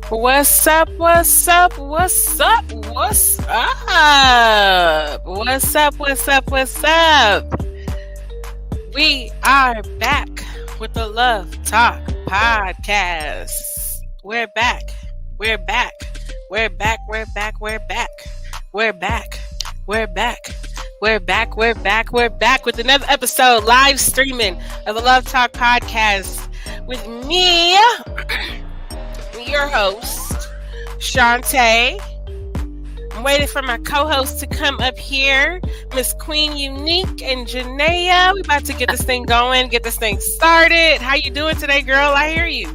What's up? What's up? What's up? What's up? What's up? What's up? What's up? We are back with the Love Talk podcast. We're back. We're back. We're back. We're back. We're back. We're back. We're back. We're back. We're back. We're back with another episode live streaming of the Love Talk podcast with me, your host, Shantae. I'm waiting for my co-host to come up here, Miss Queen Unique and Janaea. We about to get this thing going, get this thing started. How you doing today, girl? I hear you.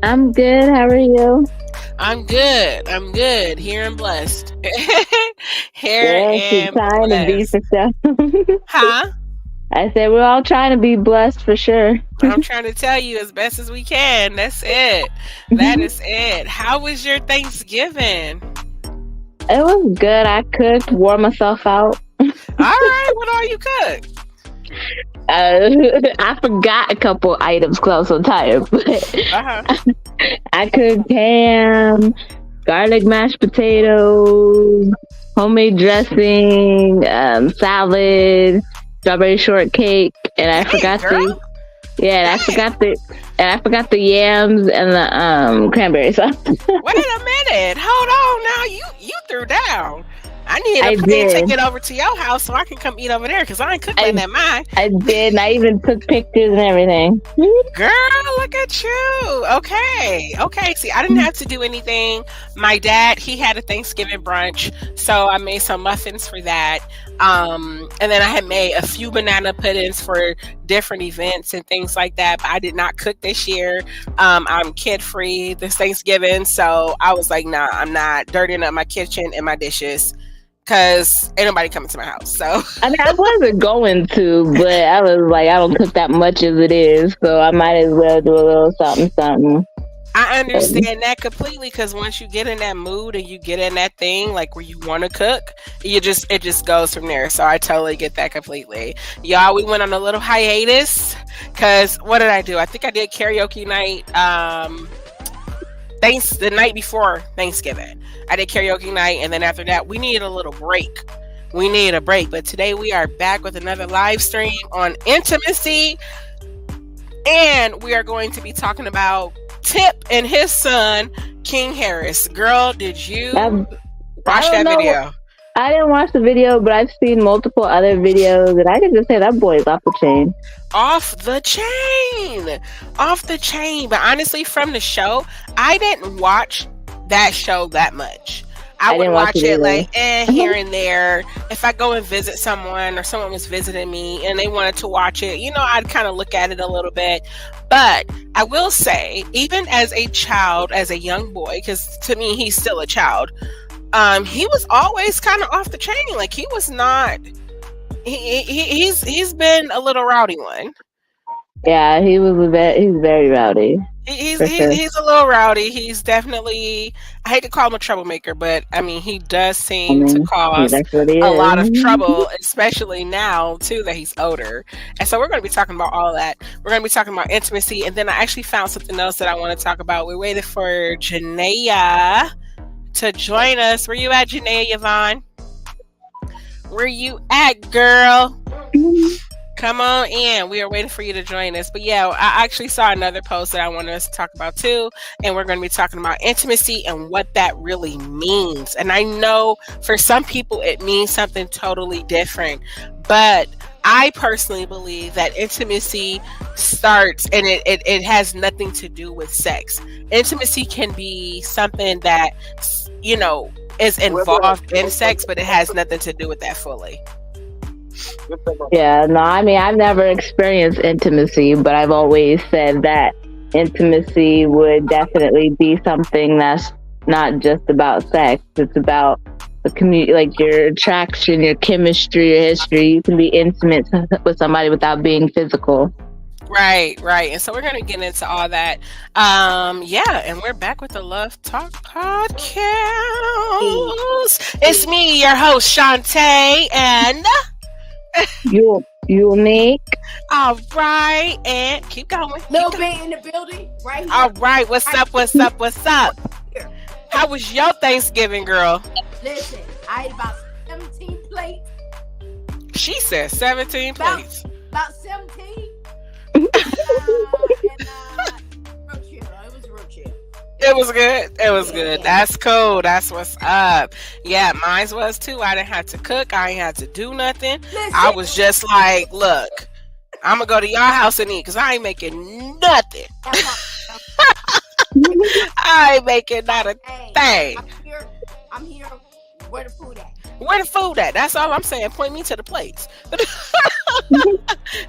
I'm good. How are you? I'm good. I'm good. Here and blessed. Here she's and trying blessed. to be for stuff. Huh? I said we're all trying to be blessed for sure. I'm trying to tell you as best as we can. That's it. That is it. How was your Thanksgiving? It was good. I cooked, wore myself out. All right. What all you cooked? I forgot a couple items because I was so tired. But I cooked ham, garlic mashed potatoes, homemade dressing, salad, strawberry shortcake, and I forgot the yams and the cranberry sauce. Wait a minute. Hold on now. You threw down. I need a plane ticket over to your house so I can come eat over there because I ain't cooking at mine. I did, and I even took pictures and everything. Girl, look at you. Okay. See, I didn't have to do anything. My dad, he had a Thanksgiving brunch, so I made some muffins for that. And then I had made a few banana puddings for different events and things like that. But I did not cook this year. I'm kid-free this Thanksgiving, so I was like, nah, I'm not dirtying up my kitchen and my dishes. Because ain't nobody coming to my house. So I mean, I wasn't going to, but I was like, I don't cook that much as it is, so I might as well do a little something. I understand that completely because once you get in that mood and you get in that thing like where you want to cook, it just goes from there. So I totally get that completely. Y'all, we went on a little hiatus because what did I do? I think I did karaoke night. The night before Thanksgiving. I did karaoke night, and then after that, we needed a little break. But today we are back with another live stream on intimacy, and we are going to be talking about Tip and his son, King Harris. Girl, did you watch that video? I didn't watch the video, but I've seen multiple other videos, and I can just say that boy is off the chain. Off the chain. But honestly, from the show, I didn't watch that show that much. I would watch it like here and there. If I go and visit someone or someone was visiting me and they wanted to watch it, I'd kind of look at it a little bit. But I will say, even as a child, as a young boy, because to me, he's still a child, he was always kind of off the chain. Like he was not. He's been a little rowdy one. Yeah, he's very rowdy. He's a little rowdy. He's definitely, I hate to call him a troublemaker, but I mean, he does seem to cause a lot of trouble, especially now too that he's older. And so we're going to be talking about all that. We're going to be talking about intimacy, and then I actually found something else that I want to talk about. We're waiting for Janaea to join us. Where you at, Janaea Yvonne? Where you at, girl? Come on in. We are waiting for you to join us. But yeah, I actually saw another post that I wanted us to talk about too. And we're going to be talking about intimacy and what that really means. And I know for some people it means something totally different. But I personally believe that intimacy starts and it has nothing to do with sex. Intimacy can be something that, is involved in sex, but it has nothing to do with that fully. Yeah, no, I mean, I've never experienced intimacy, but I've always said that intimacy would definitely be something that's not just about sex. It's about the community, like your attraction, your chemistry, your history. You can be intimate with somebody without being physical. Right. And so we're going to get into all that. And we're back with the Love Talk podcast. It's me, your host, Shantae, and Unique. All right, and keep going. Lil B in the building, right here. All right, what's up? How was your Thanksgiving, girl? Listen, I ate about 17 plates. She said 17 plates. About 17. And real chill. It was real chill. It was good. It was good. That's cool. That's what's up. Yeah, mine was too. I didn't have to cook. I ain't had to do nothing. Listen. I was just like, look, I'm gonna go to your house and eat because I ain't making nothing. I ain't making not a thing. I'm here. Where the food at? Where the food at? That's all I'm saying. Point me to the plates.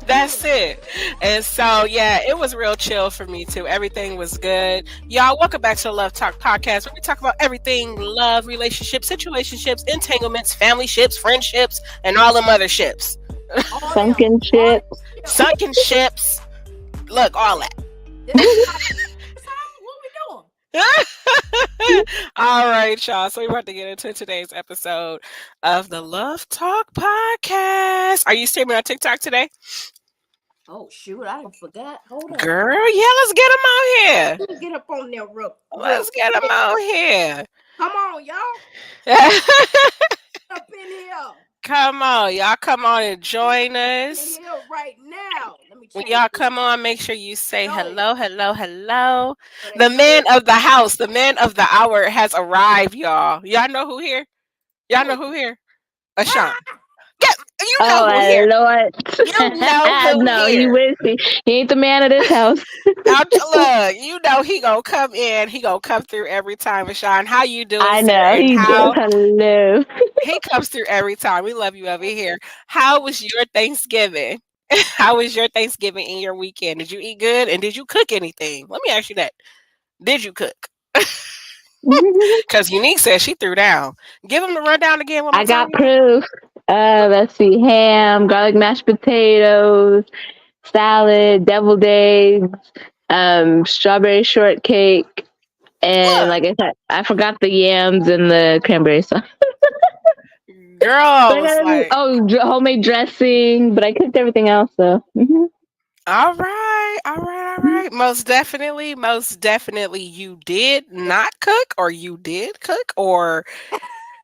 That's it. And so, yeah, it was real chill for me too. Everything was good. Y'all, welcome back to the Love Talk podcast, where we talk about everything love, relationships, situationships, entanglements, family ships, friendships, and all them other ships. Sunken ships. Sunken ships. Look, all that. What we doing? All right, y'all. So we're about to get into today's episode of the Love Talk podcast. Are you streaming on TikTok today? Oh shoot, I forgot. Hold on. Girl, yeah, let's get them out here. Let's get up on there real. Let's get them out here. Come on, y'all. Up in here. Come on, y'all. Come on and join us. Right now. Let me when y'all come on, make sure you say hello, hello, hello. The man of the house, the man of the hour has arrived, y'all. Y'all know who here? Y'all know who here? Ashawn. You know who here. Lord. You know who no, here. He ain't the man of this house. Look, you know he gonna come in. He gonna come through every time. Ashawn, how you doing? I know. He Hello. He comes through every time. We love you over here. How was your Thanksgiving? How was your Thanksgiving and your weekend? Did you eat good? And did you cook anything? Let me ask you that. Did you cook? Because Unique says she threw down. Give him the rundown again. I got proof. Let's see. Ham, garlic mashed potatoes, salad, deviled eggs, strawberry shortcake, and like I said, I forgot the yams and the cranberry sauce. Girl, homemade dressing, but I cooked everything else. So, all right. Most definitely, you did not cook, or you did cook, or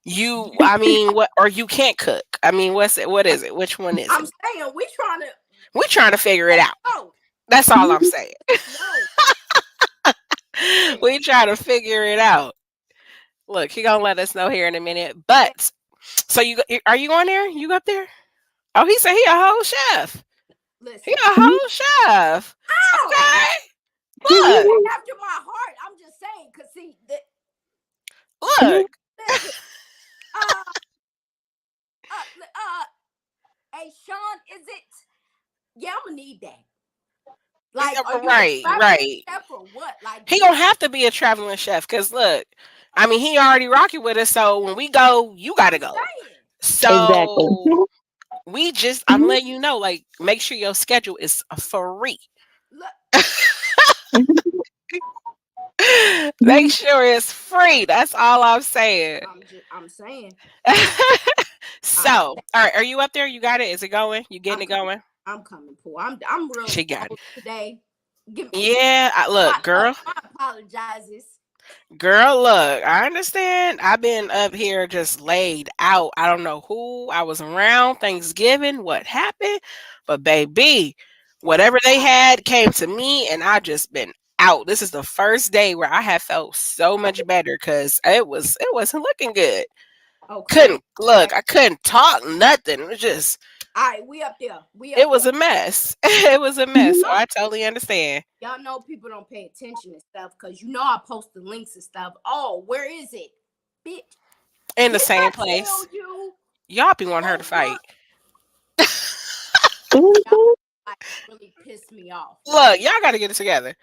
you. I mean, what? Or you can't cook. I mean, what's it? What is it? Which one is it? I'm saying we're trying to figure it out. That's all I'm saying. We try to figure it out. Look, he gonna let us know here in a minute. But so are you on there? You up there? Oh, he said he a whole chef. Listen. He a whole chef. Ow! Okay. Look. After my heart, I'm just saying, cause see look. Listen, hey Sean, is it? Yeah, I'm gonna need that. Like, right. Chef or what? Like, he gonna have to be a traveling chef, cause look, I mean, he already rocking with us. So when we go, you gotta go. So exactly. we just, I'm letting you know, like, make sure your schedule is free. Make sure it's free. That's all I'm saying. I'm saying. So, all right, are you up there? You got it? Is it going? You getting it going? I'm coming, Paul. I'm real. She got it today. Look, girl. I apologizes. Girl, look, I understand. I've been up here just laid out. I don't know who I was around Thanksgiving, what happened, but baby, whatever they had came to me, and I just been out. This is the first day where I have felt so much better because it wasn't looking good. Okay. I couldn't talk nothing. It was just. All right, we up there. It was a mess. It was a mess. So I totally understand. Y'all know people don't pay attention and stuff because I post the links and stuff. Oh, where is it, bitch? In the same place. Y'all be wanting her to fight. Y'all really pissed me off. Look, y'all got to get it together.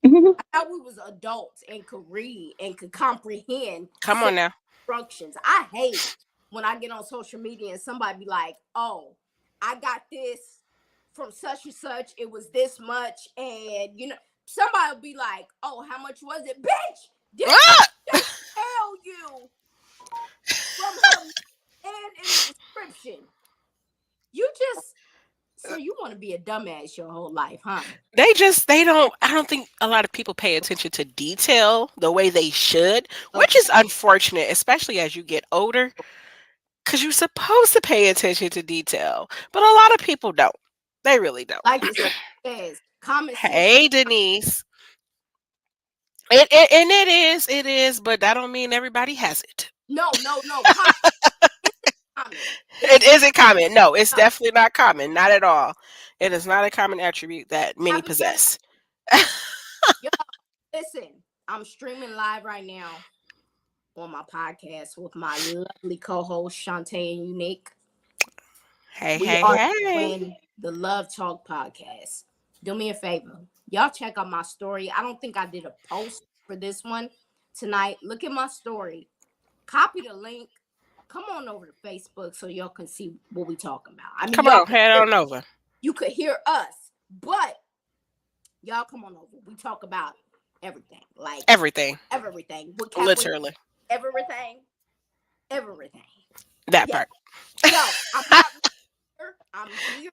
I thought we was adults and could read and could comprehend. Come on now. Instructions. I hate when I get on social media and somebody be like, "Oh, I got this from such and such. It was this much," and somebody will be like, "Oh, how much was it, bitch? Did I tell you from her and in the description? You just So you want to be a dumbass your whole life, huh? They don't, I don't think a lot of people pay attention to detail the way they should, which Okay. is unfortunate, especially as you get older, because you're supposed to pay attention to detail, but a lot of people don't. They really don't. Like the saying says, common sense. Hey, Denise. And it is, but that don't mean everybody has it. No, no, no. Common. It's common. It It's isn't common. No, it's no. definitely not common. Not at all. It is not a common attribute that many Haven't been. possess. Yo, listen. I'm streaming live right now on my podcast with my lovely co-host Shantae and Unique. Hey, We hey, are hey. doing the Love Talk podcast. Do me a favor. Y'all check out my story. I don't think I did a post for this one tonight. Look at my story. Copy the link. Come on over to Facebook so y'all can see what we talking about. I mean, Come y'all on, head on over. you could hear us, but y'all come on over. We talk about everything. Like Everything. everything. What Literally. everything. Everything. That Yeah. part. So I'm not here. I'm here,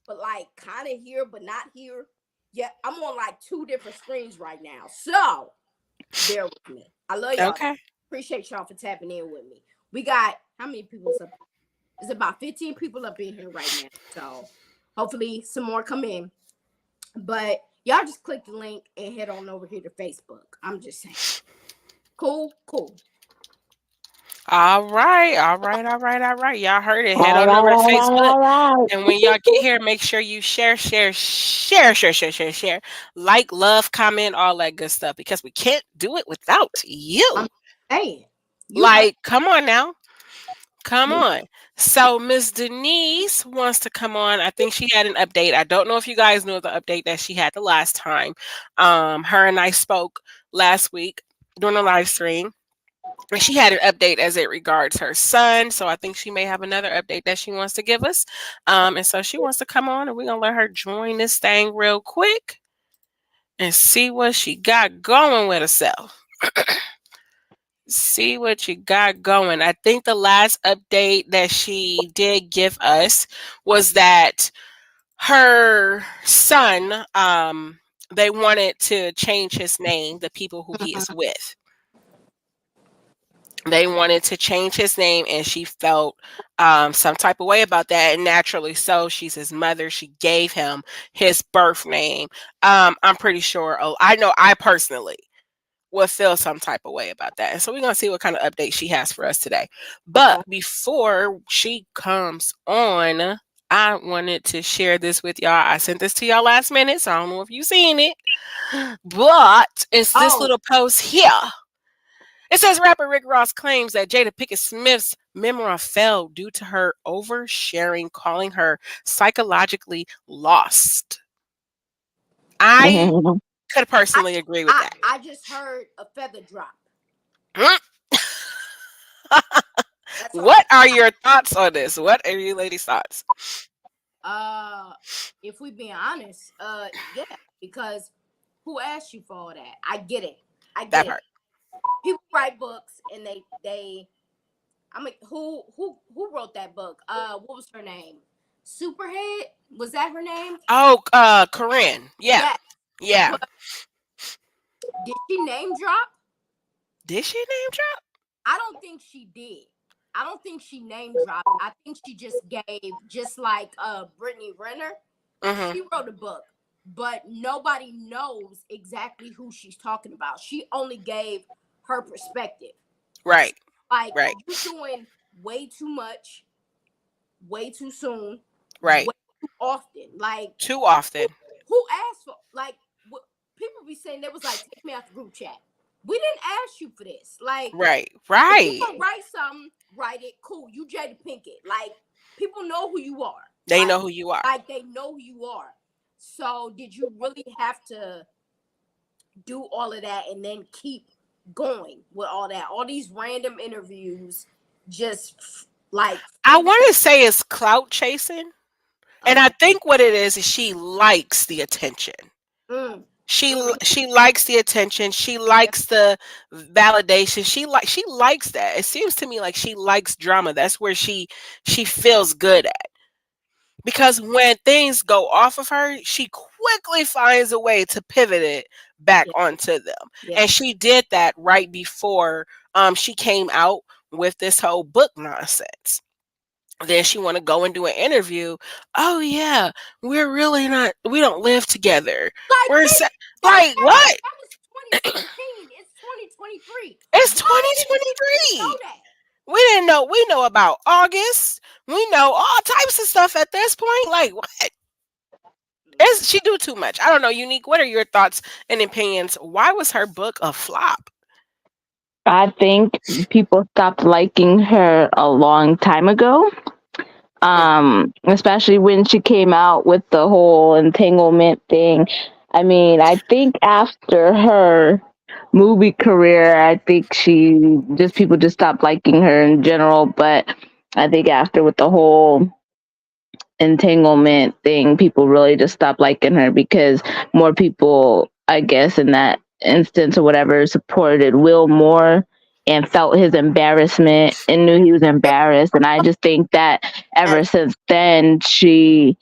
but like kind of here, but not here. Yeah, I'm on like 2 different screens right now. So bear with me. I love y'all. Okay. Appreciate y'all for tapping in with me. We got how many people's up? It's about 15 people up in here right now. So hopefully some more come in. But y'all just click the link and head on over here to Facebook. I'm just saying. Cool. All right. All right. All right. All right. Y'all heard it. Head All on right, over to all right, Facebook. all right. And when y'all get here, make sure you share, like, love, comment, all that good stuff, because we can't do it without you. I'm saying. You heard Like, come on now. Come me. on. So Miss Denise wants to come on. I think she had an update. I don't know if you guys knew the update that she had the last time. Her and I spoke last week during the live stream. And she had an update as it regards her son. So I think she may have another update that she wants to give us. And so she wants to come on, and we're gonna let her join this thing real quick and see what she got going with herself. See what you got going. I think the last update that she did give us was that her son, they wanted to change his name, the people who he is with. They wanted to change his name, and she felt some type of way about that. And naturally so, she's his mother. She gave him his birth name. I'm pretty sure, I know I personally would feel some type of way about that. And so we're going to see what kind of update she has for us today. But Okay. before she comes on, I wanted to share this with y'all. I sent this to y'all last minute, so I don't know if you've seen it. But it's this Oh, little post here. It says rapper Rick Ross claims that Jada Pinkett Smith's memoir fell due to her oversharing, calling her psychologically lost. I could I, personally agree with that. I just heard a feather drop. That's all. What are your thoughts on this? What are you ladies' thoughts? If we being honest, yeah, because who asked you for all that? I get it. That part. People write books and they I mean who wrote that book? What was her name? Superhead? Was that her name? Oh, Corinne. Yeah. Yeah. But did she name drop? Did she name drop? I don't think she did. I don't think she name dropped. I think she just gave, just like Brittany Renner. Mm-hmm. She wrote a book, but nobody knows exactly who she's talking about. She only gave her perspective. Right. Like, Right. you're doing way too much, way too soon, Right. way too often. Like, Too often. who asked for, like, what people be saying, they was like, take me out the group chat. We didn't ask you for this. Like, Right. if Right. you gonna write something, write it. Cool. You Jada Pinkett. Like, people know who you are. They Like, know who you are. Like, they know who you are. So did you really have to do all of that and then keep going with all that? All these random interviews, just like, I want to say it's clout chasing. And I think what it is she likes the attention. She likes the attention. She likes the validation. She likes that. It seems to me like she likes drama. That's where she feels good at. because when things go off of her, she quickly finds a way to pivot it back Yeah. onto them. Yeah. And she did that right before she came out with this whole book nonsense. Then she want to go and do an interview. Oh yeah, we're really not. We don't live together. Like, We're bitch, like what? that was 2016. It's 2023. It's Why didn't you know 2023. that? We didn't know. We know about August. We know all types of stuff at this point. Like what? She do too much. I don't know. Unique. What are your thoughts and opinions? Why was her book a flop? I think people stopped liking her a long time ago. Especially when she came out with the whole entanglement thing. I mean, I think after her movie career, I think people just stopped liking her in general. But I think after with the whole entanglement thing, people really just stopped liking her because more people, I guess, in that instance or whatever, supported Will more and felt his embarrassment and knew he was embarrassed. And I just think that ever since then, she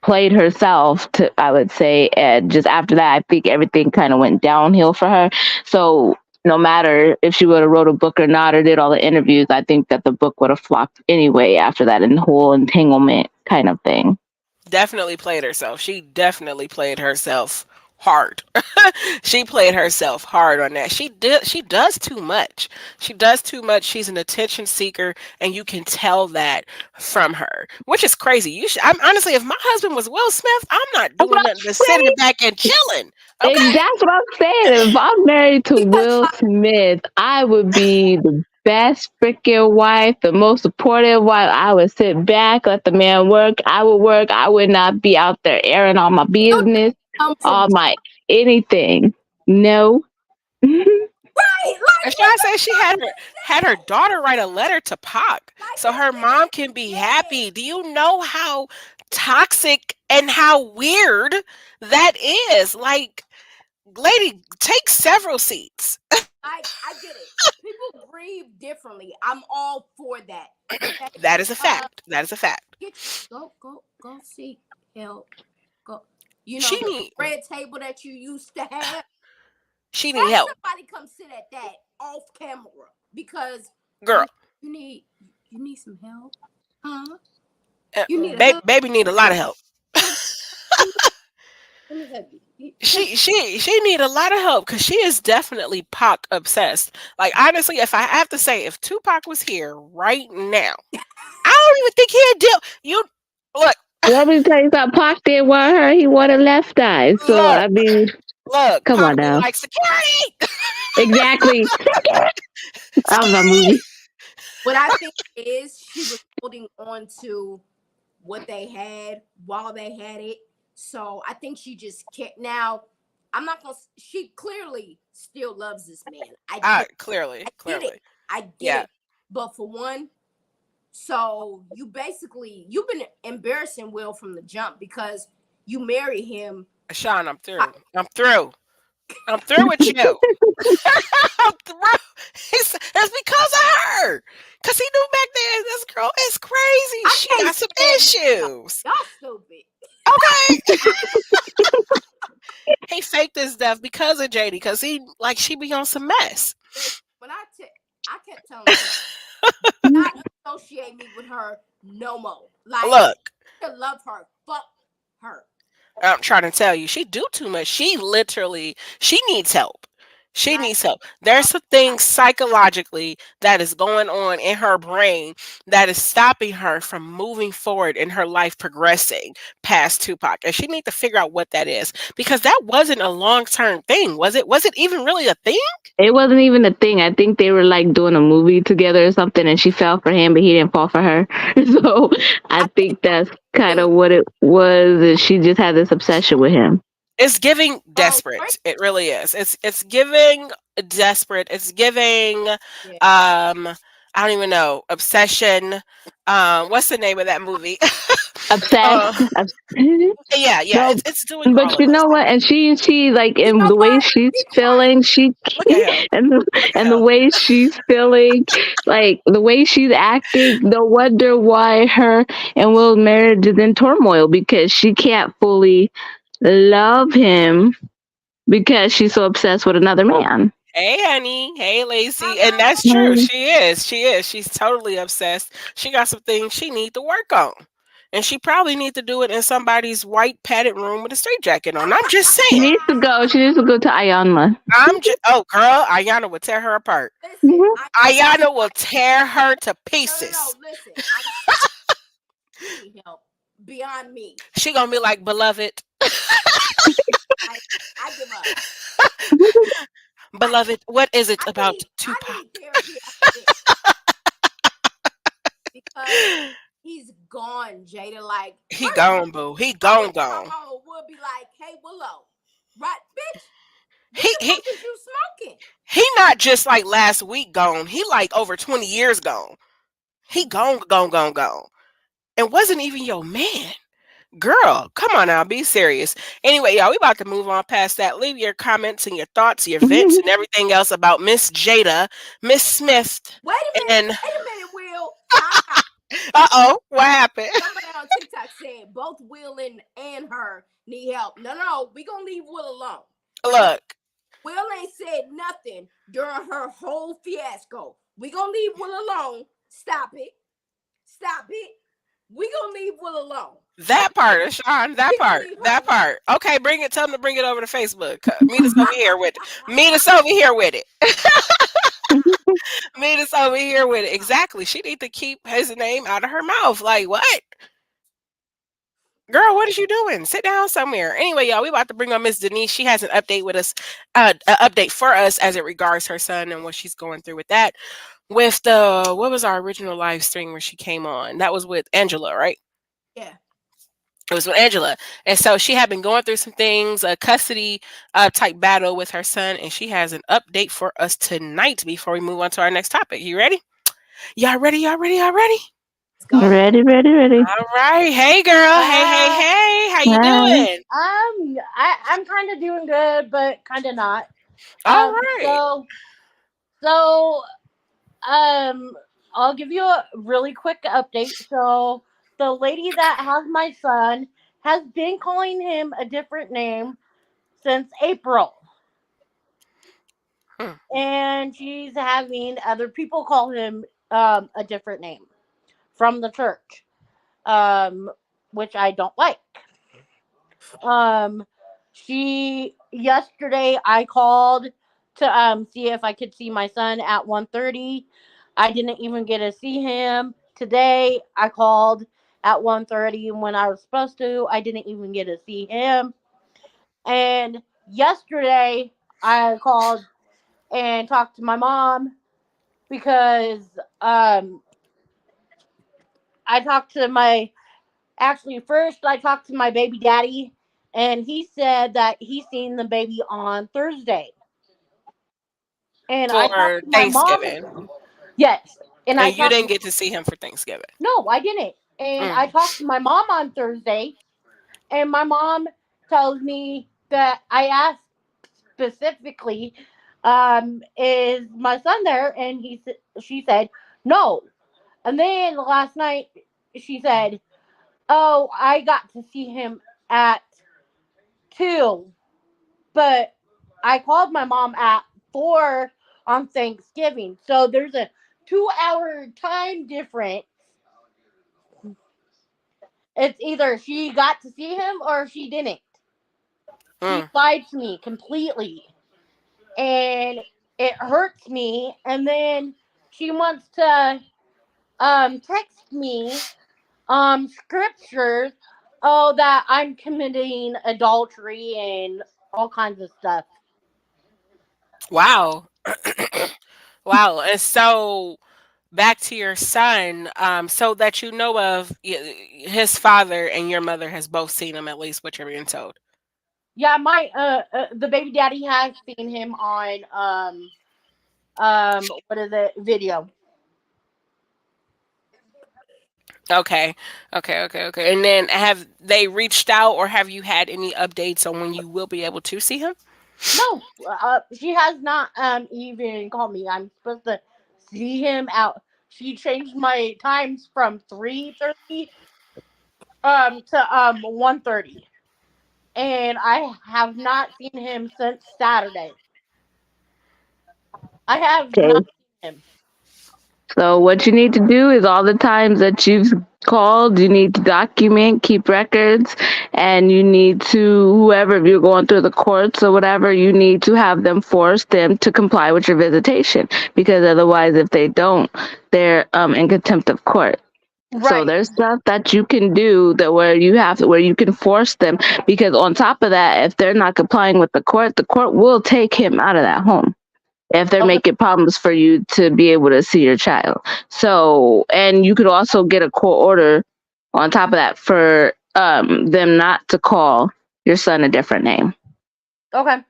played herself to, I would say, and just after that, I think everything kind of went downhill for her. So no matter if she would have wrote a book or not or did all the interviews, I think that the book would have flopped anyway after that and the whole entanglement kind of thing. Definitely played herself. She definitely played herself hard. She played herself hard on that. She does too much. She does too much. She's an attention seeker and you can tell that from her, which is crazy. I'm honestly, if my husband was Will Smith, I'm not doing nothing but sitting back and chilling. Okay? That's what I'm saying. If I'm married to Because Will Smith, I would be the best freaking wife, the most supportive wife. I would sit back, let the man work. I would work. I would not be out there airing all my business, come from all my anything. No. right, like And what Sean the said she fuck had her is that? daughter write a letter to Pac Like so that her man mom is can be dead. happy. Do you know how toxic and how weird that is? Like, lady, take several seats. Like, I get it. People grieve differently. I'm all for that. Okay. That is a Uh, fact. That is a fact. get go seek help. Go. You know She the need red table that you used to have. she need Have help, somebody come sit at that off camera because girl. you you need you need some help. Huh? You need a hug. Baby need a lot of help. Let me, let me hug you. She need a lot of help because she is definitely Pac obsessed. Like honestly, if I have to say, if Tupac was here right now, I don't even think he'd deal. You look, Let me tell you something. Pac didn't want her. He wanted Left Eye. So, look, I mean, look. come on Pac be now. like security. Exactly. That was my movie. What I think is she was holding on to what they had while they had it. So I think she just can't. Now, I'm not gonna. She clearly still loves this man. Clearly, I get it. clearly, I get yeah. it. But for one, so you've been embarrassing Will from the jump because you marry him. Sean, I'm I, through. I'm through. I'm through with you. I'm through. It's because of her. Cause he knew back then this girl is crazy. I She can't got some stand y'all. issues. Y'all stupid. Okay. He faked his death because of JD. Cause she be on some mess. When I kept telling people not associate me with her no more. Like Look, to love her, fuck her. I'm trying to tell you, she do too much. She needs help. She Like needs help. There's I'm some like things psychologically that is going on in her brain that is stopping her from moving forward in her life, progressing past Tupac. And she need to figure out what that is because that wasn't a long-term thing, was it? Was it even really a thing? It wasn't even a thing. I think they were like doing a movie together or something, and she fell for him, but he didn't fall for her. So I I think think that's kind too. of what it was. And she just had this obsession with him. It's giving Right? desperate. It really is. It's giving desperate. It's giving Yeah. um I don't even know, obsession. What's the name of that movie? Obsessed. uh, yeah, No, it's doing all but of you those know what? things. And she like You in know the way what? she's Be quiet. feeling, she Look at him. and Look at and the him. way she's feeling, like the way she's acting. No wonder why her and Will's marriage is in turmoil because she can't fully love him because she's so obsessed with another man. Hey, honey. Hey, Lacey. And Hello. that's true. She is. She is. She's totally obsessed. She got some things she need to work on. And she probably need to do it in somebody's white padded room with a straight jacket on. I'm just She saying. needs to go. She needs to go to Ayanma. I'm just. Oh, girl, Ayana will tear her apart. Listen, Mhm. Ayana will tear her to no. pieces. Listen, I need help beyond me. She gonna be like, beloved, I I give up. I beloved, what is it I about I Tupac? need therapy after this because he's gone, Jada. Like, He first of gone, boo. He all, gone, okay, gone. would be like, hey, Willow, right, bitch, when He the he fuck is you smoking? he not just like last week gone. He like over 20 years gone. He gone, gone, gone, gone. And wasn't even your man. Girl, come on now, be serious. Anyway, y'all, we about to move on past that. Leave your comments and your thoughts, your vents, and everything else about Miss Jada, Miss Smith, and Wait a minute, Will. Time out. what happened? Somebody on TikTok said both Will and her need help. No. We gonna leave Will alone. Cause Look, Will ain't said nothing during her whole fiasco. We gonna leave Will alone. Stop it. Stop it. We gonna leave Will alone. that Okay? part, Sean, that We gonna part, leave her that alone. part. Okay, bring it. Tell them to bring it over to Facebook. Meet us over here with it. Meet us over here with it. Meet us over here with it. Exactly. She need to keep his name out of her mouth. Like what? Girl, what is you doing? Sit down somewhere. Anyway, y'all, we about to bring on Miss Denise. She has an update with us, an update for us as it regards her son and what she's going through with that. With the what was our original live stream where she came on? That was with Angela, right? Yeah. It was with Angela, and so she had been going through some things, a custody type battle with her son, and she has an update for us tonight. Before we move on to our next topic, you ready? Y'all ready? Y'all ready? Y'all ready? Let's go. Ready, ready, ready. All right. Hey, girl. Hey, hey, Uh, hey. How you Hi. doing? I'm kind of doing good, but kind of not. All Um, right. so so um, I'll give you a really quick update. So the lady that has my son has been calling him a different name since April, Hmm. and she's having other people call him a different name from the church, um, which I don't like. Um, she yesterday I called to see if I could see my son at 1:30. I didn't even get to see him. Today I called at 1:30 when I was supposed to. I didn't even get to see him. And yesterday I called and talked to my mom because um I talked to my actually, first I talked to my baby daddy, and he said that he seen the baby on Thursday. And I talked For to my mom. Thanksgiving. Yes, and I And you talked. didn't get to see him for Thanksgiving. No, I didn't. And Mm. I talked to my mom on Thursday, and my mom tells me that I asked specifically, "Is my son there?" And she said no. And then last night she said, "Oh, I got to see him at 2, but I called my mom at 4 on Thanksgiving. So there's a 2-hour time difference. It's either she got to see him or she didn't. She Mm. lied to me completely. And it hurts me. And then she wants to text me scriptures, oh, that I'm committing adultery and all kinds of stuff. Wow. Wow. And so back to your son, so that you know of, his father and your mother has both seen him, at least what you're being told. Yeah, my the baby daddy has seen him on what is it, video. Okay. Okay. And then have they reached out or have you had any updates on when you will be able to see him? No, she has not even called me. I'm supposed to see him out. She changed my times from 3:30 to 1:30, and I have not seen him since Saturday. I have not Okay. seen him. So what you need to do is all the times that you've called, you need to document, keep records, and you need to, whoever, if you're going through the courts or whatever, you need to have them force them to comply with your visitation, because otherwise, if they don't, they're in contempt of court. So Right, there's stuff that you can do that where you can force them, because on top of that, if they're not complying with the court will take him out of that home if they're okay, making problems for you to be able to see your child. So, and you could also get a court order on top of that for them not to call your son a different name. okay.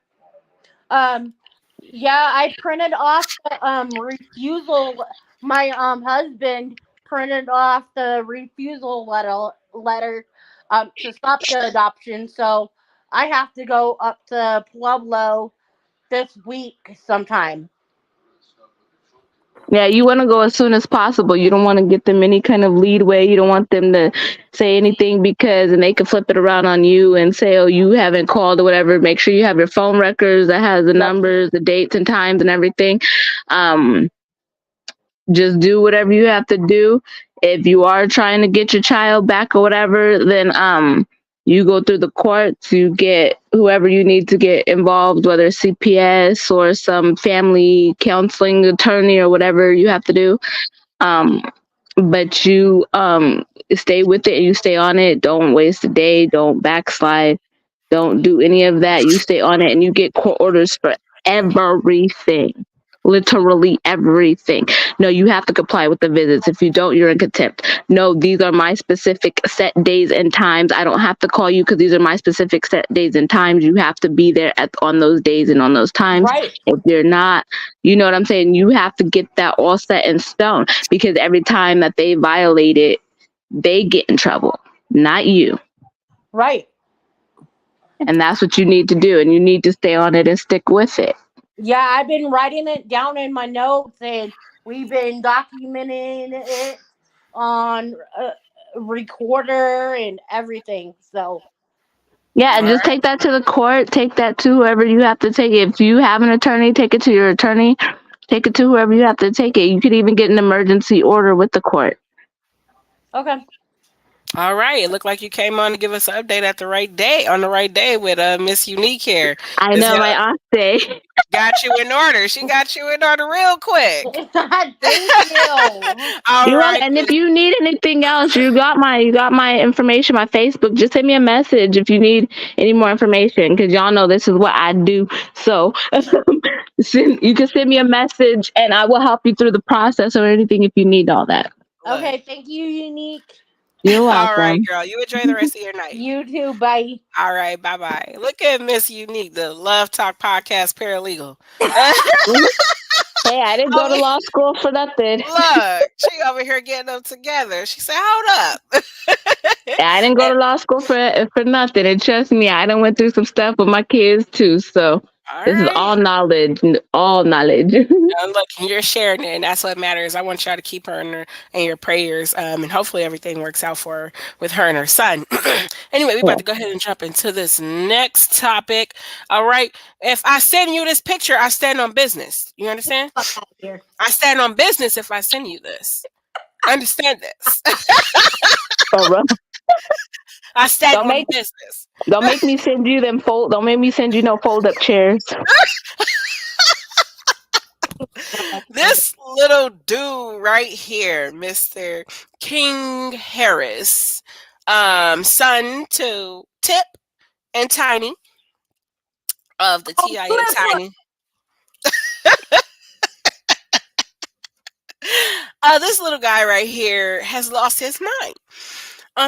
Um, yeah, I printed off the refusal. My husband printed off the refusal letter to stop the adoption. So I have to go up to Pueblo this week sometime. Yeah, you want to go as soon as possible. You don't want to get them any kind of leadway. You don't want them to say anything because, and they can flip it around on you and say, oh, you haven't called or whatever. Make sure you have your phone records that has the Yep. numbers, the dates and times and everything. Um, just do whatever you have to do. If you are trying to get your child back or whatever, then you go through the courts, you get whoever you need to get involved, whether it's CPS or some family counseling attorney or whatever you have to do. Um, but you stay with it and you stay on it. Don't waste a day. Don't backslide. Don't do any of that. You stay on it and you get court orders for everything. Literally everything. No, you have to comply with the visits. If you don't, you're in contempt. No, these are my specific set days and times. I don't have to call you because these are my specific set days and times. You have to be there on those days and on those times. Right, If you're not, you know what I'm saying? You have to get that all set in stone because every time that they violate it, they get in trouble, not you. right. And that's what you need to do. And you need to stay on it and stick with it. Yeah, I've been writing it down in my notes, and we've been documenting it on recorder and everything. So, Yeah, All and just right. take that to the court. Take that to whoever you have to take it. If you have an attorney, take it to your attorney. Take it to whoever you have to take it. You could even get an emergency order with the court. okay. All right. It looked like you came on to give us an update at the right day, on the right day with Miss Unique here. I This know my help aunt say. got you in order. She got you in order real quick. Thank you. All You want, right. and if you need anything else, you got my information, my Facebook. Just send me a message if you need any more information, because y'all know this is what I do. So you can send me a message, and I will help you through the process or anything if you need all that. Look. Okay, thank you, Unique. You're All right, welcome. girl. You enjoy the rest of your night. You too. Bye. All right. Bye bye. Look at Miss Unique, the Love Talk Podcast paralegal. Hey, I didn't go to Over- law school for nothing. Look, she over here getting them together. She said, "Hold up." I didn't go to law school for nothing. And trust me, I done went through some stuff with my kids too. So All this is right. all knowledge, all knowledge. Look, you're sharing it, and that's what matters. I want y'all to keep her in your prayers, and hopefully everything works out for her with her and her son. Anyway, we about Yeah. to go ahead and jump into this next topic. All right. If I send you this picture, I stand on business. You understand? Fuck out of here. I stand on business if I send you this. Understand this. For real. I stand Don't on make business. don't make me send you them fold. Don't make me send you no fold up chairs. This little dude right here, Mr. King Harris, son to Tip and Tiny of the Oh, T.I and Flipper. Tiny. This little guy right here has lost his mind.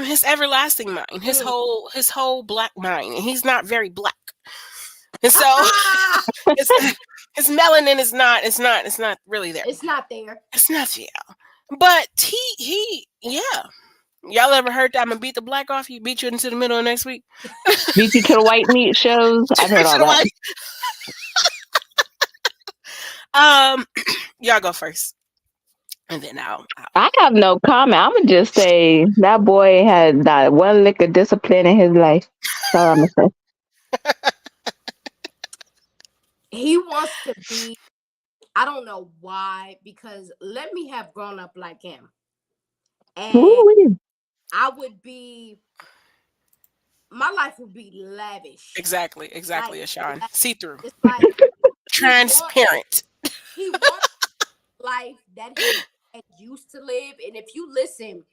His everlasting mind, his whole black mind, and he's not very black. And so Ah, his his melanin is not it's not really there. it's not there. It's not, yeah. But he yeah. Y'all ever heard that? I'm gonna beat the black off you, beat you into the middle of next week. Beat you to the white meat shows. I've heard all that. Y'all go first, and then I'll. I have no comment. I'm gonna just say that boy had not one lick of discipline in his life. That's all I'm gonna say. He wants to be. I don't know why, because let me have grown up like him, and Ooh. I would be. My life would be lavish. Exactly, Like, Ashawn. See through, it's like transparent. He wants life that his dad used to live, and if you listen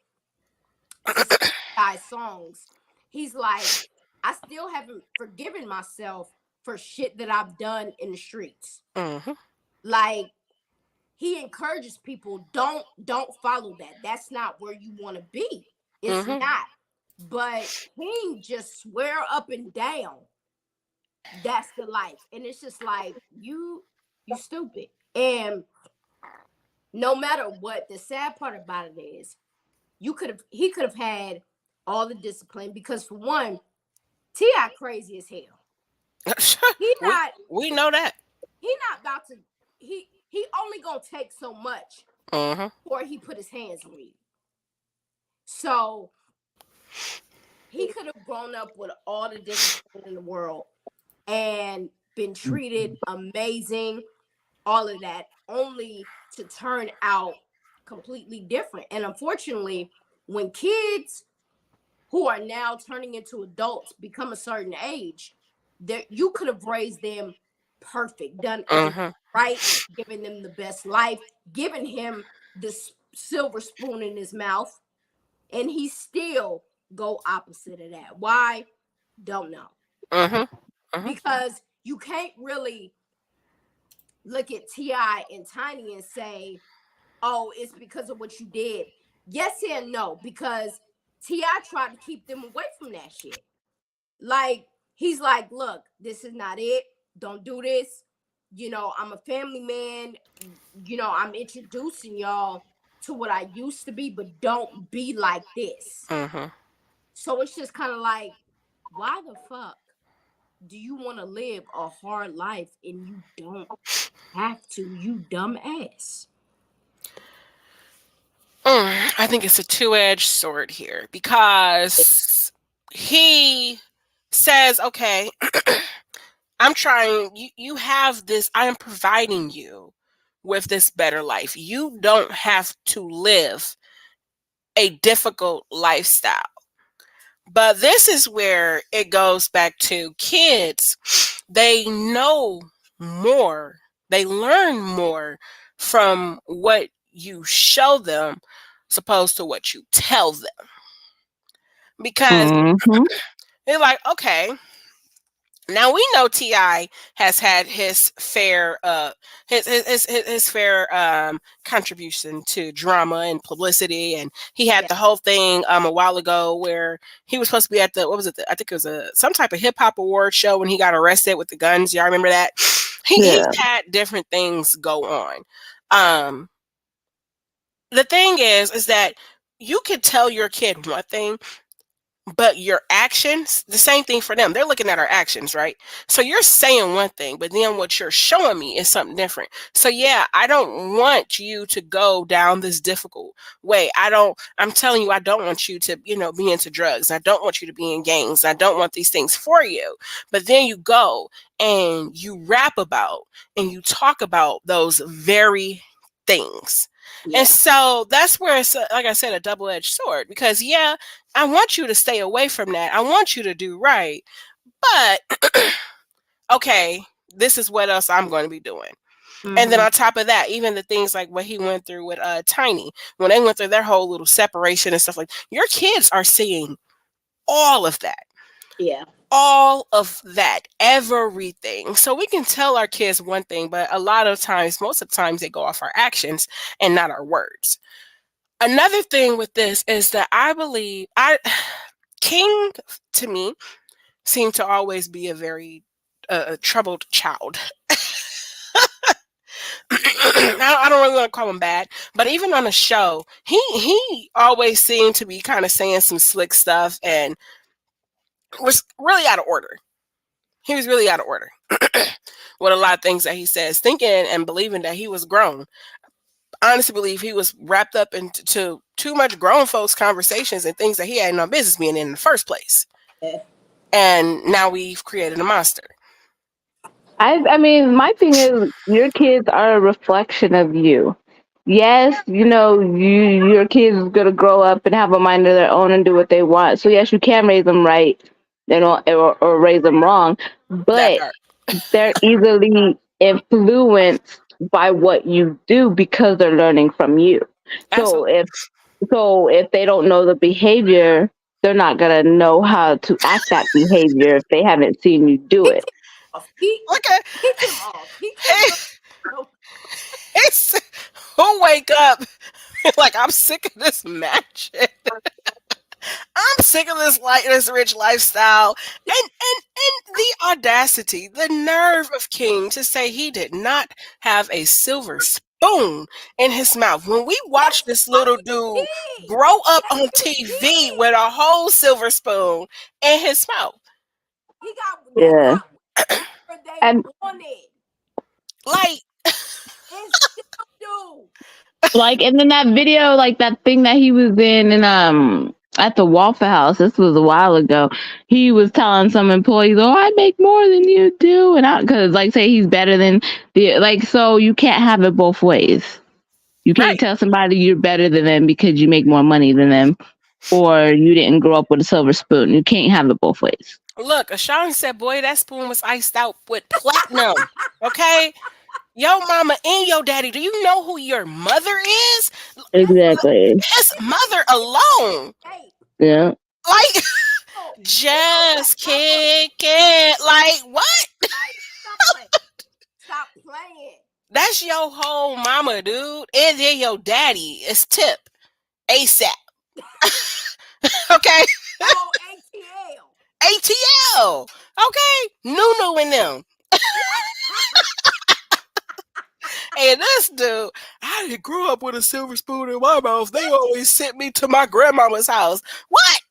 to some guy's songs, he's like, I still haven't forgiven myself for shit that I've done in the streets. Mm-hmm. Like, he encourages people, don't follow that. That's not where you want to be. It's not. But King just swear up and down that's the life, and it's just like you stupid. And no matter what, the sad part about it is he could have had all the discipline, because for one, T.I crazy as hell. We know that. He not about to he only gonna take so much before he put his hands on you. So he could have grown up with all the discipline in the world and been treated amazing, all of that, only to turn out completely different. And unfortunately, when kids who are now turning into adults become a certain age, that you could have raised them perfect, done everything right, given them the best life, given him the silver spoon in his mouth, and he still go opposite of that. Why? Don't know. Because you can't really look at T.I and Tiny and say, oh, it's because of what you did. Yes and no, because T.I tried to keep them away from that shit. Like, he's like, look, this is not it. Don't do this. You know, I'm a family man. You know, I'm introducing y'all to what I used to be, but don't be like this. So it's just kind of like, why the fuck do you want to live a hard life and you don't have to, you dumb ass? I think it's a two-edged sword here, because he says, okay, I'm trying, you have this, I am providing you with this better life. You don't have to live a difficult lifestyle. But this is where it goes back to kids. They know more, they learn more from what you show them, opposed to what you tell them. Because they're like, okay, now we know T.I has had his fair his fair contribution to drama and publicity, and he had the whole thing a while ago where he was supposed to be at the, what was it, I think it was some type of hip hop award show when he got arrested with the guns. Y'all remember that? He's had different things go on. The thing is that you could tell your kid one thing, but your actions, the same thing for them. They're looking at our actions, right? So you're saying one thing, but then what you're showing me is something different. So yeah, I don't want you to go down this difficult way. I'm telling you, I don't want you to, be into drugs. I don't want you to be in gangs. I don't want these things for you. But then you go and you rap about and you talk about those very things. And so that's where it's, like I said, a double-edged sword, because I want you to stay away from that. I want you to do right. But okay, this is what else I'm going to be doing. And then on top of that, even the things like what he went through with Tiny, when they went through their whole little separation and stuff, like, your kids are seeing all of that. Yeah. All of that, everything. So we can tell our kids one thing, but a lot of times, most of the times, they go off our actions and not our words. Another thing with this is that I believe King, to me, seemed to always be a very troubled child. I don't really want to call him bad, but even on the show, he always seemed to be kind of saying some slick stuff and was really out of order. He was really out of order with a lot of things that he says, thinking and believing that he was grown. Honestly, believe he was wrapped up into too much grown folks conversations and things that he had no business being in the first place. Yeah. And now we've created a monster. I mean, my thing is, your kids are a reflection of you. Yes, your kids is gonna grow up and have a mind of their own and do what they want. So yes, you can raise them right, or raise them wrong, That but part. they're easily influenced by what you do because they're learning from you. So Absolutely. if they don't know the behavior, they're not gonna know how to act that behavior if they haven't seen you do He it. off. He Look at he him off. He hey, can't go. it's, who wake up like I'm sick of this magic. I'm sick of this rich lifestyle, and the audacity, the nerve of King to say he did not have a silver spoon in his mouth. When we Yes, watched this little dude he did. grow up Yes, on he TV did. with a whole silver spoon in his mouth, They Yeah. got whatever they And wanted. like And still do. and then that video, like that thing that he was in and at the Waffle House, this was a while ago. He was telling some employees, "Oh, I make more than you do," and because say he's better than so you can't have it both ways. You can't right. tell somebody you're better than them because you make more money than them, or you didn't grow up with a silver spoon. You can't have it both ways. Look, Ashawn said, "Boy, that spoon was iced out with platinum." Okay, yo mama and your daddy. Do you know who your mother is? Exactly. His mother alone. Hey, Yeah. Like, oh, just kick it. Like, what? like, stop playing. That's your whole mama, dude. And then your daddy is Tip. ASAP. Okay? Oh, ATL. ATL. Okay? Nunu and them. And this dude, I didn't grow up with a silver spoon in my mouth. They always sent me to my grandmama's house. What?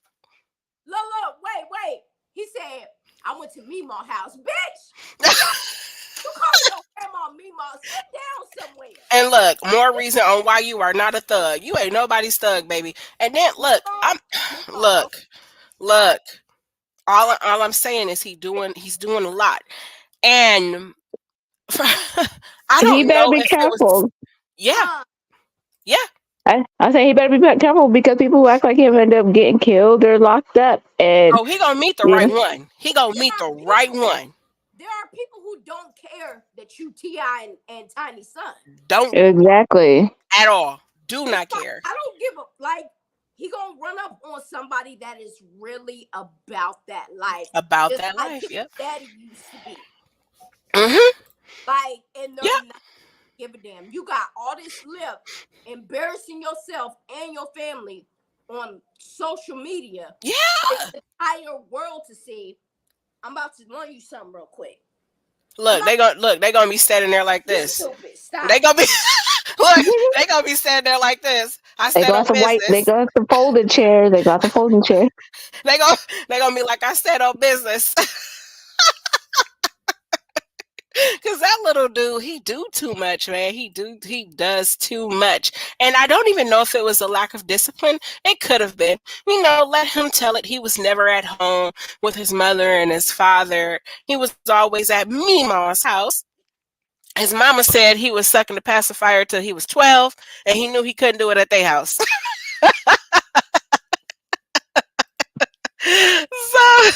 Look, wait. He said, I went to Meemaw house. Bitch! You call your grandma Meemaw. Sit down somewhere. And look, more reason on why you are not a thug. You ain't nobody's thug, baby. And then look, look. All I'm saying is he's doing a lot. And I He don't better know be if it was careful. yeah. I say he better be careful because people who act like him end up getting killed or locked up. And Oh, he gonna meet the you right know, one. He gonna meet the right one. There are people who don't care that you T.I and Tiny son. Don't exactly. at all. Do not care. I don't give a he gonna run up on somebody that is really about that life. About just that like life, his yep. daddy used to be. Mm-hmm. And they're not give a damn. You got all this lip embarrassing yourself and your family on social media. Yeah. For the entire world to see. I'm about to learn you something real quick. Look, they gonna be standing there like this. Stupid. Stop. They gonna be look, they gonna be standing there like this. I They stand on got some business. they got some folding chairs. They got the folding chair. They gonna be like, I stand on business. Cause that little dude, he do too much, man. He does too much. And I don't even know if it was a lack of discipline. It could have been. Let him tell it. He was never at home with his mother and his father. He was always at Meemaw's house. His mama said he was sucking the pacifier till he was 12, and he knew he couldn't do it at their house. So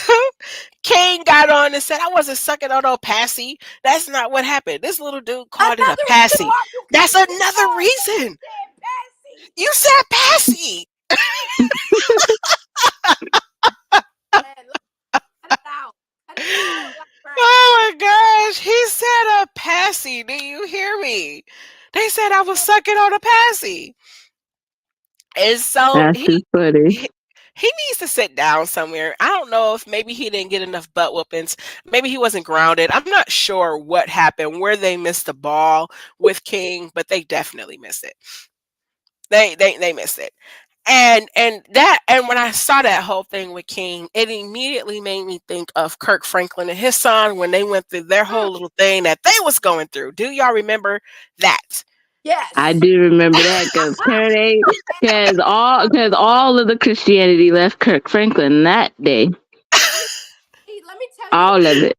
Kane got on and said, I wasn't sucking on no passy. That's not what happened. This little dude called it a passy. That's another reason. You said passy. Oh my gosh. He said a passy. Do you hear me? They said I was sucking on a passy. And so That's too funny. he needs to sit down somewhere. I don't know if maybe he didn't get enough butt whoopings. Maybe he wasn't grounded. I'm not sure what happened, where they missed the ball with King, but they definitely missed it. They missed it. And when I saw that whole thing with King, it immediately made me think of Kirk Franklin and his son when they went through their whole little thing that they was going through. Do y'all remember that? I Yes. do remember that because all of the Christianity left Kirk Franklin that day. Let me let me tell you, All of it.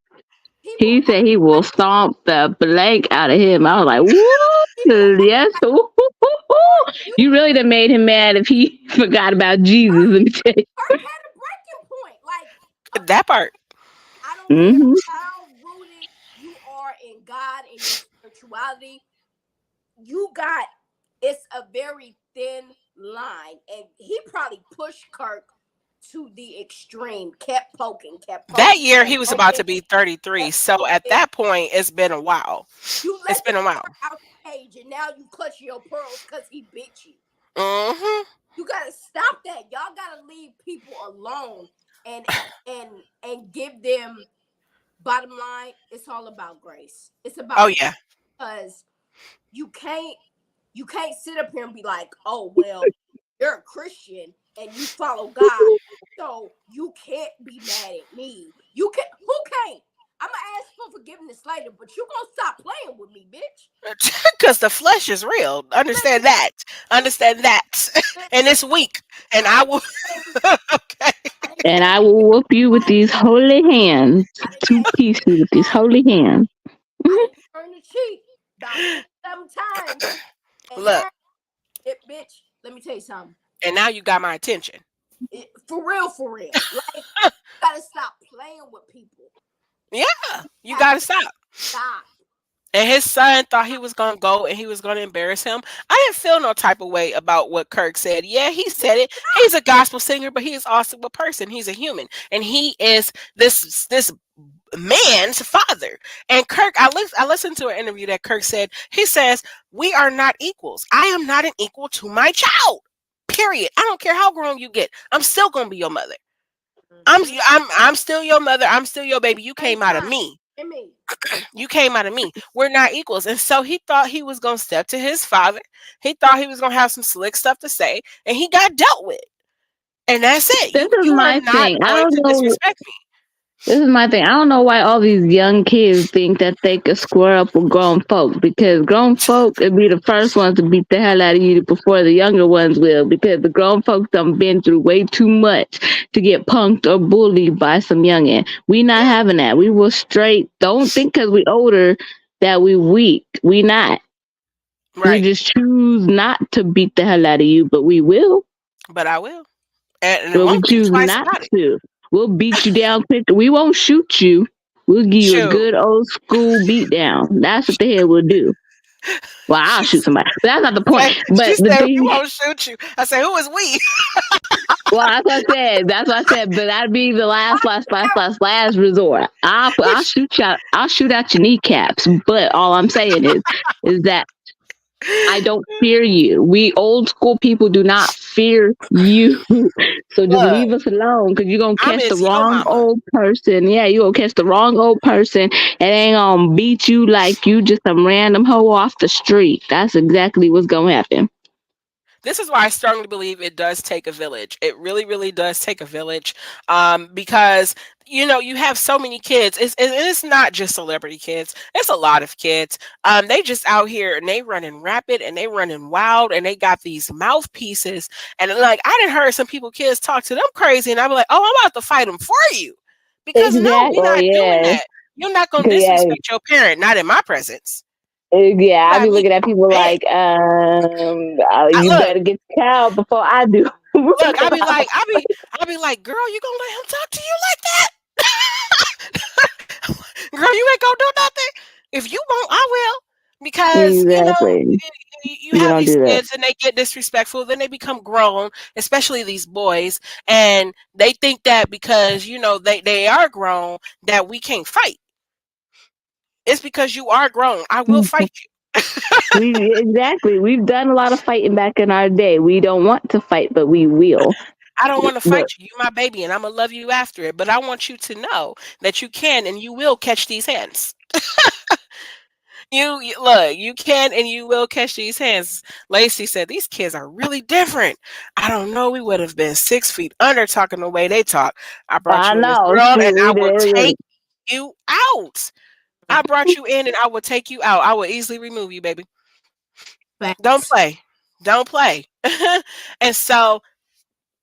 people He said he will stomp the blank out of him. I was like, people woo, yes. Woo, woo, woo, woo. you You really done made him mad if he forgot about Jesus. Let me tell you. Kirk had a breaking point. Like, okay, That part. I don't care Mm-hmm. how rooted you are in God and your spirituality. You got it's a very thin line, and he probably pushed Kirk to the extreme. Kept That poking, year he kept was about poking, to be 33. kept So at poking. that point, it's been a while. You It's let been this a while. Kirk out the cage, and now you clutch your pearls because he bit you. Hmm. You gotta stop that. Y'all gotta leave people alone and and give them. Bottom line, it's all about grace. It's Oh about yeah. because you can't you can't sit up here and be like, oh well, you're a Christian and you follow God, so you can't be mad at me. You can Who can't? I'm gonna ask for forgiveness later, but you gonna stop playing with me, bitch. Because the flesh is real. Understand Listen, that. listen, Understand that. And listen. it's weak. And I I done will. came, Okay. I done And came I will whoop you with home. these holy hands. I done Two came pieces with these home. holy hands. I Mhm. done turned the cheek about 6, 7 times, and Look. now bitch. Let me tell you something. And now you got my attention. For real. Like, you gotta stop playing with people. Yeah. You Have got to to stop. stop. And his son thought he was going to go and he was going to embarrass him. I didn't feel no type of way about what Kirk said. Yeah, he said it. He's a gospel singer, but he is also a person. He's a human. And he is this man's father. And Kirk, I listened to an interview that Kirk said, he says, we are not equals. I am not an equal to my child. Period. I don't care how grown you get. I'm still going to be your mother. Mm-hmm. I'm still your mother. I'm still your baby. You Same came out of time. me. And me. You came out of me. We're not equals. And so he thought he was going to step to his father. He thought he was going to have some slick stuff to say, and he got dealt with. And that's it. This is You are my not thing. I going don't to know. disrespect me. This is my thing. I don't know why all these young kids think that they could square up with grown folk because grown folk would be the first ones to beat the hell out of you before the younger ones will because the grown folks done been through way too much to get punked or bullied by some youngin'. We not Yeah. having that. We will straight. Don't think because we older that we weak. We not. We Right. just choose not to beat the hell out of you, but we will. But I will. And it But we won't think choose twice not about it. to. We'll beat you down quick. We won't shoot you. We'll give you a Shoot. good old school beat down. That's what the hell we'll do. Well, I'll She, shoot somebody. But that's not the point. she But the said, we thing, won't shoot you. I said, who is we? well, that's what I said. That's what I said. But that'd be the last resort. I'll Which, shoot you. I'll shoot out your kneecaps. But all I'm saying is that I don't fear you. We old school people do not fear you. So just look, leave us alone because you're going to I'm catch the his yo wrong mama. old person. Yeah, you're going to catch the wrong old person and ain't going to beat you like you just some random hoe off the street. That's exactly what's going to happen. This is why I strongly believe it does take a village. It really, really does take a village, because you have so many kids. It's not just celebrity kids. It's a lot of kids. They just out here and they running rapid and they running wild and they got these mouthpieces. And like I didn't heard some people kids talk to them crazy, and I'm like, oh, I'm about to fight them for you, because no, Exactly. we're Oh, not doing yeah. that. You're not gonna Yeah. disrespect your parent, not in my presence. Yeah, You I got be me looking at people bent. like, you Look, better get the child before I do. look, I be like, girl, you gonna let him talk to you like that? Girl, you ain't gonna do nothing. If you won't, I will. Because Exactly. you We have don't these do that. kids and they get disrespectful, then they become grown, especially these boys, and they think that because they are grown that we can't fight. It's because you are grown. I will fight you. We exactly. We've done a lot of fighting back in our day. We don't want to fight, but we will. I don't want to Look, fight you. You my baby, and I'm gonna love you after it. But I want you to know that you can and you will catch these hands. Look, you can and you will catch these hands. Lacey said these kids are really different. I don't know. We would have been 6 feet under talking the way they talk. I brought I you in this know. world, Shoot, and I we will did. take you out. I brought you in, and I will take you out. I will easily remove you, baby. Don't Facts. play. Don't play. And so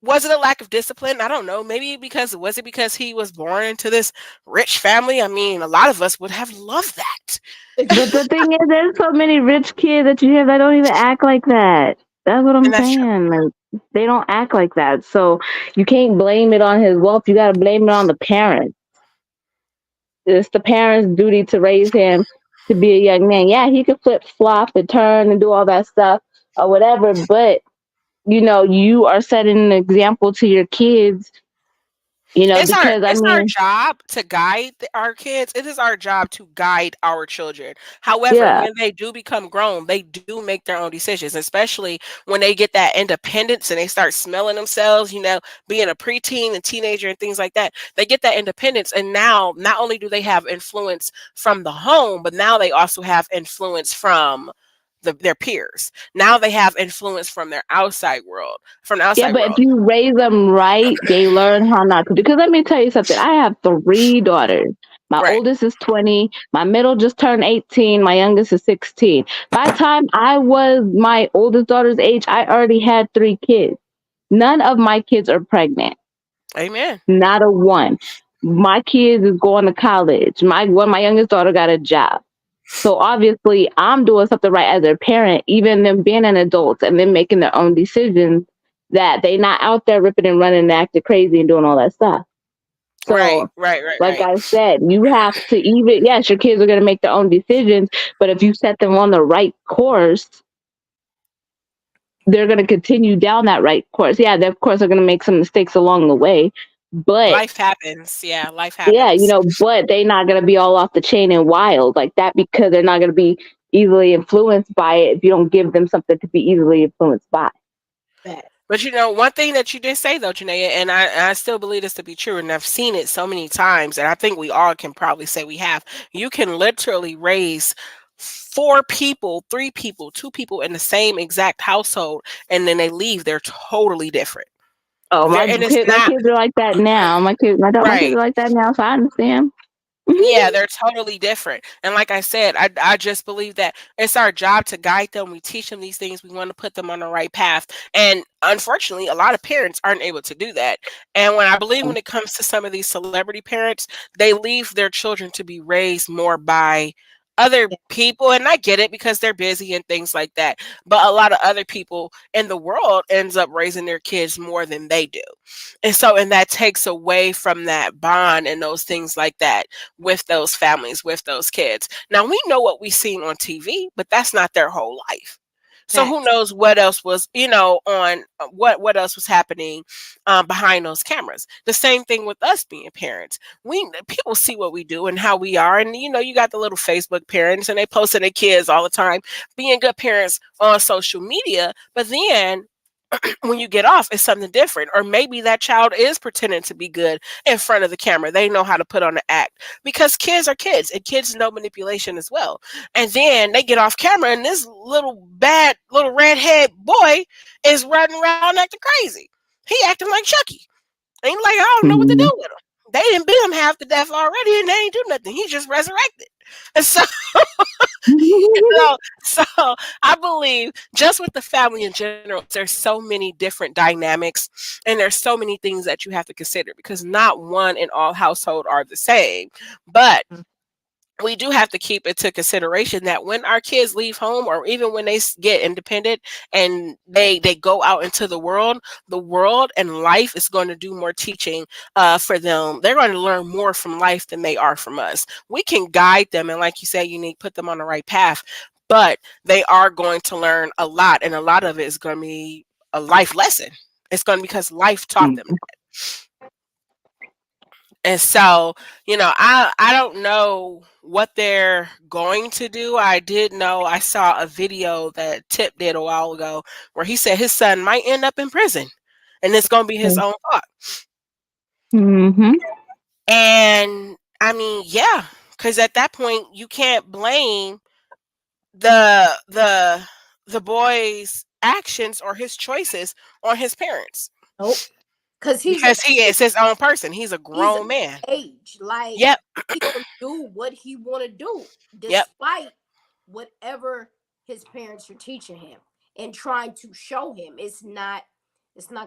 was it a lack of discipline? I don't know. Maybe because was it because he was born into this rich family? I mean, a lot of us would have loved that. But the thing is, there's so many rich kids that you have that don't even act like that. That's what I'm And that's true. saying. Like, they don't act like that. So you can't blame it on his wealth. You got to blame it on the parents. It's the parents' duty to raise him to be a young man. Yeah, he could flip, flop, and turn and do all that stuff or whatever. But you are setting an example to your kids. Because I It's our mean, job to guide our kids. It is our job to guide our children. However, yeah, when they do become grown, they do make their own decisions, especially when they get that independence and they start smelling themselves, being a preteen and teenager and things like that. They get that independence, and now not only do they have influence from the home, but now they also have influence from their peers. Now they have influence from their outside world, from the yeah. outside But if world. you raise them right, they learn how not to do. Because let me tell you something. I have three daughters. My Right. oldest is 20. My middle just turned 18. My youngest is 16. By the time I was my oldest daughter's age, I already had three kids. None of my kids are pregnant. Amen. Not a one. My kids is going to college. My youngest daughter got a job. So obviously, I'm doing something right as a parent, even them being an adult and them making their own decisions. That they not out there ripping and running and acting crazy and doing all that stuff. Right, So, right, right, like right. I said, you have to even yes, your kids are going to make their own decisions, but if you set them on the right course, they're going to continue down that right course. Yeah, they of course are going to make some mistakes along the way, but Life happens. Yeah, life yeah, happens. but they're not going to be all off the chain and wild like that because they're not going to be easily influenced by it if you don't give them something to be easily influenced by. Facts. But one thing that you did say though, Janaea, and I still believe this to be true, and I've seen it so many times, and I think we all can probably say we have. You can literally raise four people, three people, two people in the same exact household, and then they leave. They're totally different. Oh, And it's my not kids are like that now. My kids right. are like that now, so I understand. Yeah, they're totally different. And like I said, I just believe that it's our job to guide them. We teach them these things. We want to put them on the right path. And unfortunately, a lot of parents aren't able to do that. And when I believe when it comes to some of these celebrity parents, they leave their children to be raised more by other people. And I get it because they're busy and things like that. But a lot of other people in the world ends up raising their kids more than they do. And that takes away from that bond and those things like that with those families, with those kids. Now we know what we've seen on TV, but that's not their whole life. So who Facts. knows what else was, on what else was happening behind those cameras. The same thing with us being parents. People see what we do and how we are, and you got the little Facebook parents, and they posting their kids all the time, being good parents on social media. But then when you get off, it's something different. Or maybe that child is pretending to be good in front of the camera. They know how to put on an act because kids are kids and kids know manipulation as well. And then they get off camera and this little bad little redhead boy is running around acting crazy. He acting like Chucky. And you're like, I don't know what to do Mhm. with him. They didn't beat him half to death already and they ain't do nothing. He just resurrected. And so so I believe just with the family in general, there's so many different dynamics and there's so many things that you have to consider because not one in all household are the same. But we do have to keep it to consideration that when our kids leave home or even when they get independent and they go out into the world and life is going to do more teaching for them. They're going to learn more from life than they are from us. We can guide them and like you said, you need to put them on the right path, but they are going to learn a lot, and a lot of it is going to be a life lesson. It's going to be because life taught them. And so, I don't know what they're going to do. I did know I saw a video that Tip did a while ago where he said his son might end up in prison. and it's gonna be his own thought. Mm-hmm. And I mean, yeah, because at that point you can't blame the the the boy's actions or his choices on his parents. Nope. Because Because he is his own person. He's a he's grown man. age. Like Yep. he gonna do what he wanna do, Yep. despite whatever his parents are teaching him and trying to show him. It's not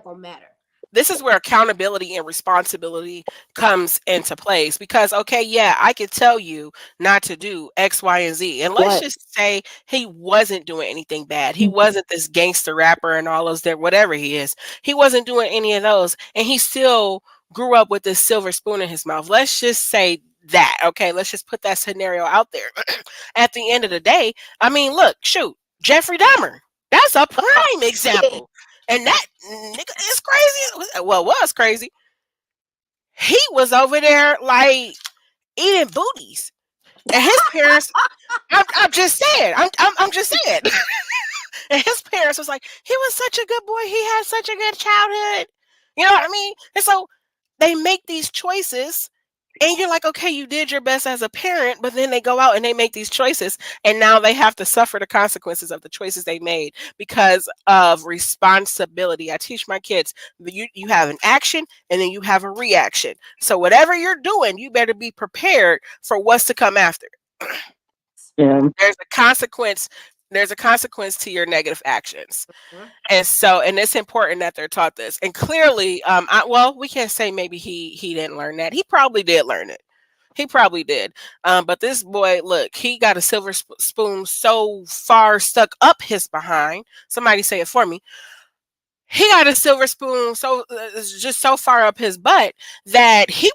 gonna matter. This is where accountability and responsibility comes into place because okay, yeah, I could tell you not to do X, Y, and Z. And let's What? just say he wasn't doing anything bad. He wasn't this gangster rapper and all those there, whatever he is. He wasn't doing any of those. And he still grew up with this silver spoon in his mouth. Let's just say that. Okay. Let's just put that scenario out there. At the end of the day, I mean, look, shoot, Jeffrey Dahmer. That's a prime example. And that nigga is crazy. Well, was crazy. He was over there like eating booties, and his parents. I'm just saying. I'm just saying. And his parents was like, he was such a good boy. He had such a good childhood. You know what I mean? And so they make these choices and you're like, okay, you did your best as a parent, but then they go out and they make these choices, and now they have to suffer the consequences of the choices they made because of responsibility. I teach my kids you have an action and then you have a reaction. So whatever you're doing, you better be prepared for what's to come after. Yeah. There's a consequence. There's a consequence to your negative actions. And it's important that they're taught this. And clearly, well, we can't say maybe he didn't learn that. He probably did learn it. He probably did. But this boy, look, he got a silver spoon so far stuck up his behind. Somebody say it for me. He got a silver spoon just so far up his butt that he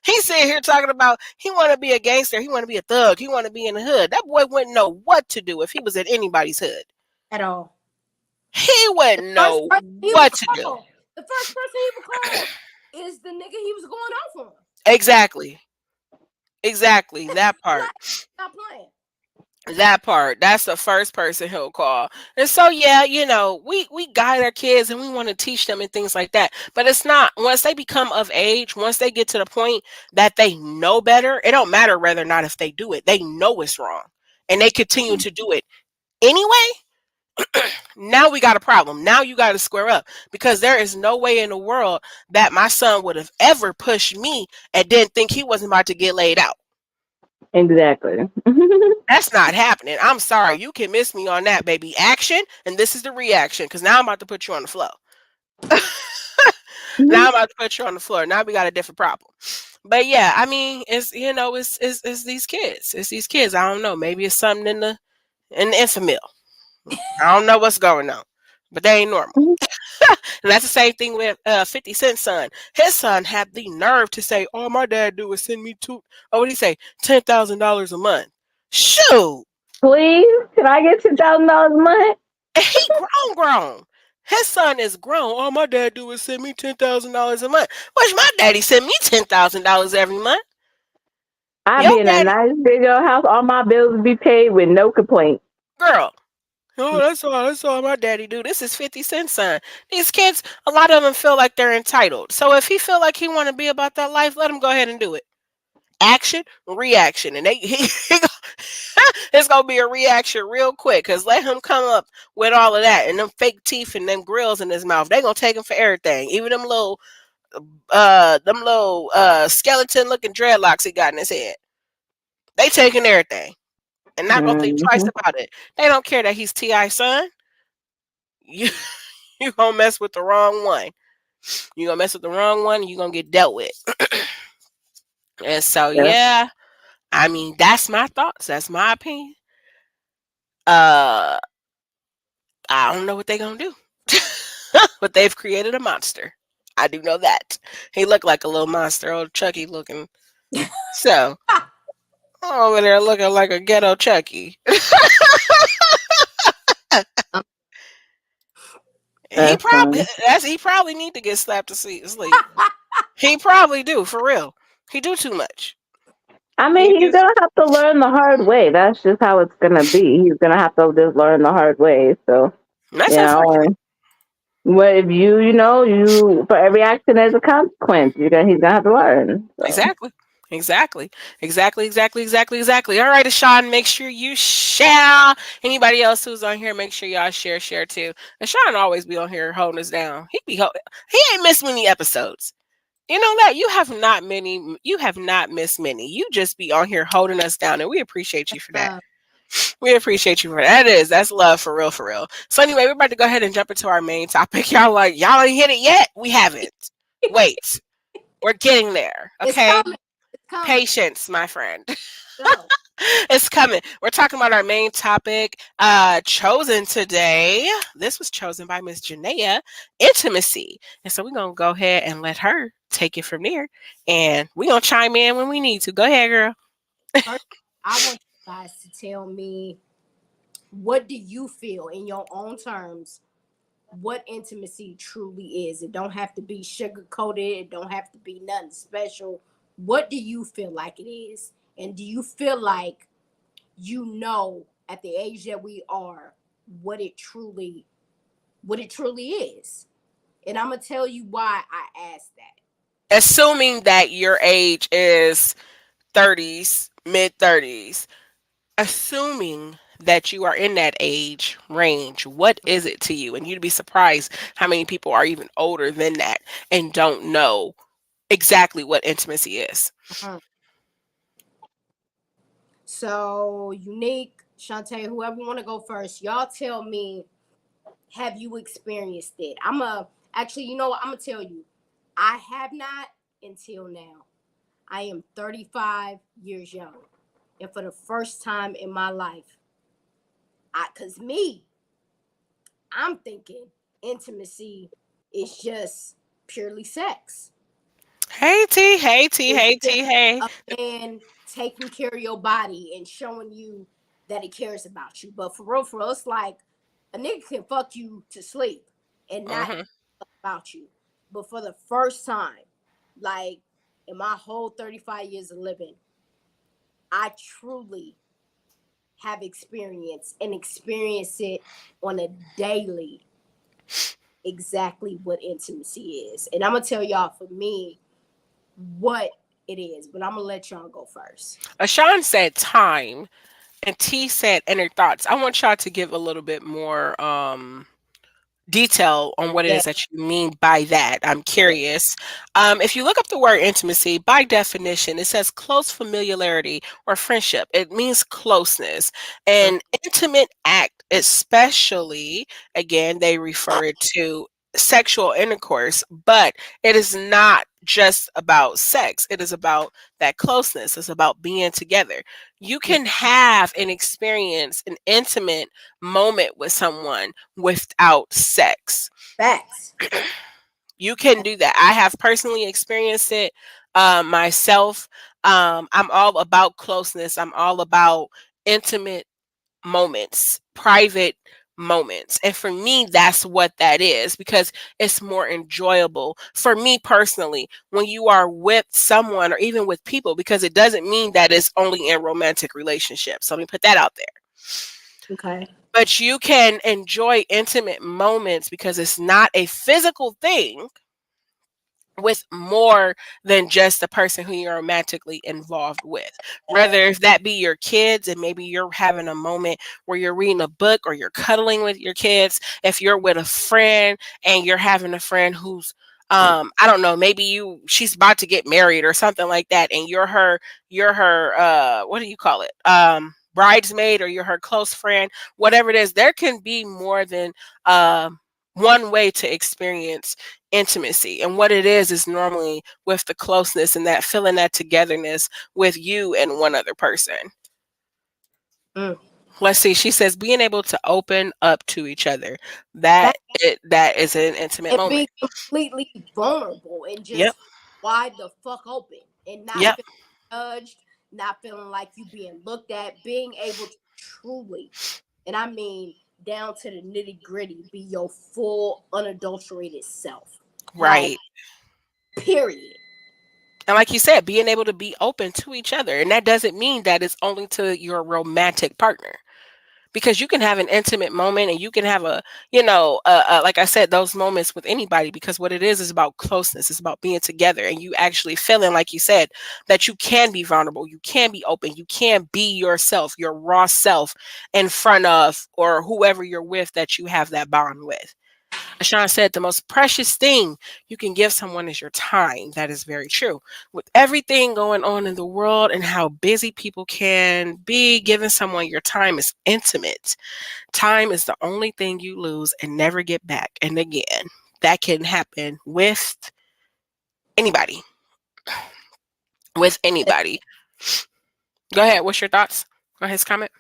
he's sitting here talking about he want to be a gangster, he want to be a thug, he want to be in the hood. That boy wouldn't know what to do if he was in anybody's hood At all. he wouldn't know what to do. The first person he would call is the nigga he was going off on. Exactly. That part. Stop playing. That part. That's the first person he'll call. And so yeah, we guide our kids and we want to teach them and things like that. But it's not once they become of age, once they get to the point that they know better, it don't matter whether or not if they do it. They know it's wrong. And they continue to do it anyway. Now we got a problem. Now you got to square up because there is no way in the world that my son would have ever pushed me and didn't think he wasn't about to get laid out. Exactly. That's not happening. I'm sorry. You can miss me on that, baby. Action, and this is the reaction because now I'm about to put you on the floor. Now I'm about to put you on the floor. Now we got a different problem. But yeah, I mean, it's it's these kids. It's these kids. I don't know. Maybe it's something in the infamil. I don't know what's going on, but they ain't normal. And that's the same thing with 50 Cent's son. His son had the nerve to say, all my dad do is send me what did he say? $10,000 a month. Shoot. Please, can I get $10,000 a month? And he grown. His son is grown. All my dad do is send me $10,000 a month. Which my daddy send me $10,000 every month. I'd be in a nice big old house. All my bills would be paid with no complaint. Girl. Oh, that's all my daddy do. This is 50 Cent's son. These kids, a lot of them feel like they're entitled. So if he feel like he want to be about that life, let him go ahead and do it. Action, reaction, and it's gonna be a reaction real quick. Cause let him come up with all of that and them fake teeth and them grills in his mouth. They gonna take him for everything, even them little skeleton looking dreadlocks he got in his head. They taking everything. And not gonna think twice about it. They don't care that he's T.I son. You gonna mess with the wrong one. You gonna mess with the wrong one, you gonna get dealt with. And so yeah, I mean that's my thoughts. That's my opinion. I don't know what they're gonna do. But they've created a monster. I do know that. He looked like a little monster, old Chucky looking. So over there looking like a ghetto Chucky. He probably need to get slapped to sleep. He probably do, for real. He do too much. I mean, he's gonna have to learn the hard way. That's just how it's gonna be. He's gonna have to just learn the hard way. So that's unfortunate. Well, if you for every action there's a consequence. He's gonna have to learn. So Exactly. Exactly. Exactly. Exactly. Exactly. Exactly. All right, Ashawn, make sure you share. Anybody else who's on here, make sure y'all share too. Ashawn always be on here holding us down. He ain't missed many episodes. You know that you have not missed many. You just be on here holding us down, and we appreciate you for that. We appreciate you for that. That's love for real, for real. So anyway, we're about to go ahead and jump into our main topic. Y'all ain't hit it yet? We haven't. Wait. We're getting there. It's Okay? coming. It's coming. Patience, my friend. Go. It's coming. We're talking about our main topic, chosen today. This was chosen by Miss Janaea, intimacy. And so we're gonna go ahead and let her take it from there. And we're gonna chime in when we need to. Go ahead, girl. First, I want you guys to tell me, what do you feel in your own terms what intimacy truly is? It don't have to be sugar coated. It don't have to be nothing special. What do you feel like it is? And do you feel like at the age that we are what it truly is? And I'm gonna tell you why I asked that. Assuming that your age is 30s, mid 30s, assuming that you are in that age range, what is it to you? And you'd be surprised how many people are even older than that and don't know exactly what intimacy is. Mhm. So Unique, Shantae, whoever want to go first, y'all tell me, have you experienced it? You know what? I'm gonna tell you, I have not until now. I am 35 years young, and for the first time in my life, I'm thinking intimacy is just purely sex. Hey T, hey T, It's hey just T, hey. a man taking care of your body and showing you that he cares about you. But for real, it's like a nigga can fuck you to sleep and not Hmm. about you. But for the first time, like in my whole 35 years of living, I truly have experienced and experience it on a daily exactly what intimacy is. And I'm gonna tell y'all for me what it is, but I'm gonna let y'all go first. Ashawn said time, and T said inner thoughts. I want y'all to give a little bit more detail on what it Yeah. is that you mean by that. I'm curious. If you look up the word intimacy, by definition, it says close familiarity or friendship. It means closeness. An intimate act, especially, again, they refer it to sexual intercourse, but it is not just about sex. It is about that closeness. It's about being together. You can have and experience an intimate moment with someone without sex. Facts. You can do that. I have personally experienced it myself. I'm all about closeness. I'm all about intimate moments, private moments. And for me, that's what that is because it's more enjoyable for me personally when you are with someone or even with people, because it doesn't mean that it's only in romantic relationships. So let me put that out there. Okay. But you can enjoy intimate moments because it's not a physical thing with more than just the person who you're romantically involved with. Whether if that be your kids and maybe you're having a moment where you're reading a book or you're cuddling with your kids, if you're with a friend and you're having a friend who's I don't know, maybe she's about to get married or something like that and you're her what do you call it? Bridesmaid, or you're her close friend, whatever it is, there can be more than one way to experience intimacy. And what it is normally with the closeness and that feeling that togetherness with you and one other person. Mm. Let's see. She says being able to open up to each other. That That is an intimate and moment. being completely vulnerable and Yep. just wide the fuck open and not Yep. feeling judged, not feeling like you being looked at, being able to truly, and I mean down to the nitty gritty, be your full unadulterated self. Like, Right. period. And like you said, being able to be open to each other. And that doesn't mean that it's only to your romantic partner. because you can have an intimate moment and you can have a, like I said, those moments with anybody, because what it is about closeness. It's about being together and you actually feeling, like you said, that you can be vulnerable, you can be open, you can be yourself, your raw self, in front of or whoever you're with that you have that bond with. Sean said the most precious thing you can give someone is your time. That is very true. With everything going on in the world and how busy people can be, giving someone your time is intimate. Time is the only thing you lose and never get back. And again, that can happen with anybody. With anybody. Go ahead. What's your thoughts on his comment?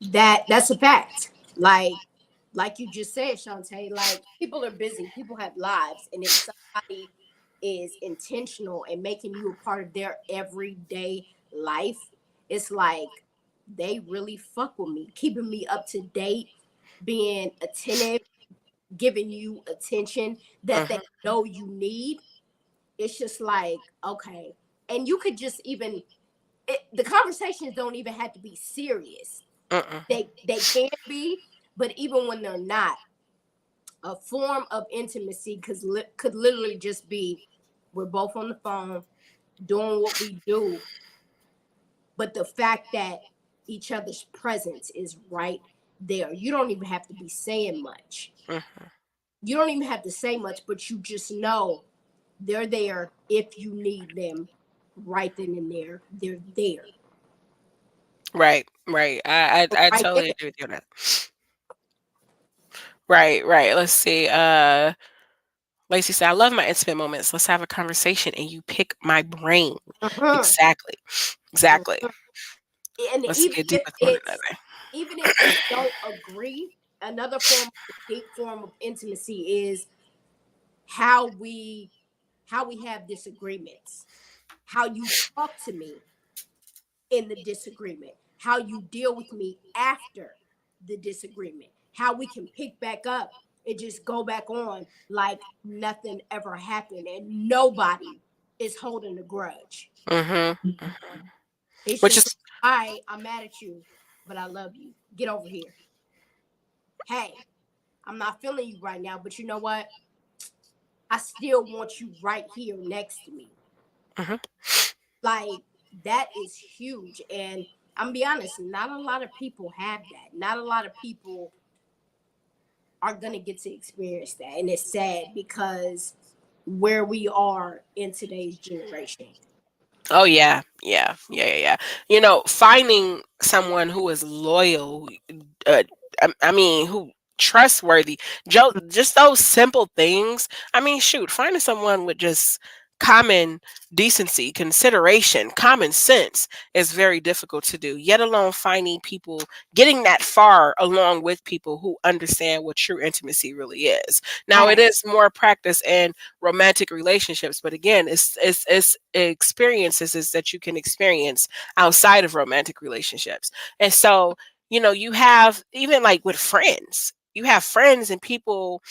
That's a fact. Like you just said, Shantae, like people are busy, people have lives, and if somebody is intentional and making you a part of their everyday life, it's like they really fuck with me, keeping me up to date, being attentive, giving you attention that they Mm-hmm. know you need. It's just like, okay. And you could just even the conversations don't even have to be serious. Mm-mm. They can be, but even when they're not, a form of intimacy could literally just be we're both on the phone doing what we do, but the fact that each other's presence is right there. You don't even have to be saying much. Mm-hmm. You don't even have to say much, but you just know they're there if you need them right then and there. They're there. Right, right. I Right there. totally agree with you on that. Right, right. Let's see. Lacey said, I love my intimate moments. Let's have a conversation and you pick my brain. Uh-huh. Exactly. Exactly. Uh-huh. And Let's get deep with one another. even if we don't agree, another form of deep form of intimacy is how we have disagreements, how you talk to me in the disagreement, how you deal with me after the disagreement, how we can pick back up and just go back on like nothing ever happened and nobody is holding a grudge. Mm-hmm. It's Which just is I'm mad at you, but I love you. Get over here. Hey, I'm not feeling you right now, but you know what? I still want you right here next to me. mm-hmm. Like that is huge. And I'm gonna be honest, not a lot of people have that. Not a lot of people are gonna get to experience that. And it's sad because where we are in today's generation. Oh yeah, yeah, yeah, yeah, yeah. Finding someone who is loyal, uh, I mean, who trustworthy, just those simple things. I mean, shoot, finding someone with just common decency, consideration, common sense is very difficult to do. Yet alone finding people, getting that far along with people who understand what true intimacy really is. Now, it Hey, is more practice in romantic relationships, but again, it's experiences is that you can experience outside of romantic relationships. And so, you have, even like with friends, you have friends and people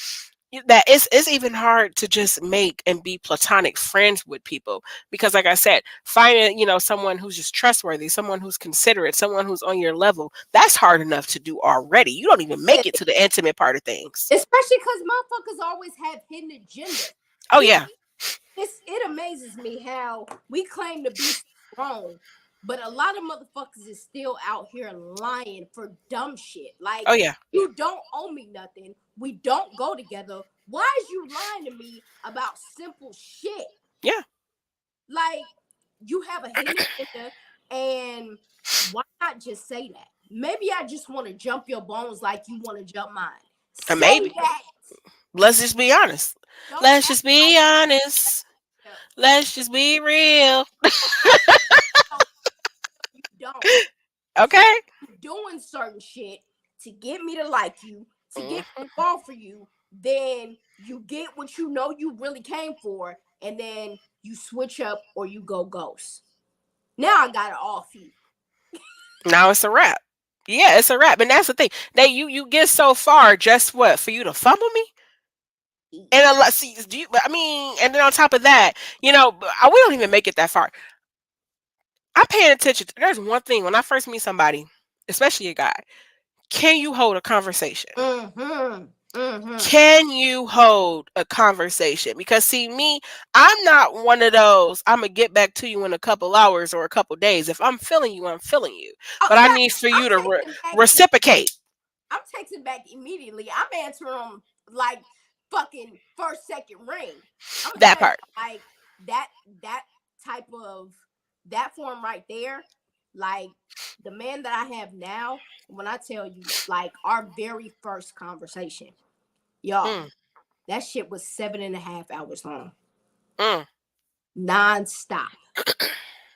that it's even hard to just make and be platonic friends with people, because like I said, finding, someone who's just trustworthy, someone who's considerate, someone who's on your level, that's hard enough to do already. You don't even make it to the intimate part of things. especially because motherfuckers always have hidden agendas. Oh People yeah. it amazes me how we claim to be strong, but a lot of motherfuckers is still out here lying for dumb shit. Like Oh yeah. you don't owe me nothing. We don't go together. Why is you lying to me about simple shit? Yeah. Like you have a hidden agenda, and why not just say that? Maybe I just want to jump your bones like you want to jump mine. Say Maybe. that. Let's just be honest. Don't Let's act just be like honest. Let's just be real. you don't. So Okay. you're doing certain shit to get me to like you, to get me Mhm. to fall for you, then you get what you know you really came for, and then you switch up or you go ghost. Now I got it off you. Now it's a wrap. Yeah, it's a wrap. And that's the thing. That you get so far just what? For you to fumble me? And a lot, see, I mean, and then on top of that, we don't even make it that far. I'm paying attention. There's one thing when I first meet somebody. especially a guy, can you hold a conversation? Mm-hmm. Mm-hmm. Can you hold a conversation? Because see me, I'm not one of those, I'm gonna get back to you in a couple hours or a couple days. If I'm feeling you, I'm feeling you. Oh, But I yeah, need for I'm you to texting back. reciprocate I'm texting back immediately. I'm answering them like fucking first, second ring. I'm gonna that tell you, part. like that that type of that form right there, like the man that I have now. When I tell you, like our very first conversation, y'all, Mm, that shit was 7.5 hours long, mm, non-stop.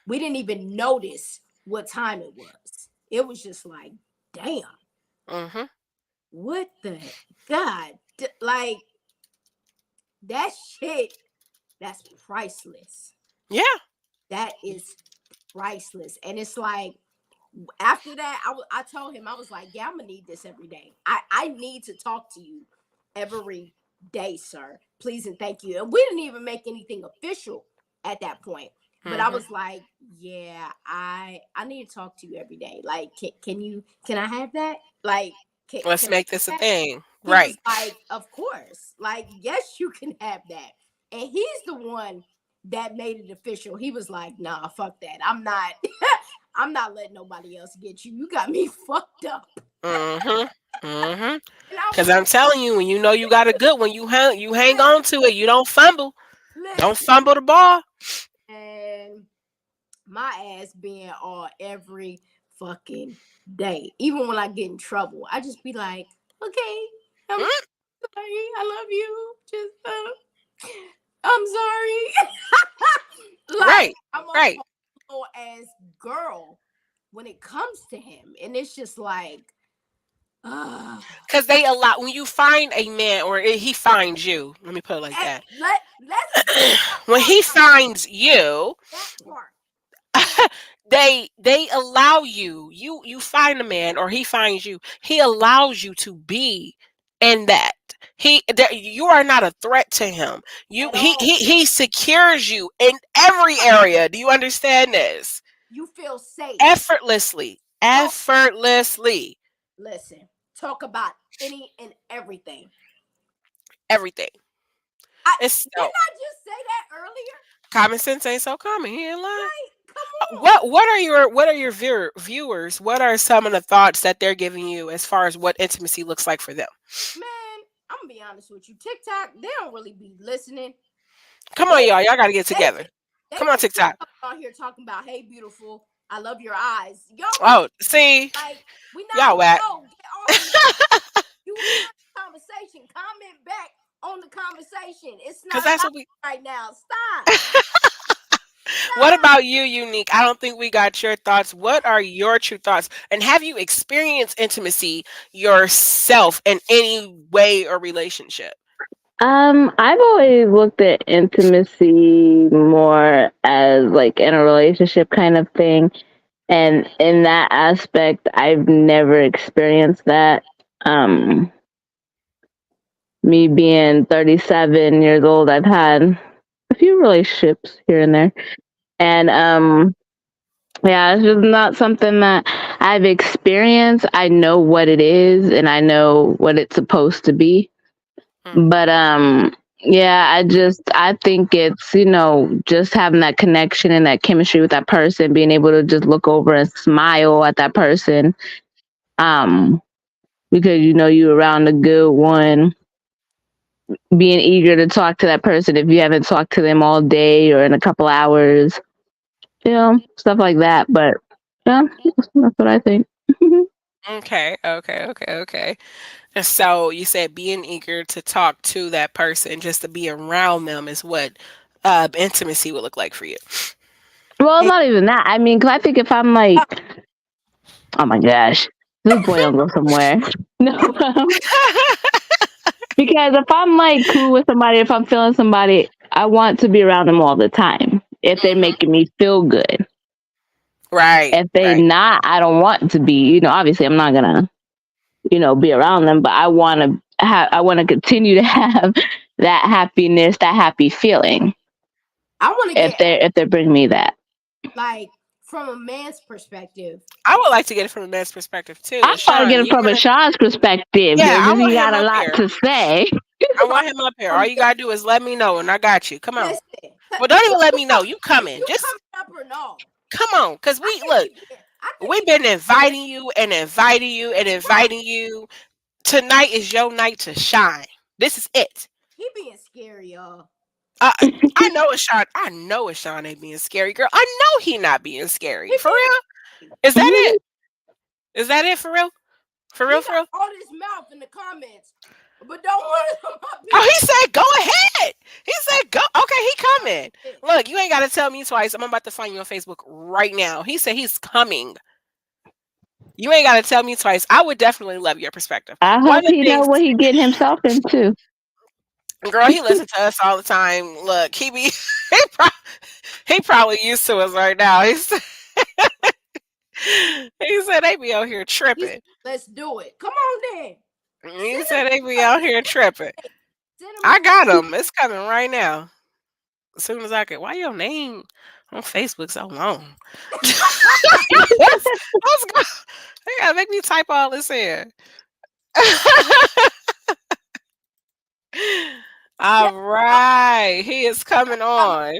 We didn't even notice what time it was. It was just like, damn, mm-hmm. what the god, like that shit. That's priceless. Yeah. That is priceless. And it's like after that, I told him, I was like, yeah, I'm gonna need this every day. I need to talk to you every day, sir. Please and thank you. And we didn't even make anything official at that point. But I Mm-hmm. was like, yeah, I need to talk to you every day. Like, can I have that? Like, Let's can make I this a have that? thing. He was Right. like, of course. Like, yes, you can have that. And he's the one that made it official. He was like, nah, fuck that. I'm not I'm not letting nobody else get you. You got me fucked up. Mm-hmm. Mm-hmm. And I Cause was I'm like, telling you, when you know you got a good one, you hang on to it. You don't fumble. Don't listen, fumble the ball. and my ass being all every fucking day. Even when I get in trouble, I just be like, okay, I'm Mm, sorry. I love you. Just, I'm sorry. Like, right. I'm a Right. whole ass girl when it comes to him. And it's just like, uh, Because they allow when you find a man or he finds you. Let me put it like that. let's that When part he right finds you, that part. they allow you find a man or he finds you. He allows you to be in that. You are not a threat to him. You At all. he secures you in every area. Do you understand this? You feel safe. Effortlessly. Talk, Effortlessly. listen, talk about any and everything. Everything. I It's didn't so I just say that earlier? common sense ain't so common. He ain't lying. Like, come on. What are your viewers? What are some of the thoughts that they're giving you as far as what intimacy looks like for them? Man, I'm gonna be honest with you. TikTok, they don't really be listening. Come on, They y'all. Y'all got to get they together. just they Come on, just TikTok. on here talking about, hey beautiful, I love your eyes. Y'all really Oh, see, like we not y'all whack. no get off of me. You hear the conversation. Comment back on the conversation. It's Because not that's live what we. right now. Stop. What Stop. about you, Unique? I don't think we got your thoughts. What are your true thoughts? And have you experienced intimacy yourself in any way or relationship? I've always looked at intimacy more as like in a relationship kind of thing. And in that aspect, I've never experienced that. Um, Me being 37 years old, I've had a few relationships here and there. And yeah, it's just not something that I've experienced. I know what it is and I know what it's supposed to be. Mm, But yeah, I think it's, just having that connection and that chemistry with that person, being able to just look over and smile at that person. Um because you around a good one, being eager to talk to that person if you haven't talked to them all day or in a couple hours, stuff like that. But yeah, that's what I think. okay, okay, okay, okay. And so you said being eager to talk to that person, just to be around them, is what intimacy would look like for you. Well, Hey, not even that. I mean, 'cause I think if I'm like, oh my gosh, this boy don't go somewhere. No, because if I'm like cool with somebody, if I'm feeling somebody, I want to be around them all the time. If they're Mhm. making me feel good. Right, If they right. not, I don't want to be. Obviously, I'm not gonna, be around them. But I want to continue to have that happiness, that happy feeling. I want to If get they bring me that. like from a man's perspective. I would like to get it from a man's perspective too. I want to Sean, get it you from a wanna? Sean's perspective Yeah, I because he want him got a up lot here. to say. I want him up here. All you gotta do is let me know, and I got you. Come on. Listen, Well, don't even let you me know. You is coming? you Just coming up or no? come on, cause I we think look. he being. I think We've he been being. inviting you and inviting you and inviting you. Tonight is your night to shine. This is it. He being scary, y'all. I know it's Sean. I know it's Sean ain't being scary, girl. I know he not being scary. He For being. real? Is that it? Is that it for real? For He real? For got real? all this mouth in the comments, but don't want to come up Oh, here. he said go ahead. He said go. Okay, he coming. Shit. Look, you ain't got to tell me twice. I'm about to find you on Facebook right now. He said he's coming. You ain't got to tell me twice. I would definitely love your perspective. I One hope of the he know things, what he getting himself into. girl, he listens to us all the time. Look, he be he probably used to us right now. He said they be out here He said, tripping. "Let's do it. Come on, then. He Send him, said they be out here tripping. send him I the got him. It's coming right now. As soon as I can. Why your name on Facebook so long? Let's go. They gotta make me type all this in. Shay, All right, he is coming on.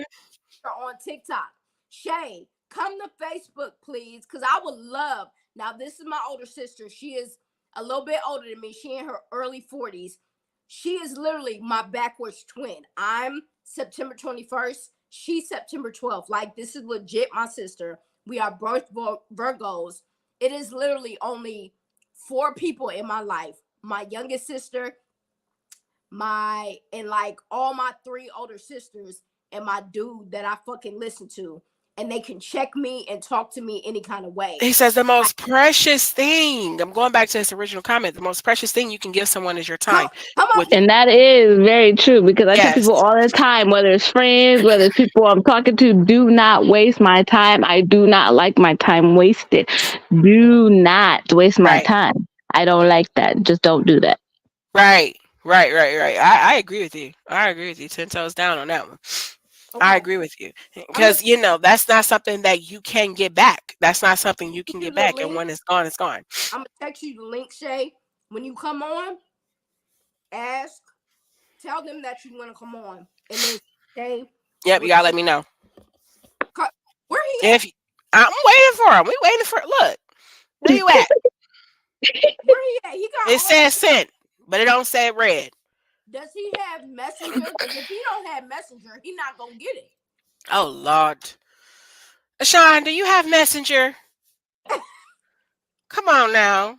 on TikTok. Shay, come to Facebook, please, because I would love. Now, this is my older sister. She is a little bit older than me. She in her early 40s. She is literally my backwards twin. I'm September 21st. She's September 12th. Like, this is legit my sister. We are both Virgos. It is literally only 4 people in my life. My youngest sister, and like all my 3 older sisters, and my dude that I fucking listen to, and they can check me and talk to me any kind of way. He says the most precious thing. I'm going back to his original comment. The most precious thing you can give someone is your time. Come up here. And that is very true because I tell Yes. people all the time, whether it's friends, whether it's people I'm talking to, do not waste my time. I do not like my time wasted. Do not waste my Right. time. I don't like that. Just don't do that. Right. Right. I agree with you. I agree with you. 10 toes down on that one. I Okay. agree with you. I'm gonna Because, that's not something that you can get back. That's not something you can text you get the back. And link. when it's gone, it's gone. I'm gonna text you the link, Shay. When you come on, ask, tell them that you want to come on, and then Shay, Yep, you gotta let me know. where he If at? I'm waiting for him. We waiting for look. Where you at? Where he at? He got It all. says sent, but it don't say red. Does he have Messenger? Because if he don't have Messenger, he not gonna get it. Oh Lord. Sean, do you have Messenger? Come on now.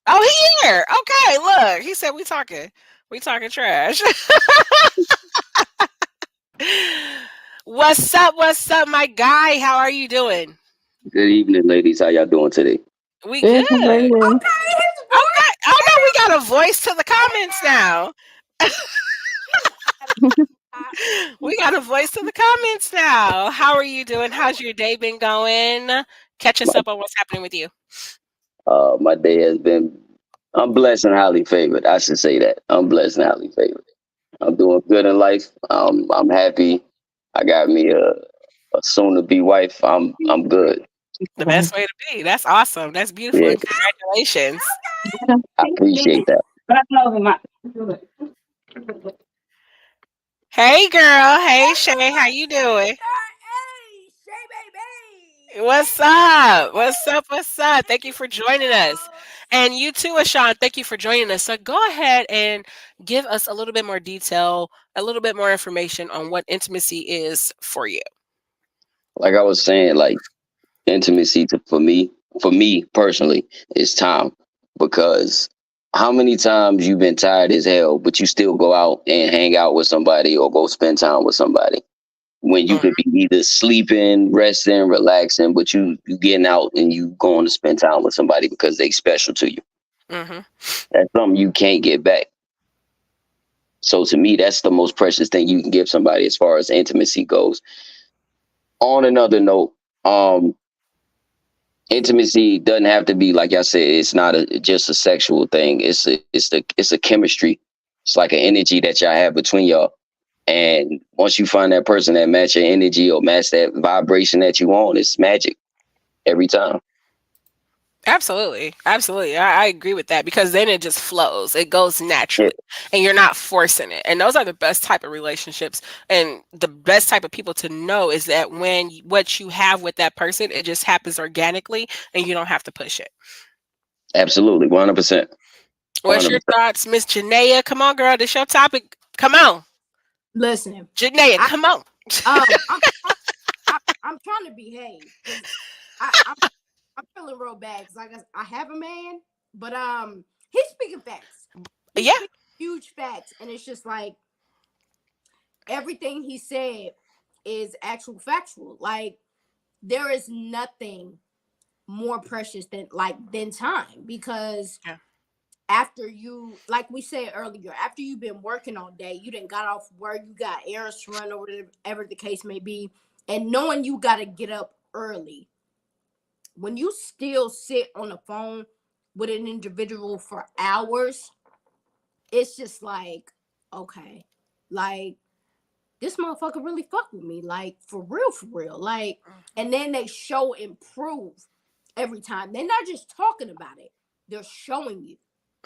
Oh, he here. Okay, look. He said we talking trash. What's up, my guy? How are you doing? Good evening, ladies. How y'all doing today? We Good good. morning. Okay, his Okay. Oh no, we got a voice to the comments now. We got a voice to the comments now. How are you doing? How's your day been going? Catch us My up on what's happening with you. my day has been. I'm blessed and highly favored. I should say that. I'm blessed and highly favored. I'm doing good in life. I'm happy. I got me a soon to be wife. I'm good. The best way to be. That's awesome. That's beautiful. Yeah, And congratulations. I appreciate that. Hey girl. Hey Shay. How you doing? Hey, Shay, baby. What's up? What's up? What's up? Thank you for joining us. And you too, Ashawn. Thank you for joining us. So go ahead and give us a little bit more detail, a little bit more information on what intimacy is for you. Like I was saying, like intimacy for me personally, is time. Because how many times you've been tired as hell, but you still go out and hang out with somebody or go spend time with somebody? When you Mm-hmm. could be either sleeping, resting, relaxing, but you getting out and you going to spend time with somebody because they special to you. Mm-hmm. That's something you can't get back. So to me, that's the most precious thing you can give somebody as far as intimacy goes. On another note, um, intimacy doesn't have to be like I said. It's not just a sexual thing. It's a chemistry. It's like an energy that y'all have between y'all. And once you find that person that match your energy or match that vibration that you want, it's magic every time. Absolutely. Absolutely. I agree with that because then it just flows. It goes Yeah, naturally and you're not forcing it. And those are the best type of relationships and the best type of people to know is that when what you have with that person, it just happens organically and you don't have to push it. absolutely, 100%, What's your 100%. thoughts, Miss Janaea? Come on, girl. This your topic. Come on. Listen, Janaea, I come on. um, I'm I'm trying to behave because I'm feeling real bad because I have a man, but he's speaking facts. He's Yeah. speaking huge facts, and it's just like everything he said is actual factual. Like there is nothing more precious than time because Yeah. after you, like we said earlier, after you've been working all day, you didn't got off work, you got errands to run or whatever the case may be, and knowing you got to get up early, when you still sit on the phone with an individual for hours, it's just like, okay, like this motherfucker really fuck with me, like for real, like, and then they show improve every time. They're not just talking about it; they're showing you.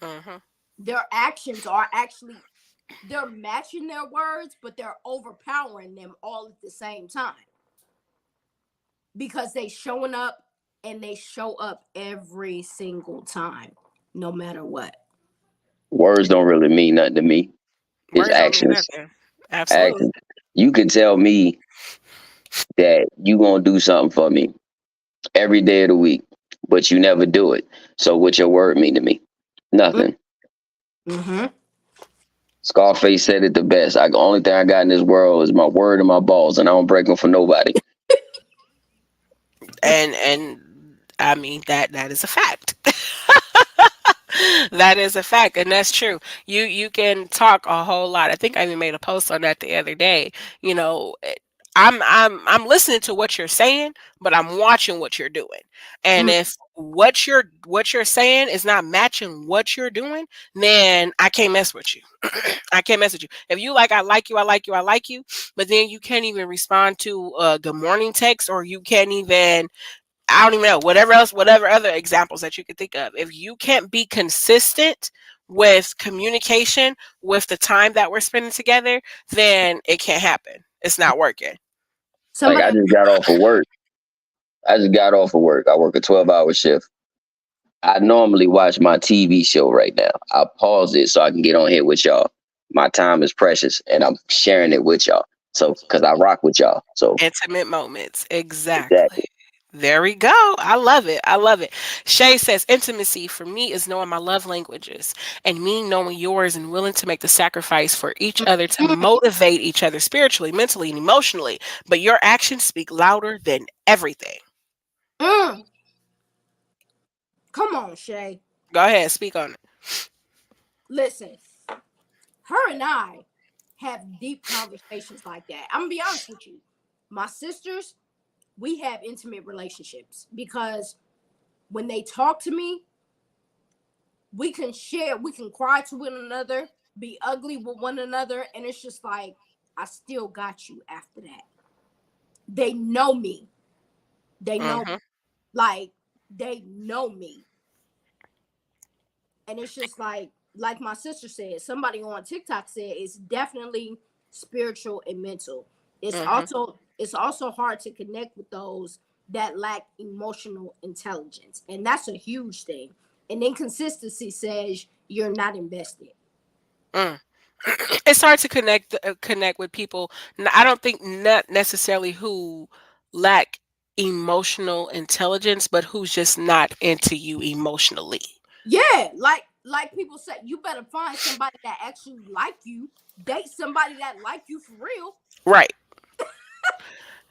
Mm-hmm. Their actions are actually they're matching their words, but they're overpowering them all at the same time because they showing up and they show up every single time, no matter what. Words don't really mean nothing to me. It's Words don't mean actions. nothing. Absolutely. Actions. You can tell me that you gonna do something for me every day of the week, but you never do it. So what your word mean to me? Nothing. Mm-hmm. Scarface said it the best. The only thing I got in this world is my word and my balls, and I don't break them for nobody. And I mean that is a fact. That is a fact, and that's true. You can talk a whole lot. I think I even made a post on that the other day. You know, I'm listening to what you're saying, but I'm watching what you're doing. And Mm. if what you're saying is not matching what you're doing, then I can't mess with you. I can't mess with you. If you like, I like you, I like you, I like you, but then you can't even respond to a good morning text, or you can't even I don't even know, whatever else, whatever other examples that you could think of. If you can't be consistent with communication, with the time that we're spending together, then it can't happen. It's not working. Like Somebody, I just got off of work. I work a 12-hour shift. I normally watch my TV show right now. I pause it so I can get on here with y'all. My time is precious, and I'm sharing it with y'all. So, because I rock with y'all. So, Intimate moments. Exactly. exactly. There we go. I love it. I love it. Shay says intimacy for me is knowing my love languages and me knowing yours and willing to make the sacrifice for each other to mm, motivate each other spiritually, mentally, and emotionally. But your actions speak louder than everything. mm, come on, Shay. Go ahead, speak on it. Listen, her and I have deep conversations like that. I'm gonna be honest with you. My sisters, we have intimate relationships because when they talk to me, we can share, we can cry to one another, be ugly with one another, and it's just like I still got you after that. They know me. They know Mm-hmm. like they know me. And it's just like my sister said, somebody on TikTok said it's definitely spiritual and mental. It's Mm-hmm. also hard to connect with those that lack emotional intelligence. And that's a huge thing. And inconsistency says you're not invested. Mm. It's hard to connect with people. I don't think not necessarily who lack emotional intelligence, but who's just not into you emotionally. Yeah, like people say, you better find somebody that actually like you. Date somebody that like you for real. Right.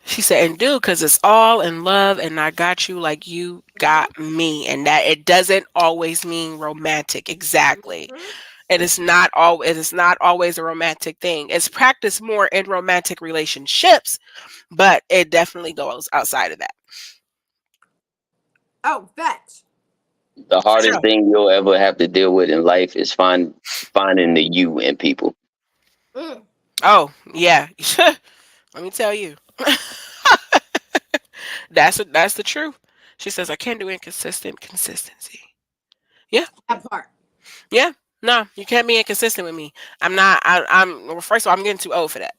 She said, and do because it's all in love, and I got you like you Mm-hmm, got me, and that it doesn't always mean romantic. Exactly. mm-hmm. It is not always a romantic thing. It's practiced more in romantic relationships, but it definitely goes outside of that. Oh, facts. The For hardest sure. thing you'll ever have to deal with in life is finding the you in people. Mm. Oh, yeah. Let me tell you. That's the truth. She says I can't do inconsistent consistency. Yeah. That part. Yeah. No, you can't be inconsistent with me. I'm not I'm well, first of all, I'm getting too old for that.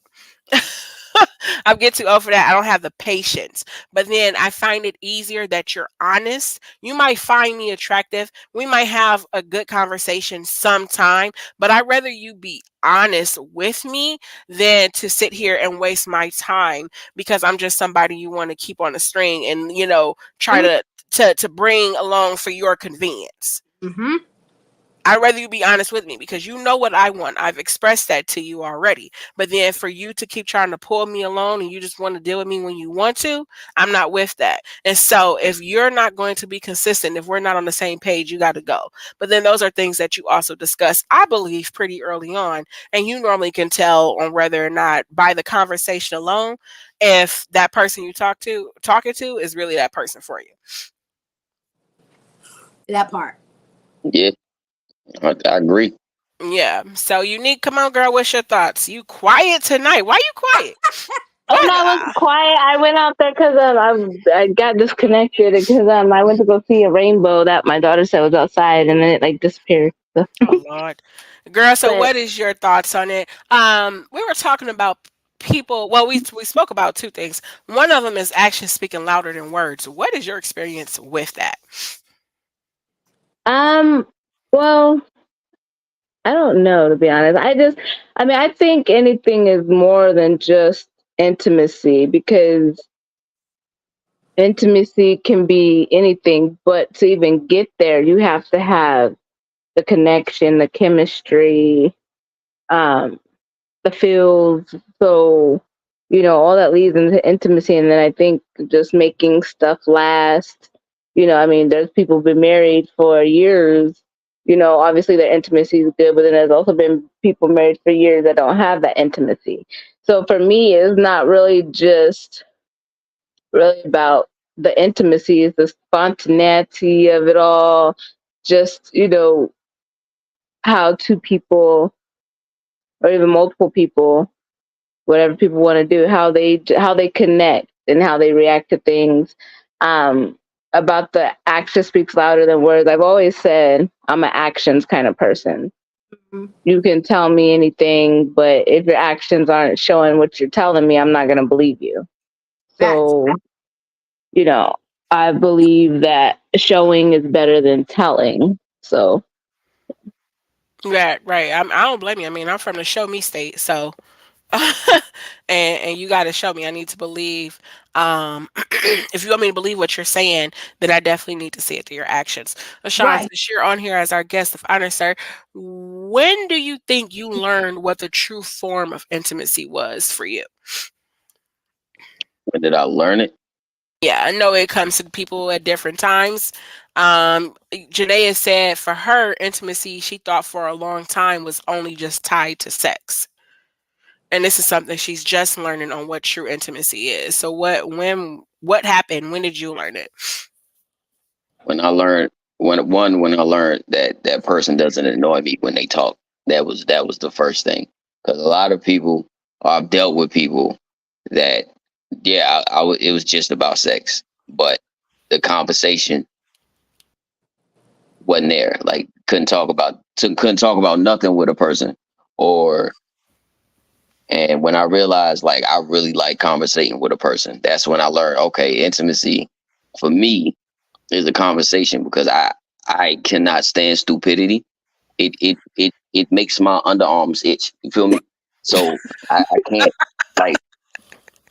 I'm getting too old for that. I don't have the patience. But then I find it easier that you're honest. You might find me attractive. We might have a good conversation sometime, but I'd rather you be honest with me than to sit here and waste my time because I'm just somebody you want to keep on a string and, try to bring along for your convenience. Mm-hmm. I'd rather you be honest with me because you know what I want. I've expressed that to you already. But then for you to keep trying to pull me along and you just want to deal with me when you want to, I'm not with that. And so if you're not going to be consistent, if we're not on the same page, you got to go. But then those are things that you also discuss, I believe, pretty early on. And you normally can tell on whether or not by the conversation alone, if that person you talking to is really that person for you. That part. Yeah, I agree. Yeah. So Unique, come on, girl. What's your thoughts? You quiet tonight? Why you quiet? Oh no, What? I was quiet. I went out there because I got disconnected because I went to go see a rainbow that my daughter said was outside, and then it like disappeared. So, Oh Lord, girl. So but what is your thoughts on it? We were talking about people. Well, we spoke about two things. One of them is actions speaking louder than words. What is your experience with that? um, well, I don't know, to be honest. I mean, I think anything is more than just intimacy because intimacy can be anything, but to even get there, you have to have the connection, the chemistry, um, the feels. So, all that leads into intimacy. And then I think just making stuff last. I mean, there's people who've been married for years. Obviously their intimacy is good, but then there's also been people married for years that don't have that intimacy. So for me, it's not really just really about the intimacy, it's the spontaneity of it all. Just, how two people or even multiple people, whatever people want to do, how they connect and how they react to things. Um, about the action speaks louder than words. I've always said I'm an actions kind of person. Mhm. You can tell me anything, but if your actions aren't showing what you're telling me, I'm not going to believe you. Facts. So, you know, I believe that showing is better than telling. So, Right, right. I don't blame you. I mean, I'm from the show me state, so and you got to show me. I need to believe. If you want me to believe what you're saying, then I definitely need to see it through your actions. Ashawn, Right. since you're on here as our guest of honor, sir, when do you think you learned what the true form of intimacy was for you? When did I learn it? Yeah, I know it comes to people at different times. Janae has said for her, intimacy she thought for a long time was only just tied to sex. And this is something she's just learning on what true intimacy is. So what happened? When did you learn it? When I learned when I learned that that person doesn't annoy me when they talk. That was the first thing. Because a lot of people, I've dealt with people that, yeah, it was just about sex, but the conversation wasn't there. Like couldn't talk about nothing with a person, or and when I realized like I really like conversating with a person, that's when I learned, okay, intimacy for me is a conversation because I cannot stand stupidity. It makes my underarms itch. You feel me? So I can't, like,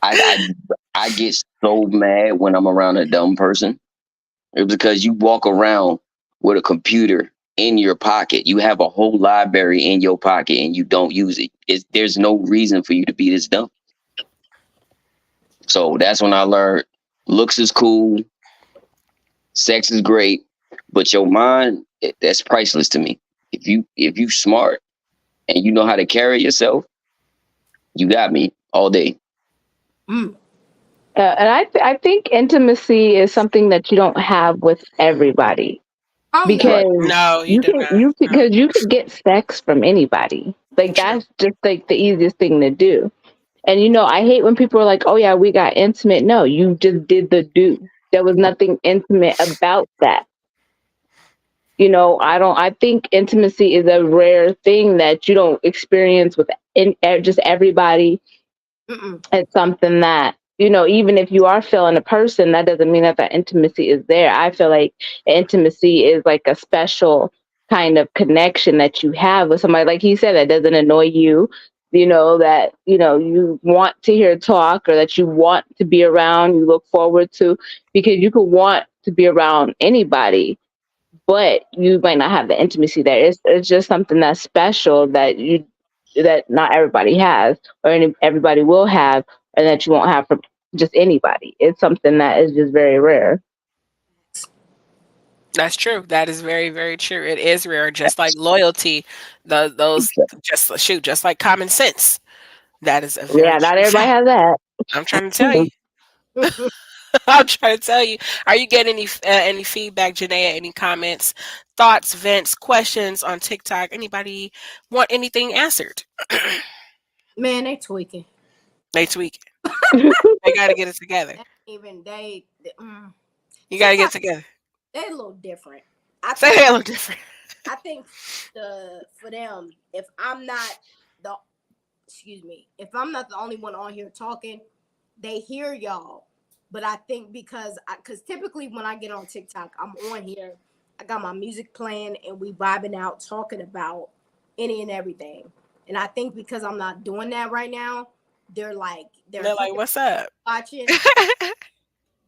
I I I get so mad when I'm around a dumb person. It's because you walk around with a computer in your pocket. You have a whole library in your pocket and you don't use it. There's no reason for you to be this dumb. So that's when I learned looks is cool, sex is great, but your mind, that's priceless to me. If you smart and you know how to carry yourself, you got me all day. Mm. and I think intimacy is something that you don't have with everybody. Oh no. because No, you do not. No. because you could get sex from anybody. Like True. that's just like the easiest thing to do. And I hate when people are like, "Oh yeah, we got intimate." No, you just did the do. There was nothing intimate about that. I think intimacy is a rare thing that you don't experience with just everybody. Mm-mm. It's something that, even if you are feeling a person, that doesn't mean that that intimacy is there. I feel like intimacy is like a special kind of connection that you have with somebody, like he said, that doesn't annoy you, that, you want to hear talk, or that you want to be around, you look forward to, because you could want to be around anybody, but you might not have the intimacy there. It's just something that's special that not everybody has, or everybody will have, and that you won't have from just anybody. It's something that is just very rare. That's true. That is very, very true. It is rare, just like loyalty. Those just like common sense. That is a very Yeah, not true everybody fact. has that. I'm trying to tell you. I'm trying to tell you. Are you getting any feedback, Janaea? Any comments, thoughts, vents, questions on TikTok? Anybody want anything answered? Man, they tweaking. They tweak. They got to get it together. Even You got to get TikTok, it together. they a little different. I Say think it a little different. I think for them, if I'm not the if I'm not the only one on here talking, they hear y'all. But I think because typically when I get on TikTok, I'm on here, I got my music playing and we vibing out talking about any and everything. And I think because I'm not doing that right now, they're They're like, here "What's up?" watching.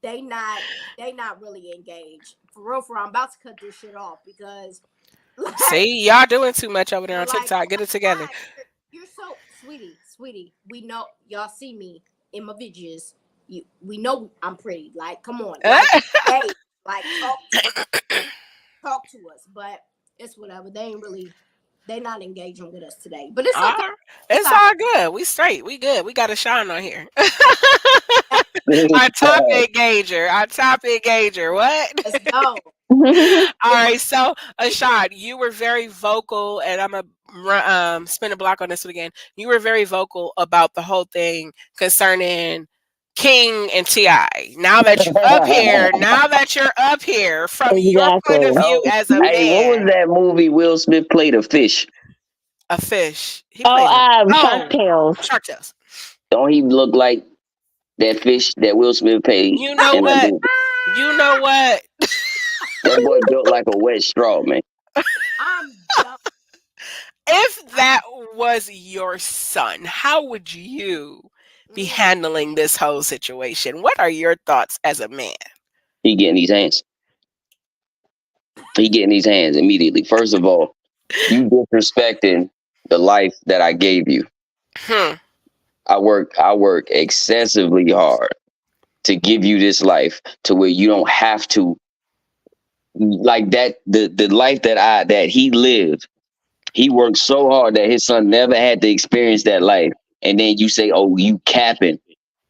they not really engaged. For real, I'm about to cut this shit off because See, y'all doing too much over there they're on like, TikTok. oh Get my it together. God, you're so sweetie. We know y'all see me in my videos. We know I'm pretty. Like, come on, like, hey, like talk to us. But it's whatever. They not engaging with us today. But it's All okay. right. It's all good. We straight. We good. We got a shine on here. Our top engager. Our top engager. What? Let's go. All right. So, Ashad, you were very vocal, and I'm a spin a block on this one again. You were very vocal about the whole thing concerning King and T.I. Now that you're up here, from your point of Exactly. view Oh, as a hey, what was man, that movie Will Smith played a fish? a fish. He Oh, played a Shark Tales. Shark Tales. Don't he look like that fish that Will Smith played You know in that what? movie? You know what? That boy built like a wet straw, man. I'm done. If that was your son, how would you be Mm. handling this whole situation? What are your thoughts as a man? He getting these hands. He getting these hands immediately. First of all, you disrespecting the life that I gave you. Hmm. I work excessively hard to give you this life to where you don't have to, like that the life that he lived. He worked so hard that his son never had to experience that life. And then you say, "Oh, you capping."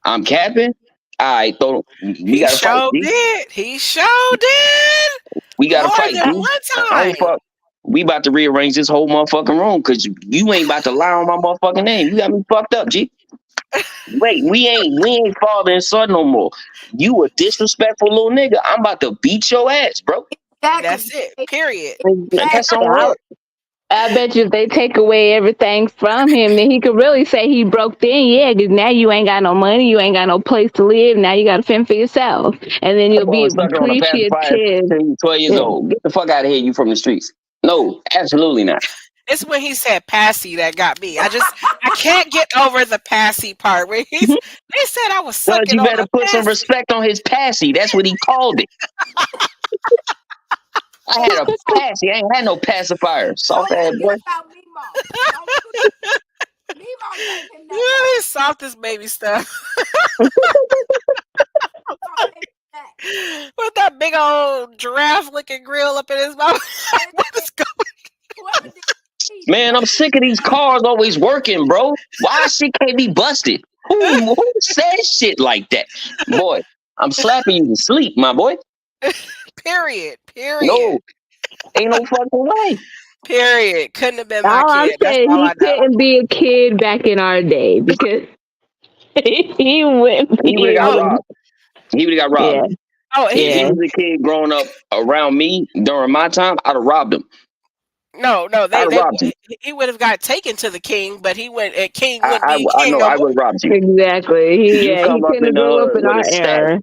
I'm capping? All right, we He got to fight, sure G. did. He sure did. We got to More fight, than G. one I ain't time. fuck. We about to rearrange this whole motherfucking room because you ain't about to lie on my motherfucking name. You got me fucked up, G. Wait, we ain't father and son no more. You a disrespectful little nigga. I'm about to beat your ass, bro. That's Exactly. it. Period. That's on I, real. I bet you if they take away everything from him, then he could really say he broke in. Yeah, because now you ain't got no money, you ain't got no place to live. Now you got to fend for yourself, and then That you'll boy be was sucking on a pacifier appreciative. till he was 12 years Yeah. old. Get the fuck out of here, you from the streets. No, absolutely not. It's when he said passy that got me. I can't get over the passy part where they said I was Cause sucking you on better a put some passy. respect on his passy. That's what he called it. I Hey, had a passy. I ain't had no pacifier. Soft don't ass forget boy. about Mimo. Don't Mimo gave him You that know pass. this softest baby stuff Mimo gave him that. with that big old giraffe looking grill up in his mouth. Man, What is going? whoever did Man, I'm sick of these cars always working, bro. Why shit can't be busted? Who says shit like that? Boy, I'm slapping you to sleep, my boy. Period. Period. No. Ain't no fucking way. Period. Couldn't have been my All I'm kid. That's saying, all he I know. couldn't be a kid back in our day because he wouldn't He would be have got able Oh, to. robbed. He would have got Yeah, robbed. oh, If he yeah. was a kid growing up around me during my time, I'd have robbed him. no, I'd have they robbed him. he would have got taken to the king, but he went King I, wouldn't I, be I king know. no I more. would have robbed you. Exactly. You He come up couldn't in have the grew up hood in with our a stack, era.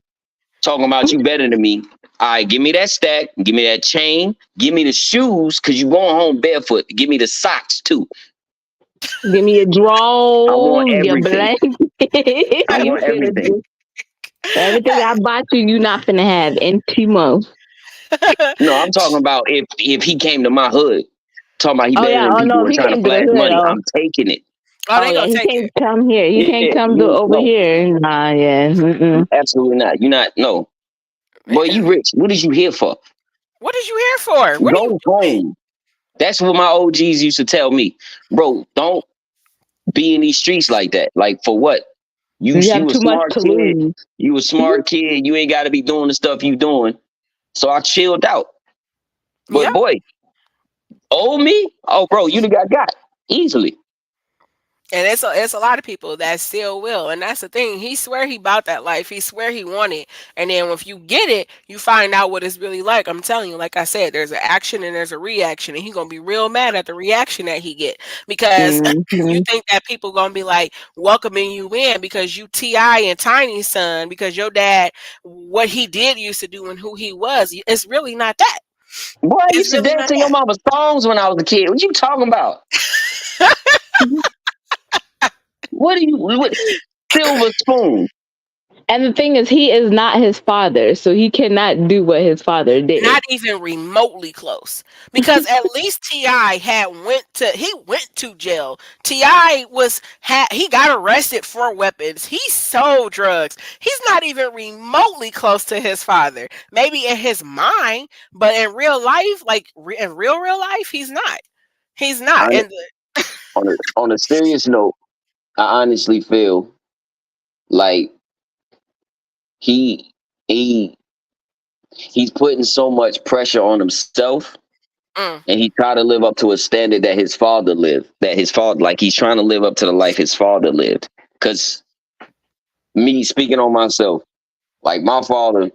talking about you better than me. All right, give me that stack. Give me that chain. Give me the shoes, cause you going home barefoot. Give me the socks too. Give me your I want drawers, your everything. blanket. I You want could have everything. just everything I bought you. You not finna have in 2 months. No, I'm talking about if he came to my hood, talking about he Oh better yeah. than Oh people no. If and he trying to came to the flash hood, money. oh I'm taking it. Oh, oh they yeah. gonna He take can't it. come here. He can't Yeah, come to you over no, here. Nah. Yeah. Mm-mm. absolutely not. You're not. No, boy, you And rich. What is you here for? what is you here for? What are you Go doing? home. That's what my OGs used to tell me, bro. Don't be in these streets like that. Like for what? You have You a too much smart to kid. lose. You a smart kid. You ain't got to be doing the stuff you doing. So I chilled out. Yep. But boy, owe me? Oh, bro, you done got easily. And it's a lot of people that still will, and that's the thing. He swear he bought that life. He swear he won it, and then if you get it, you find out what it's really like. I'm telling you, like I said, there's an action and there's a reaction, and he gonna be real mad at the reaction that he get because you Mm-hmm. think that people gonna be like welcoming you in because you T.I and Tiny son because your dad what he did used to do and who he was. It's really not that. Boy, I It's used to really dance not to your that. mama's songs when I was a kid. What you talking about? What silver spoon? And the thing is, he is not his father, so he cannot do what his father did. Not even remotely close because at least Ti he went to jail. Ti he got arrested for weapons. He sold drugs. He's not even remotely close to his father. Maybe in his mind, but in real life, like in real life, he's not. He's not. On And on a serious note, I honestly feel like he he he's putting so much pressure on himself, mm, and he try to live up to a standard that his father lived. That his father, like he's trying to live up to the life his father lived. Cause me speaking on myself, like my father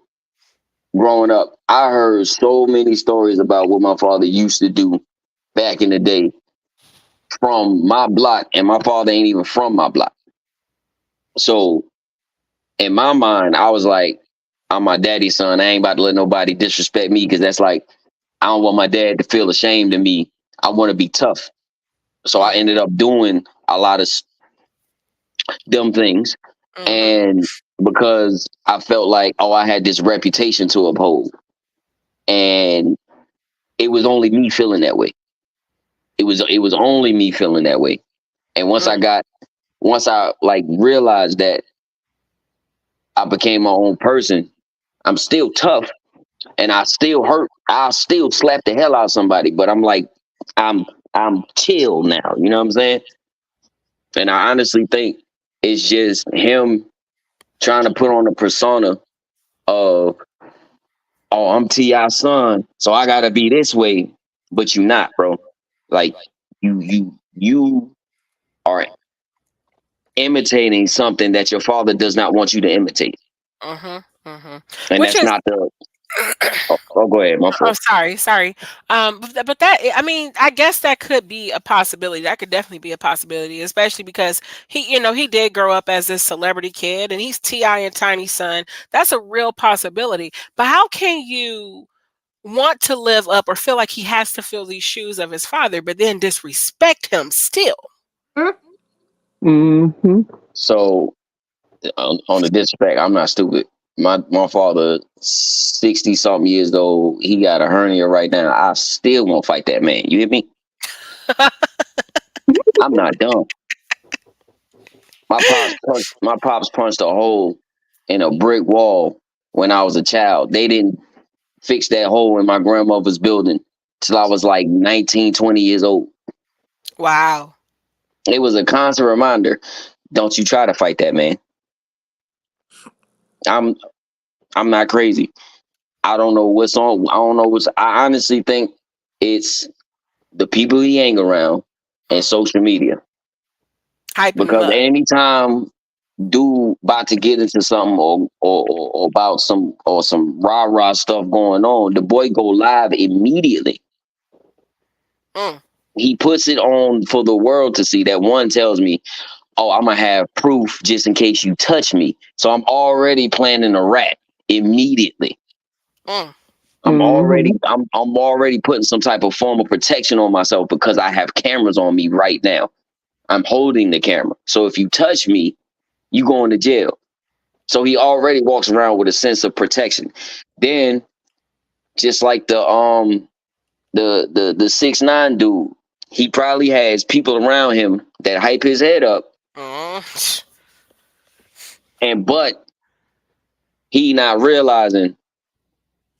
growing up, I heard so many stories about what my father used to do back in the day from my block, and my father ain't even from my block. So in my mind, I was like, I'm my daddy's son. I ain't about to let nobody disrespect me because that's like I don't want my dad to feel ashamed of me. I want to be tough. So I mm, ended up doing a lot of dumb things, mm-hmm, and because I felt like, oh, I had this reputation to uphold, and it was only me feeling that way. It was only me feeling that way. And once I like realized that I became my own person, I'm still tough and I still hurt. I'll still slap the hell out of somebody, but I'm like, I'm I'm chill now. You know what I'm saying? And I honestly think it's just him trying to put on a persona of, oh, I'm T.I.'s son, so I gotta be this way, but you not, bro. Like you are imitating something that your father does not want you to imitate. mm-hmm, mm-hmm. And Which that's is not the oh, go ahead, my Oh, fault. sorry. But that I mean, I guess that could be a possibility. That could definitely be a possibility, especially because he did grow up as this celebrity kid, and he's Ti and Tiny son. That's a real possibility. But how can you want to live up or feel like he has to fill these shoes of his father, but then disrespect him still? Hmm? Mm-hmm. So on the disrespect, I'm not stupid. My father, 60 something years old, he got a hernia right now. I still won't fight that man. You hear me? I'm not dumb. My pops punched a hole in a brick wall when I was a child. They didn't fix that hole in my grandmother's building till I was like 19, 20 years old. Wow. It was a constant reminder. Don't you try to fight that man. I'm I'm not crazy. I don't know what's on. I don't know what's. I honestly think It's the people he hang around and social media. Hyping him Because up. anytime dude about to get into something or about some rah rah stuff going on, the boy go live immediately. Mm. He puts it on for the world to see. That one tells me, "Oh, I'm gonna have proof just in case you touch me." So I'm already planning a rat immediately. Mm. I'm already putting some type of form of protection on myself because I have cameras on me right now. I'm holding the camera. So if you touch me, you going to jail. So he already walks around with a sense of protection. Then just like the 6ix9ine dude, he probably has people around him that hype his head up, Mm. but he not realizing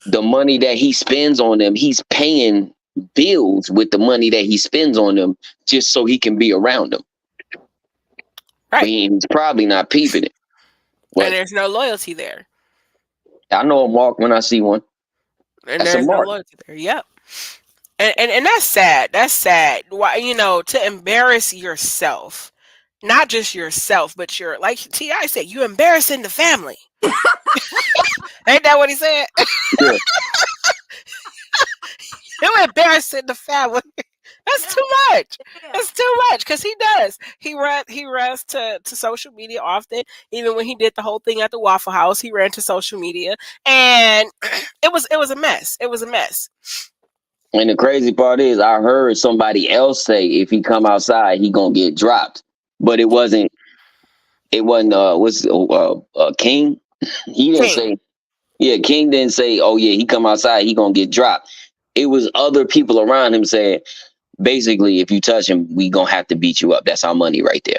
the money that he spends on them, he's paying bills with the money that he spends on them just so he can be around them. But Right. he's probably not peeping it. And But there's no loyalty there. I know a mark when I see one. And That's a there's no mark. loyalty there. Yep. And that's sad. That's sad. Why, to embarrass yourself, not just yourself, but your, like T.I said, you embarrassing the family. Ain't that what he said? Yeah. You embarrassing the family. That's too much. That's too much because he does. He runs to social media often. Even when he did the whole thing at the Waffle House, he ran to social media, and it was a mess. It was a mess. And the crazy part is, I heard somebody else say if he come outside, he gonna get dropped. But it wasn't. It wasn't. What's King? He didn't King. say. Yeah, King didn't say. Oh yeah, he come outside, he gonna get dropped. It was other people around him saying, basically, if you touch him, we gonna have to beat you up. That's our money right there.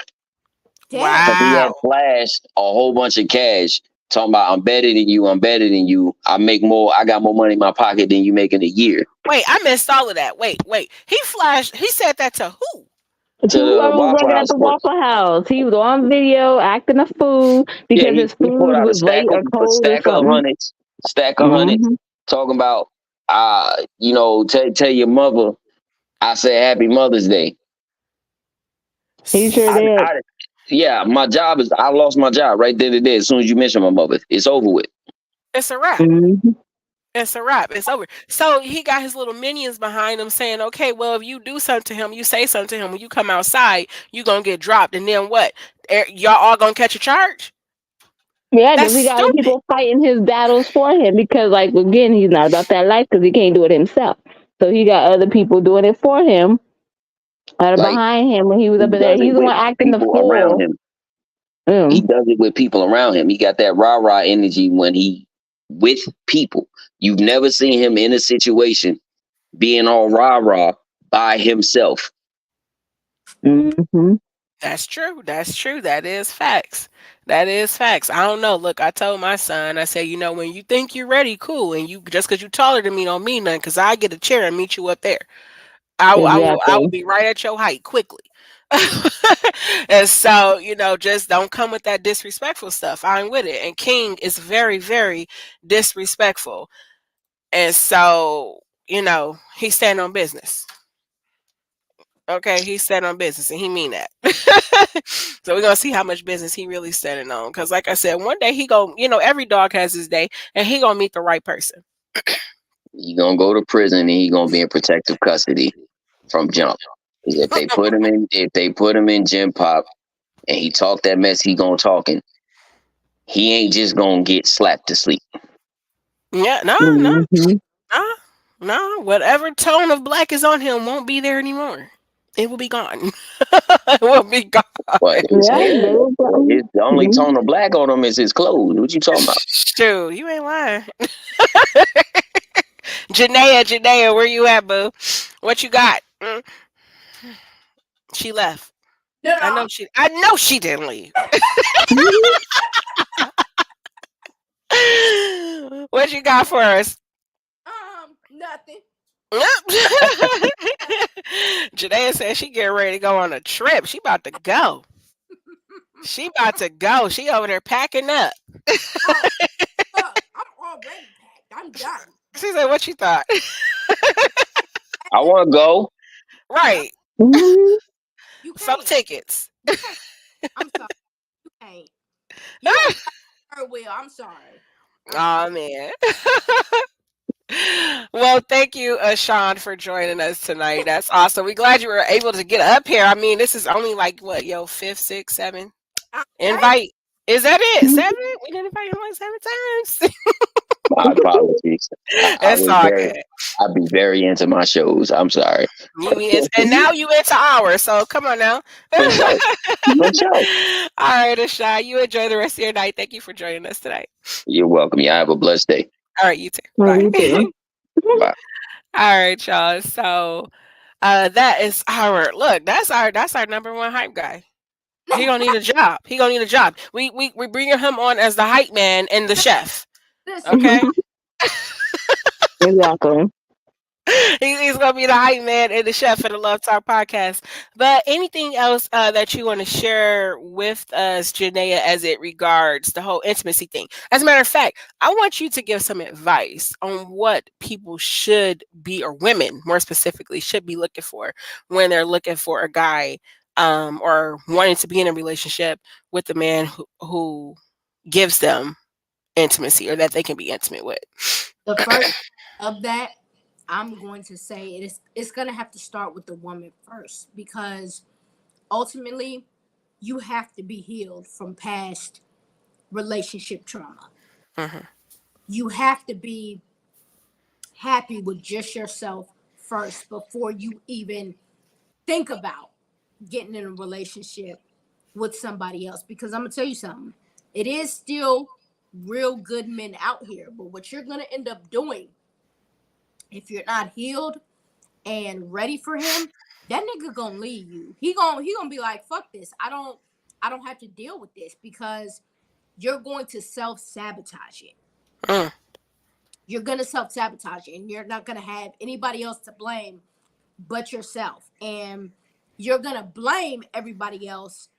Damn. Because he had Wow. flashed a whole bunch of cash, talking about I'm better than you. I'm better than you. I make more. I got more money in my pocket than you make in a year. Wait, I missed all of that. Wait. He flashed. He said that to who? To To the whoever was Waffle working at House the work. Waffle House, he was on video acting a fool Yeah, because he, his he pulled food out was late or a cold or stack of something. hundreds, stack of hundreds, Hmm. talking about tell your mother I said happy Mother's Day. He sure I, did. I yeah, my job is I lost my job right there today. As soon as you mention my mother, it's over with. It's a wrap. Hmm. It's a wrap. It's over. So he got his little minions behind him saying, okay, well, if you do something to him, you say something to him, when you come outside, you going to get dropped. And then what? Y'all all going to catch a charge? Yeah, That's because he got other stupid. people fighting his battles for him. Because, like, again, he's not about that life because he can't do it himself. So he got other people doing it for him, that are Like behind him when he was he up in there. does it He's the with one acting the people around fool. him. He Mm. does it with people around him. He got that rah rah energy when he with people. You've never seen him in a situation being all rah rah by himself. Hmm. That's true. That's true. That is facts. That is facts. I don't know. Look, I told my son, I said, when you think you're ready, cool. And you, just because you taller than me don't mean nothing, because I get a chair and meet you up there. I will Exactly. be right at your height quickly. And so, just don't come with that disrespectful stuff. I'm with it. And King is very, very disrespectful. And so, he's standing on business. Okay, he's standing on business and he mean that. So we're gonna see how much business he really standing on. Cause like I said, one day he go, every dog has his day and he gonna meet the right person. He gonna go to prison and he gonna be in protective custody from jump. If they put him in gym pop and he talk that mess he gonna talking, he ain't just gonna get slapped to sleep. Yeah, no, no, Hmm. no, no. Whatever tone of black is on him won't be there anymore. It will be gone. It will be gone. But his Yeah, hair, they were. his the only tone of black on him is his clothes. What you talking about? Shoot, you ain't lying. Janaea, where you at, boo? What you got? She left. No, I no. know she didn't leave. What you got for us? Nothing. Janaea said she getting ready to go on a trip. She about to go. She about to go. She over there packing up. Oh, I'm already packed. I'm done. She said, "What you thought?" I want to go. Right. Mhm. You Sell can't. tickets. You can't. I'm sorry. You can't. You ain't got her will. I'm sorry. Oh man. Well, thank you, Sean, for joining us tonight. That's awesome. We're glad you were able to get up here. I mean, this is only like what, yo, fifth, sixth, seven Hey, invite. Is that it? Seven? We didn't invite him like 7 times. My apologies. I It's was all very, good. I'd be very into my shows. I'm sorry. And now you into ours, so come on now. For sure. For sure. All right, Ashai, you enjoy the rest of your night. Thank you for joining us tonight. You're welcome. You have a blessed day. All right, you too. Well, Bye. you too. Bye. All right, y'all. So that is our look. That's our number one hype guy. He gonna need a job. He gonna need a job. We bringing him on as the hype man and the chef. listen. Okay. Exactly. He's gonna be the hype man and the chef for the Love Talk podcast. But anything else that you want to share with us, Janaea, as it regards the whole intimacy thing? As a matter of fact, I want you to give some advice on what people should be, or women more specifically, should be looking for when they're looking for a guy, or wanting to be in a relationship with a man who gives them intimacy, or that they can be intimate with. The first of that, I'm going to say it's going to have to start with the woman first, because ultimately you have to be healed from past relationship trauma. Mhm. You have to be happy with just yourself first before you even think about getting in a relationship with somebody else, because I'm going to tell you something. It is still real good men out here, but what you're going to end up doing if you're not healed and ready for him, that nigga gonna leave you. He gonna be like, fuck this. I don't have to deal with this, because you're going to self-sabotage it. Mm. You're gonna self-sabotage it, and you're not gonna have anybody else to blame but yourself. And you're gonna blame everybody else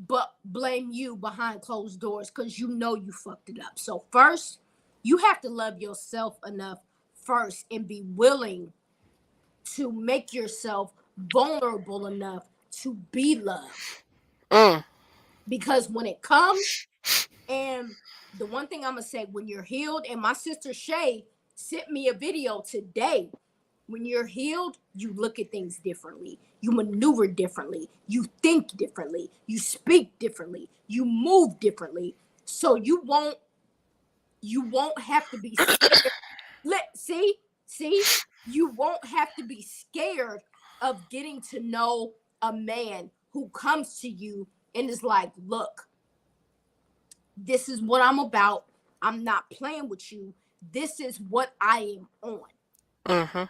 but blame you behind closed doors, because you know you fucked it up. So first, you have to love yourself enough first and be willing to make yourself vulnerable enough to be loved. Mm. Because when it comes, and the one thing I'm gonna say, when you're healed, and my sister Shay sent me a video today. When you're healed, you look at things differently. You maneuver differently. You think differently. You speak differently. You move differently. So you won't have to be scared. See, you won't have to be scared of getting to know a man who comes to you and is like, look, this is what I'm about. I'm not playing with you. This is what I am on. Mhm.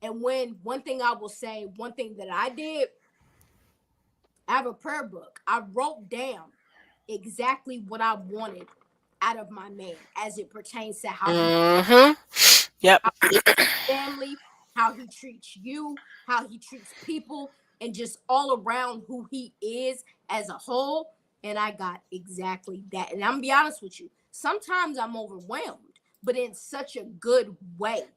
And when one thing I will say, one thing that I did, I have a prayer book. I wrote down exactly what I wanted out of my man as it pertains to how he Mhm. Yep. family, how he treats you, how he treats people, and just all around who he is as a whole. And I got exactly that. And I'm gonna be honest with you. Sometimes I'm overwhelmed, but in such a good way.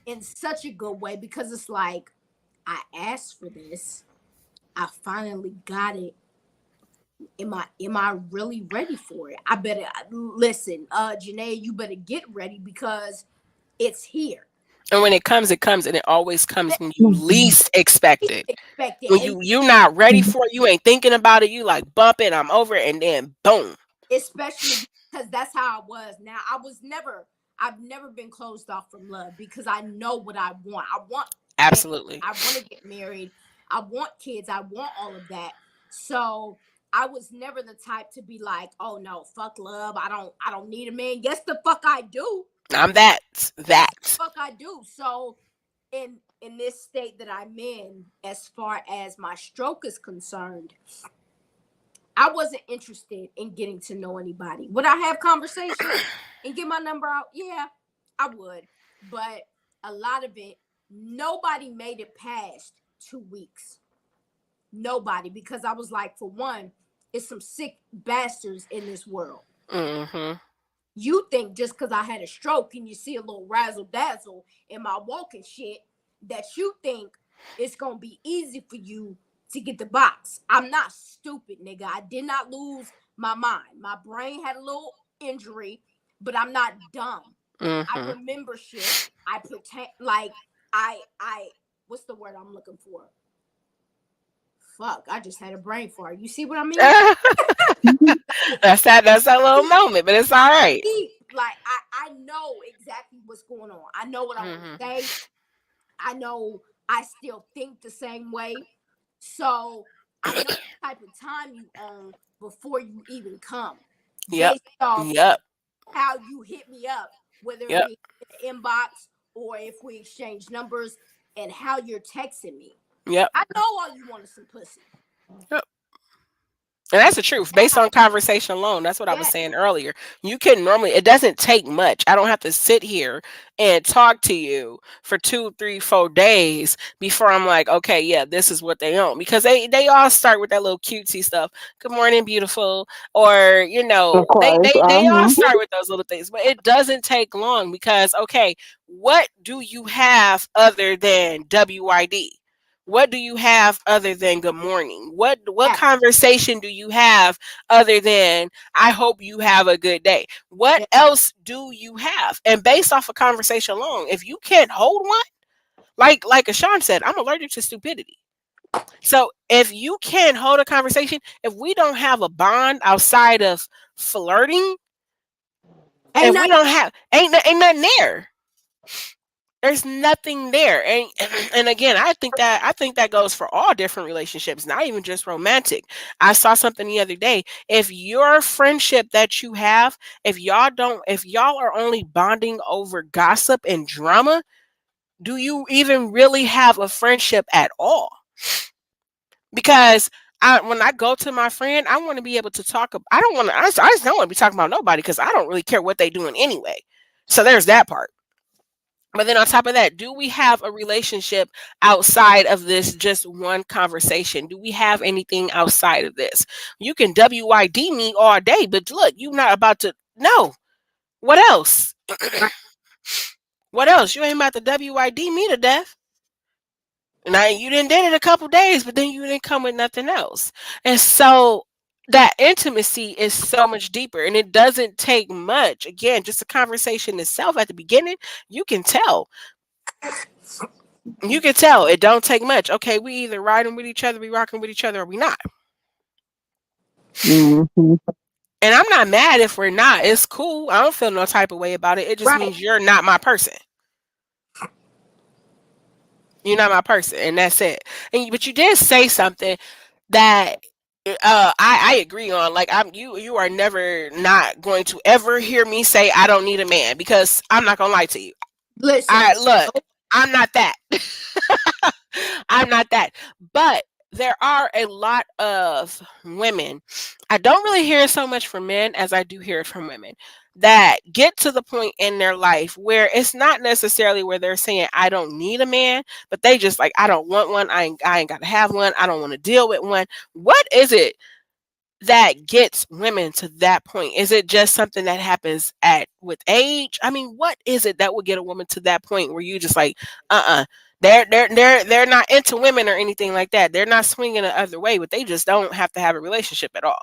In such a good way, because it's like, I asked for this. I finally got it. Am I really ready for it? I better listen, Janae, you better get ready, because it's here. And when it comes, and it always comes when you Mhm. least expect Least it. expected. When And you're not ready for it, you ain't thinking about it. You like bump it, I'm over it, and then boom. especially because that's how I was. Now, I've never been closed off from love, because I know what I want. I want family. Absolutely. I want to get married. I want kids. I want all of that. So I was never the type to be like, oh no, fuck love. I don't need a man. Yes, the fuck I do. I'm that. Yes, the That. fuck I do. So in this state that I'm in, as far as my stroke is concerned, I wasn't interested in getting to know anybody. Would I have conversations and get my number out? Yeah, I would. But a lot of it, nobody made it past 2 weeks. Nobody, because I was like, for one, it's some sick bastards in this world. Mhm. You think just because I had a stroke and you see a little razzle dazzle in my walking shit, that you think it's gonna be easy for you to get the box. I'm not stupid, nigga. I did not lose my mind. My brain had a little injury, but I'm not dumb. I Mm-hmm. remember shit. I pretend like I what's the word I'm looking for? Fuck, I just had a brain fart. You see what I mean? That's that little moment, but it's all right. Like I know exactly what's going on. I know what I want to Mm-hmm. say. I know I still think the same way. So I know the type of time you own before you even come, Yep. based off Yep. how you hit me up, whether it Yep. be in the inbox or if we exchange numbers, and how you're texting me. Yep. I know all you want is some pussy. Yep. And that's the truth. Based Now, on conversation alone, that's what I was yeah, saying earlier. You can normally, it doesn't take much. I don't have to sit here and talk to you for 2, 3, 4 days before I'm like, okay, yeah, this is what they own. Because they all start with that little cutesy stuff. Good morning, beautiful. Or, Of they, course. they, they all start with those little things. But it doesn't take long because, okay, what do you have other than WID? What do you have other than good morning? What yeah, conversation do you have other than I hope you have a good day? What yeah. else do you have? And based off a conversation alone, if you can't hold one, like Ashawn said, I'm allergic to stupidity. So if you can't hold a conversation, if we don't have a bond outside of flirting, Ain't if we nothing. don't have ain't nothing there. There's nothing there. And again, I think that goes for all different relationships, not even just romantic. I saw something the other day. If your friendship that you have, if y'all are only bonding over gossip and drama, do you even really have a friendship at all? Because when I go to my friend, I want to be able to talk. I don't want to. I just don't want to be talking about nobody because I don't really care what they doing anyway. So there's that part. But then on top of that, do we have a relationship outside of this just one conversation? Do we have anything outside of this? You can WID me all day, but look, you're not about to. No. What else? What else? You ain't about to WID me to death. Now you didn't did it a couple days, but then you didn't come with nothing else. And so that intimacy is so much deeper and it doesn't take much. Again, just a conversation itself at the beginning, you can tell. You can tell it don't take much. Okay, we either riding with each other, we rocking with each other, or we not. Mm-hmm. And I'm not mad if we're not. It's cool. I don't feel no type of way about it. It just Right. means you're not my person. You're not my person, and that's it. But you did say something that I agree on. Like you are never not going to ever hear me say I don't need a man because I'm not gonna lie to you. Listen. I look, I'm not that. I'm not that. But there are a lot of women. I don't really hear it so much from men as I do hear it from women that get to the point in their life where it's not necessarily where they're saying I don't need a man, but they just like I don't want one. I ain't got to have one. I don't want to deal with one. What is it that gets women to that point? Is it just something that happens at with age? I mean, what is it that would get a woman to that point where you just like, they're not into women or anything like that. They're not swinging the other way, but they just don't have to have a relationship at all.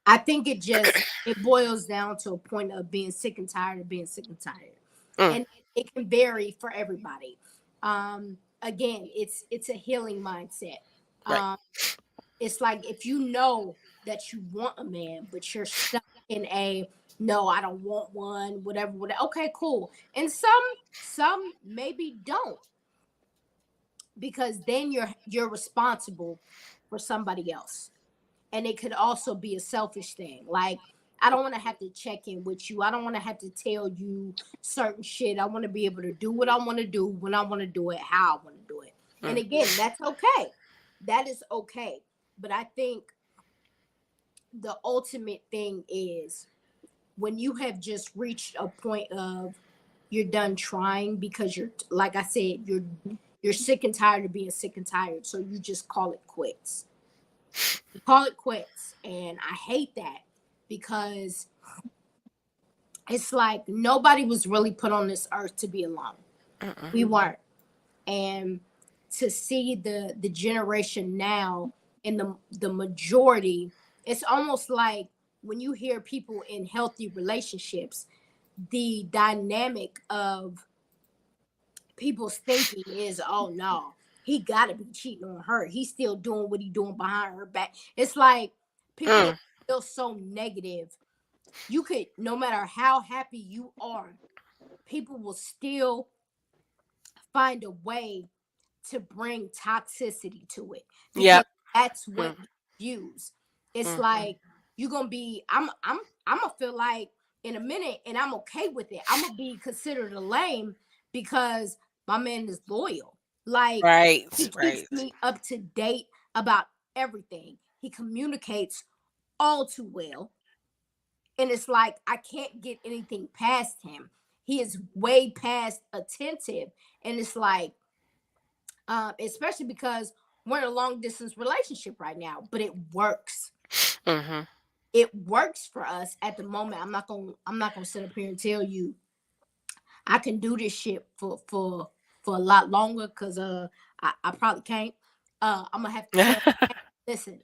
I think it boils down to a point of being sick and tired of being sick and tired, Mm, and it can vary for everybody. Again, it's a healing mindset. right. Um, it's like if you know that you want a man, but you're stuck in a no, I don't want one, whatever, whatever. Okay, cool. And some maybe don't, because then you're responsible for somebody else. And it could also be a selfish thing. Like, I don't want to have to check in with you. I don't want to have to tell you certain shit. I want to be able to do what I want to do when I want to do it, how I want to do it. And Mm, again, that's okay. That is okay. But I think the ultimate thing is when you have just reached a point of you're done trying because you're, like I said, you're sick and tired of being sick and tired. So you just call it quits. You call it quits. And I hate that because it's like nobody was really put on this earth to be alone. mm-mm. We weren't. And to see the generation now and the majority, it's almost like when you hear people in healthy relationships, the dynamic of people's thinking is, oh no, he gotta be cheating on her. He's still doing what he doing behind her back. It's like people are still so negative. You could, no matter how happy you are, people will still find a way to bring toxicity to it because Yep. that's what you use. It's like you're gonna be. I'm gonna feel like in a minute, and I'm okay with it. I'm gonna be considered a lame because my man is loyal. Like he Right. keeps Right. me up to date about everything. He communicates all too well, and it's like I can't get anything past him. He is way past attentive, and it's like especially because we're in a long distance relationship right now, but it works. It works for us at the moment. I'm not gonna sit up here and tell you I can do this shit for a lot longer because I probably can't. I'm gonna have to tell him, listen,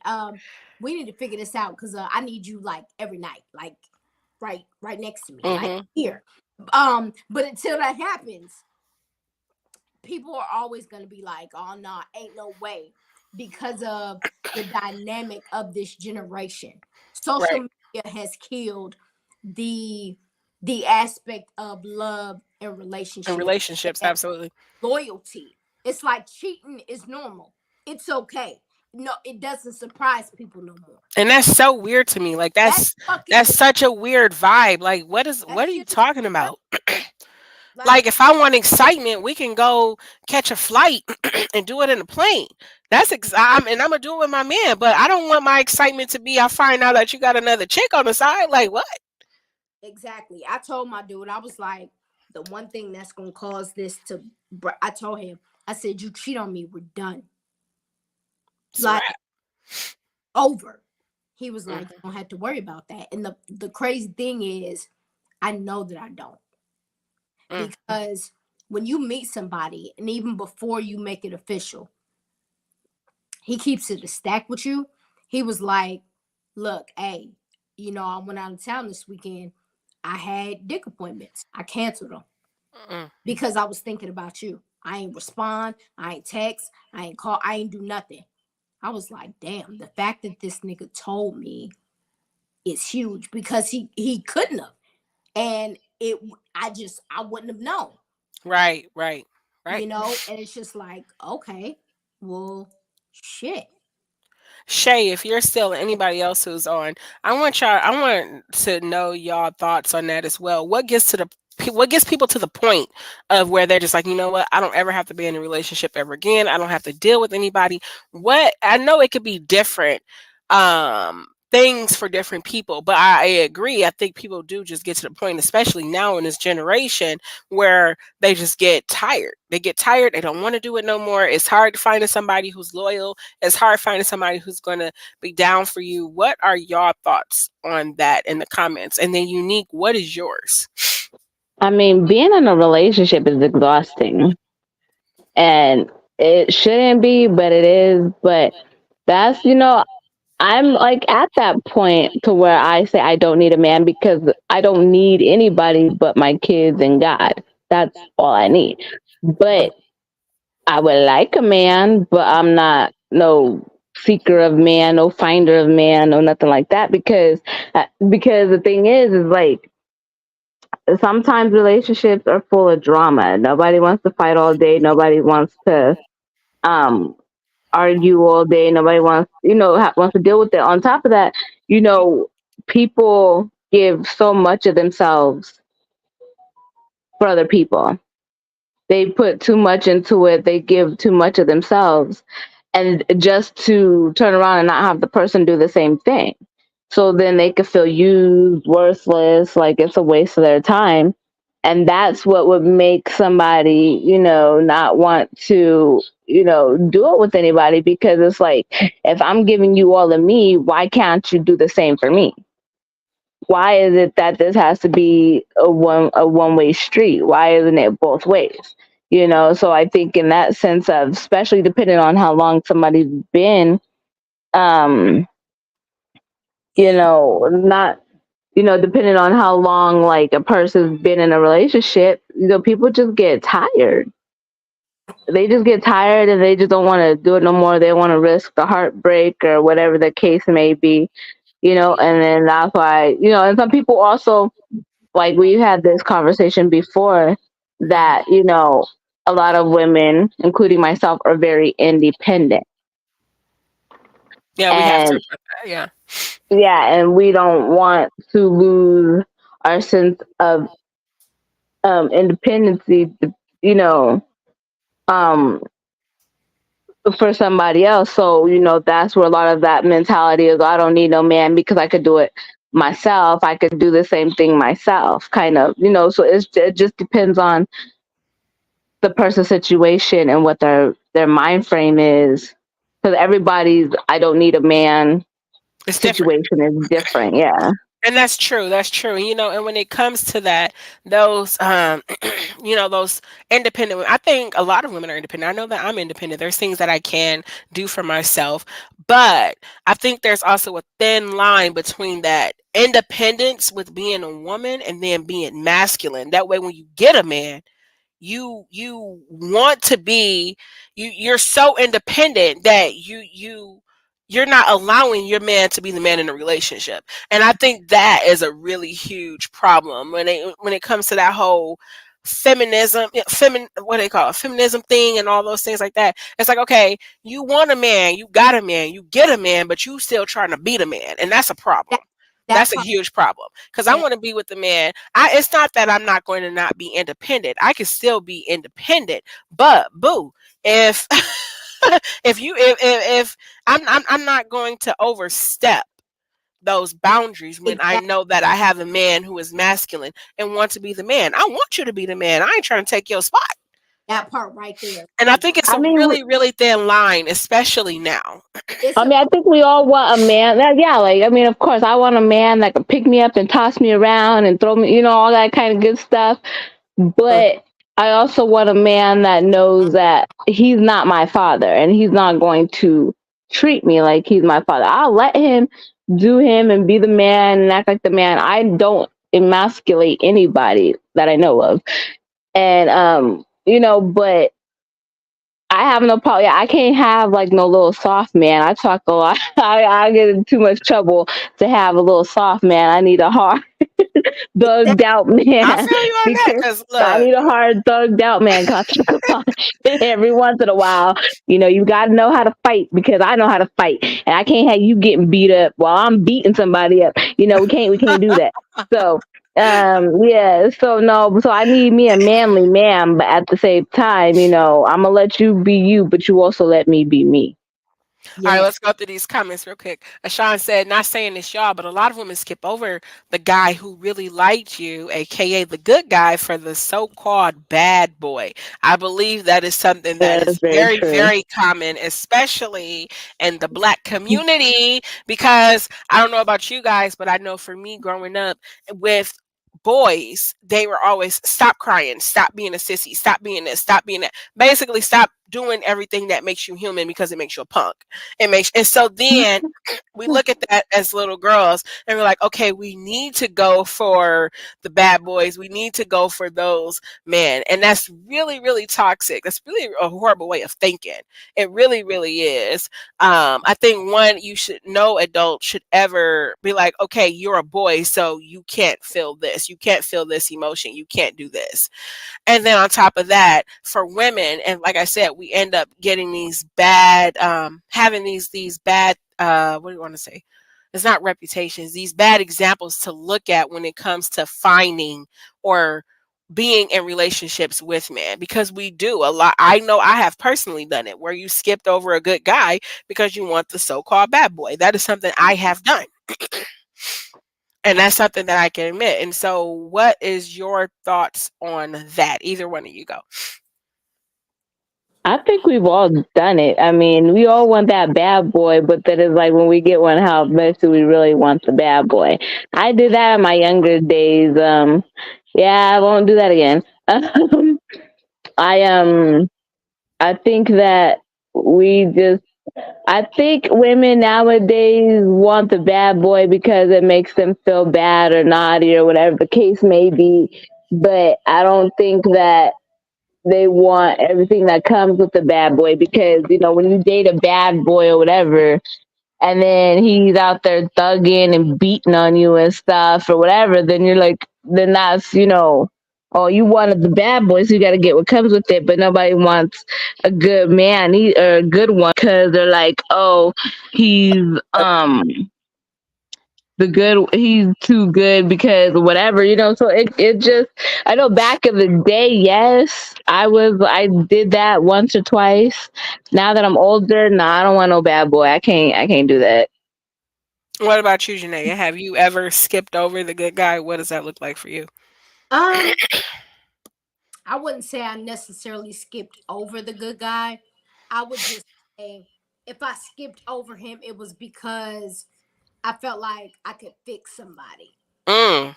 we need to figure this out because I need you like every night, like right next to me, like here. But until that happens, people are always going to be like, oh, no, ain't no way because of the dynamic of this generation. Social Right. media has killed the the aspect of love and In relationship relationships, and absolutely. loyalty. It's like cheating is normal. It's okay. No, it doesn't surprise people no more. And that's so weird to me. Like That's fucking that's weird. such a weird vibe. Like That what are you shit is talking weird. about? Like Like, if I want excitement, we can go catch a flight and do it in a plane. And I'm gonna do it with my man. But I don't want my excitement to be I find out that you got another chick on the side. Like what? exactly. I told my dude, I was like, the one thing that's gonna cause this to. I told him, I said, you cheat on me, we're done. It's a Like wrap. over. He was like, you Mm-hmm. don't have to worry about that. And the crazy thing is, I know that I don't Mm. because when you meet somebody, and even before you make it official, he keeps it a stack with you. He was like, look, hey, I went out of town this weekend. I had dick appointments. I canceled them Mm. because I was thinking about you. I ain't respond. I ain't text. I ain't call. I ain't do nothing. I was like, damn, the fact that this nigga told me is huge because he couldn't have. And I wouldn't have known, Right, right, right. and it's just like, okay, well, shit. Shay, if you're still anybody else who's on, I want to know y'all thoughts on that as well. What gets people to the point of where they're just like, you know what, I don't ever have to be in a relationship ever again. I don't have to deal with anybody. What I know it could be different things for different people, but I agree. I think people do just get to the point, especially now in this generation, where they just get tired. They get tired. They don't want to do it no more. It's hard finding somebody who's loyal. It's hard finding somebody who's going to be down for you. What are your thoughts on that in the comments? And then, Unique, what is yours? I mean, being in a relationship is exhausting, and it shouldn't be, but it is. But that's, I'm like at that point to where I say I don't need a man because I don't need anybody but my kids and God. That's all I need. But I would like a man, but I'm not no seeker of man, no finder of man, no nothing like that. Because the thing is like sometimes relationships are full of drama. Nobody wants to fight all day. Nobody wants to um argue all day. Nobody wants wants to deal with it. On top of that, you know, people give so much of themselves for other people. They put too much into it. They give too much of themselves, and just to turn around and not have the person do the same thing. So then they could feel used, worthless, like it's a waste of their time. And that's what would make somebody, not want to, do it with anybody because it's like, if I'm giving you all of me, why can't you do the same for me? Why is it that this has to be a one way street? Why isn't it both ways? So I think in that sense of, especially depending on how long somebody's been, um, not, depending on how long like a person's been in a relationship, people just get tired. They just get tired and they just don't want to do it no more. They want to risk the heartbreak or whatever the case may be, and then that's why, and some people also, like we had this conversation before, that, a lot of women, including myself, are very independent. Yeah, we have And talked about that. Yeah. yeah, and we don't want to lose our sense of independency, you know, um, for somebody else. So, that's where a lot of that mentality is. I don't need no man because I could do it myself. I could do the same thing myself, kind of, so it just depends on the person's situation and what their mind frame is. Because everybody's "I don't need a man" It's different. situation is different. Yeah. And that's true. That's true. And when it comes to that, those, those independent, I think a lot of women are independent. I know that I'm independent. There's things that I can do for myself, but I think there's also a thin line between that independence with being a woman and then being masculine. That way, when you get a man, you want to be, you're so independent that you're not allowing your man to be the man in a relationship. And I think that is a really huge problem when it comes to that whole feminism, what do they call it, feminism thing, and all those things like that. It's like, okay, you want a man, you got a man, you get a man, but you still trying to beat a man, and that's a problem. That that That's a part. huge problem because I Yeah, want to be with the man. It's not that I'm not going to not be independent. I can still be independent, but boo, if if I'm not going to overstep those boundaries when I exactly. know that I have a man who is masculine and want to be the man. I want you to be the man. I ain't trying to take your spot. That part right there. And I think it's I a mean, really, really thin line, especially now. It's I a mean, I think we all want a man. Yeah, like, I mean, of course, I want a man that can pick me up and toss me around and throw me, all that kind of good stuff. But I also want a man that knows that he's not my father and he's not going to treat me like he's my father. I'll let him do him and be the man and act like the man. I don't emasculate anybody that I know of. And, but I have no problem. Yeah, I can't have like no little soft man. I talk a lot. I get in too much trouble to have a little soft man. I need a hard, thugged out I man feel you on that because because I look, need a hard, thugged out man. Cause I talk a lot of shit every once in a while. You got to know how to fight because I know how to fight, and I can't have you getting beat up while I'm beating somebody up. We can't do that. So yeah, so no, so I need me a manly man, but at the same time, I'm gonna let you be you, but you also let me be me. all right, yes. let's go through these comments real quick. Ashawn said, not saying this, y'all, but a lot of women skip over the guy who really liked you, aka the good guy, for the so called bad boy. I believe that is something that That is is very very, true. very common, especially in the black community, because I don't know about you guys, but I know for me growing up with boys, they were always stop crying, stop being a sissy, stop being this, stop being that. Basically, stop doing everything that makes you human because it makes you a punk. And so then we look at that as little girls and we're like, okay, we need to go for the bad boys. We need to go for those men. And that's really, really toxic. That's really a horrible way of thinking. It really, really is. I think you should, no adult should ever be like, okay, you're a boy, so you can't feel this. You can't feel this emotion. You can't do this. And then on top of that, for women, and like I said, we end up getting these bad, having these bad, what do you want to say? It's not reputations, these bad examples to look at when it comes to finding or being in relationships with men, because we do a lot. I know I have personally done it where you skipped over a good guy because you want the so-called bad boy. That is something I have done. And that's something that I can admit. And so, what is your thoughts on that? Either one of you go. I think we've all done it. I mean, we all want that bad boy, but then it's like when we get one, how much do we really want the bad boy? I did that in my younger days. Yeah, I won't do that again. I I think that we just I think women nowadays want the bad boy because it makes them feel bad or naughty or whatever the case may be. But I don't think that they want everything that comes with the bad boy because, when you date a bad boy or whatever, and then he's out there thugging and beating on you and stuff or whatever, then you're like, then that's, oh, you wanted the bad boy, so you got to get what comes with it. But nobody wants a good man or a good one because they're like, oh, he's he's too good because whatever, so it just, I know back in the day, yes, I did that once or twice. Now that I'm older, nah, I don't want no bad boy. I can't do that. What about you, Janae? Have you ever skipped over the good guy? What does that look like for you? Um, I wouldn't say I necessarily skipped over the good guy. I would just say if I skipped over him, it was because I felt like I could fix somebody. Oh,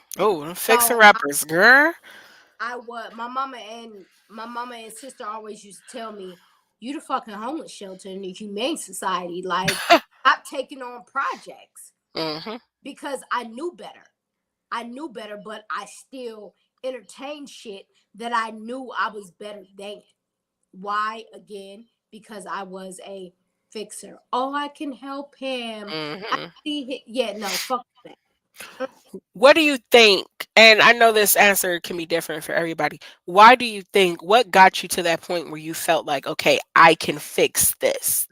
fixing So rappers, girl. I would. My mama and sister always used to tell me, "You the fucking homeless shelter in the humane society." Like I've taken on projects Mm-hmm. because I knew better. I knew better, but I still entertained shit that I knew I was better than. Why? Again, because I was a fixer. Oh, I can help him. I Mm-hmm. see him. Yeah, no, fuck that. What do you think? And I know this answer can be different for everybody. Why do you think, what got you to that point where you felt like, okay, I can fix this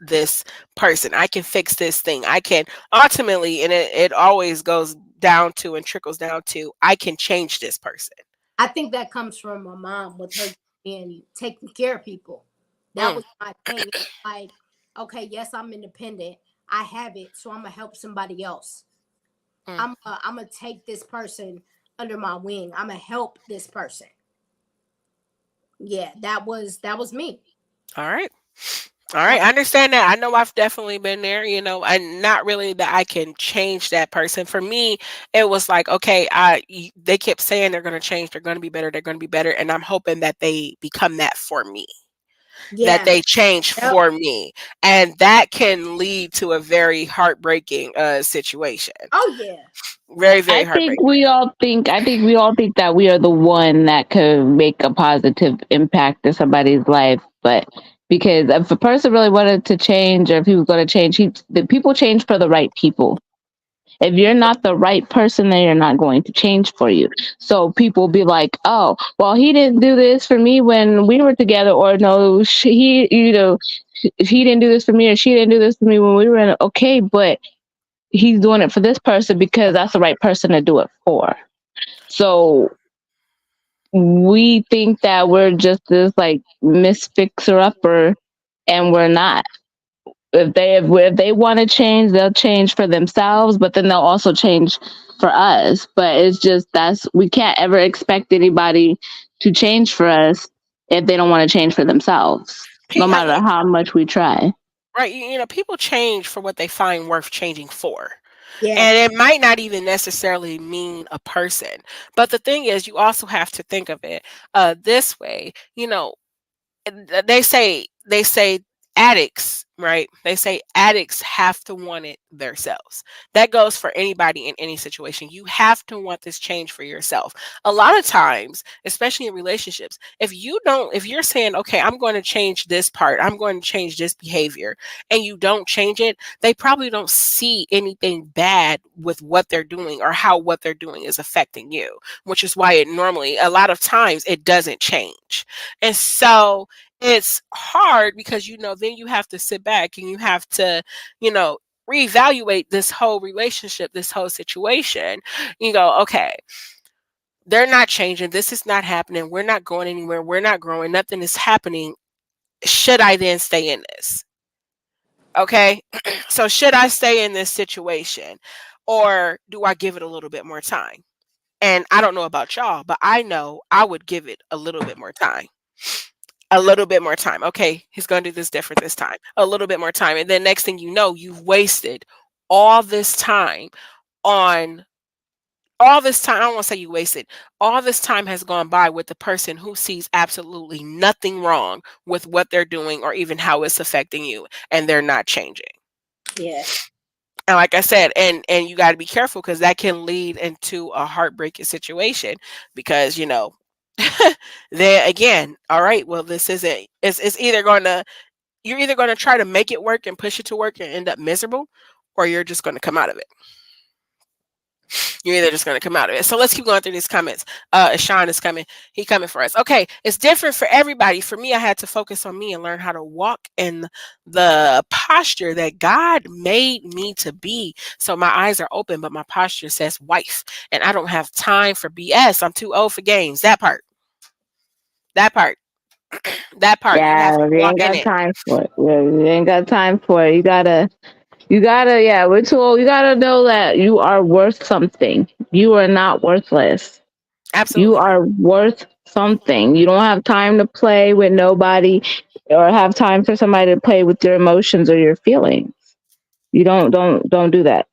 person. I can fix this thing. I can ultimately, and it always goes down to and trickles down to, I can change this person. I think that comes from my mom with her and taking care of people. That Mm, was my thing. Like, okay, yes, I'm independent. I have it, so I'm gonna help somebody else. mm. I'm gonna take this person under my wing. I'm gonna help this person. Yeah, that was me. All right. All right, That I understand that. I know I've definitely been there, and not really that I can change that person. For me, it was like, okay, they kept saying they're going to change, they're going to be better, they're going to be better, and I'm hoping that they become that for me, that yeah. they change Yep. for me, and that can lead to a very heartbreaking situation. Oh yeah. Very, very heartbreaking. I think we all think that we are the one that could make a positive impact in somebody's life. But because if a person really wanted to change or if he was going to change, the people change for the right people. If you're not the right person, then you're not going to change for you. So people be like, oh, well, he didn't do this for me when we were together, or no, if he didn't do this for me or she didn't do this for me when we were in, okay, but he's doing it for this person because that's the right person to do it for. So we think that we're just this like misfixer upper, and we're not. If they want to change, they'll change for themselves, but then they'll also change for us. But it's just that's we can't ever expect anybody to change for us if they don't want to change for themselves, no matter how much we try. Right, people change for what they find worth changing for. Yeah. And it might not even necessarily mean a person. But the thing is, you also have to think of it this way. They say addicts, right? They say addicts have to want it themselves. That goes for anybody in any situation. You have to want this change for yourself. A lot of times, especially in relationships, if you're saying, okay, I'm going to change this part, I'm going to change this behavior, and you don't change it, they probably don't see anything bad with what they're doing or how what they're doing is affecting you, which is why it normally, a lot of times, it doesn't change. And so, it's hard because then you have to sit back and you have to you know reevaluate this whole relationship, this whole situation. You go, okay, they're not changing, this is not happening, we're not going anywhere, we're not growing, nothing is happening. Should I then stay in this? Okay. So should I stay in this situation, or do I give it a little bit more time? And I don't know about y'all, but I know I would give it a little bit more time. A little bit more time. Okay, he's going to do this different this time. A little bit more time. And then next thing you know, you've wasted all this time on all this time, I don't want to say you wasted, all this time has gone by with the person who sees absolutely nothing wrong with what they're doing or even how it's affecting you, and they're not changing. Yeah. And like I said, and you got to be careful because that can lead into a heartbreaking situation because, then again, all right, well, this isn't, it's either going to, you're either going to try to make it work and push it to work and end up miserable, or you're just going to come out of it. You're either just going to come out of it. So let's keep going through these comments. Sean is coming. He coming for us. Okay, it's different for everybody. For me, I had to focus on me and learn how to walk in the posture that God made me to be. So my eyes are open, but my posture says wife, and I don't have time for BS. I'm too old for games. That part. That part. That part. You have Yeah, to we walk ain't in got it. time for it. Yeah, we ain't got time for it. You gotta, yeah, we're too old. You gotta know that you are worth something. You are not worthless. You Absolutely. are worth something. You don't have time to play with nobody or have time for somebody to play with your emotions or your feelings. You don't do that.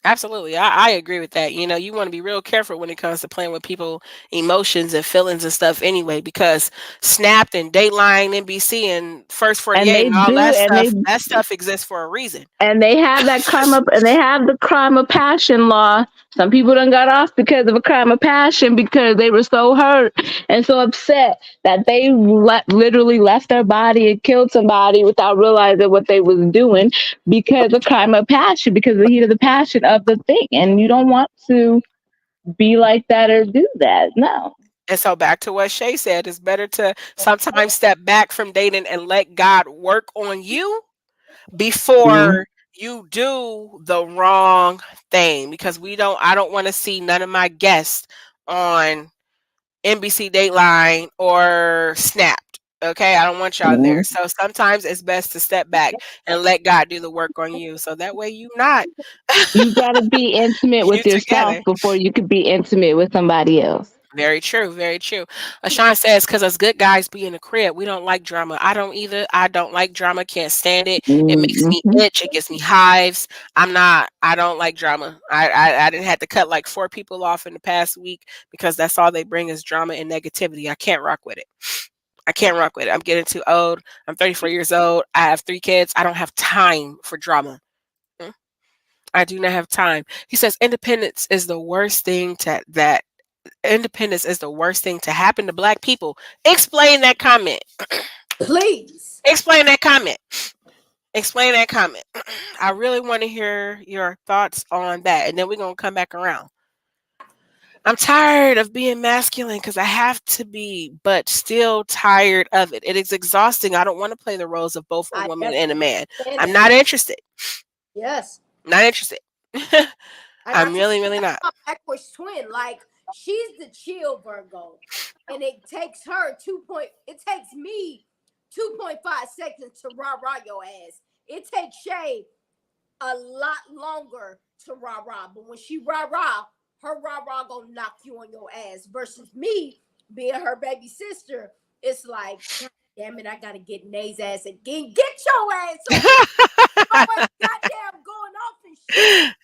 Absolutely. I agree with that. You want to be real careful when it comes to playing with people emotions and feelings and stuff anyway, because Snapped and Dateline, NBC and First And 48 they and all do and they that stuff exists for a reason. and they have that crime of and they have the crime of passion law. Some people done got off because of a crime of passion because they were so hurt and so upset that they literally left their body and killed somebody without realizing what they was doing because of crime of passion, because of the heat of the passion of the thing. And you don't want to be like that or do that. No. And so back to what Shay said, it's better to sometimes step back from dating and let God work on you Mhm. before you do the wrong thing, because I don't want to see none of my guests on NBC Dateline or Snapped. Okay, I don't want y'all there. Mhm. So sometimes it's best to step back and let God do the work on you, so that way you not You got to be intimate you with yourself together. before you can be intimate with somebody else. Very true, very true. Sean says, because us good guys be in the crib, we don't like drama. I don't either. I don't like drama. Can't stand it. It makes me Mhm. itch. It gives me hives. I don't like drama. I didn't have to cut like 4 people off in the past week because that's all they bring is drama and negativity. I can't rock with it. I can't rock with it. I'm getting too old. I'm 34 years old. I have 3 kids. I don't have time for drama. Mm, I do not have time. He says independence is the worst thing to happen to black people. Explain that comment. Please. Explain that comment. Explain that comment. I really want to hear your thoughts on that. And then we're going to come back around. I'm tired of being masculine because I have to be, but still tired of it. It is exhausting. I don't want to play the roles of both a I woman and a definitely man. understand I'm that. not interested. Yes. Not interested. And I I'm told really, really that's not. my backwards twin. Like she's the chill Virgo. And it takes her it takes me 2.5 seconds to rah-rah your ass. It takes Shay a lot longer to rah-rah. But when she rah-rah, her rah-rah gonna knock you on your ass. Versus me being her baby sister, it's like, God damn it, I gotta get Nay's ass again. Get your ass over here. Always goddamn going off and shit.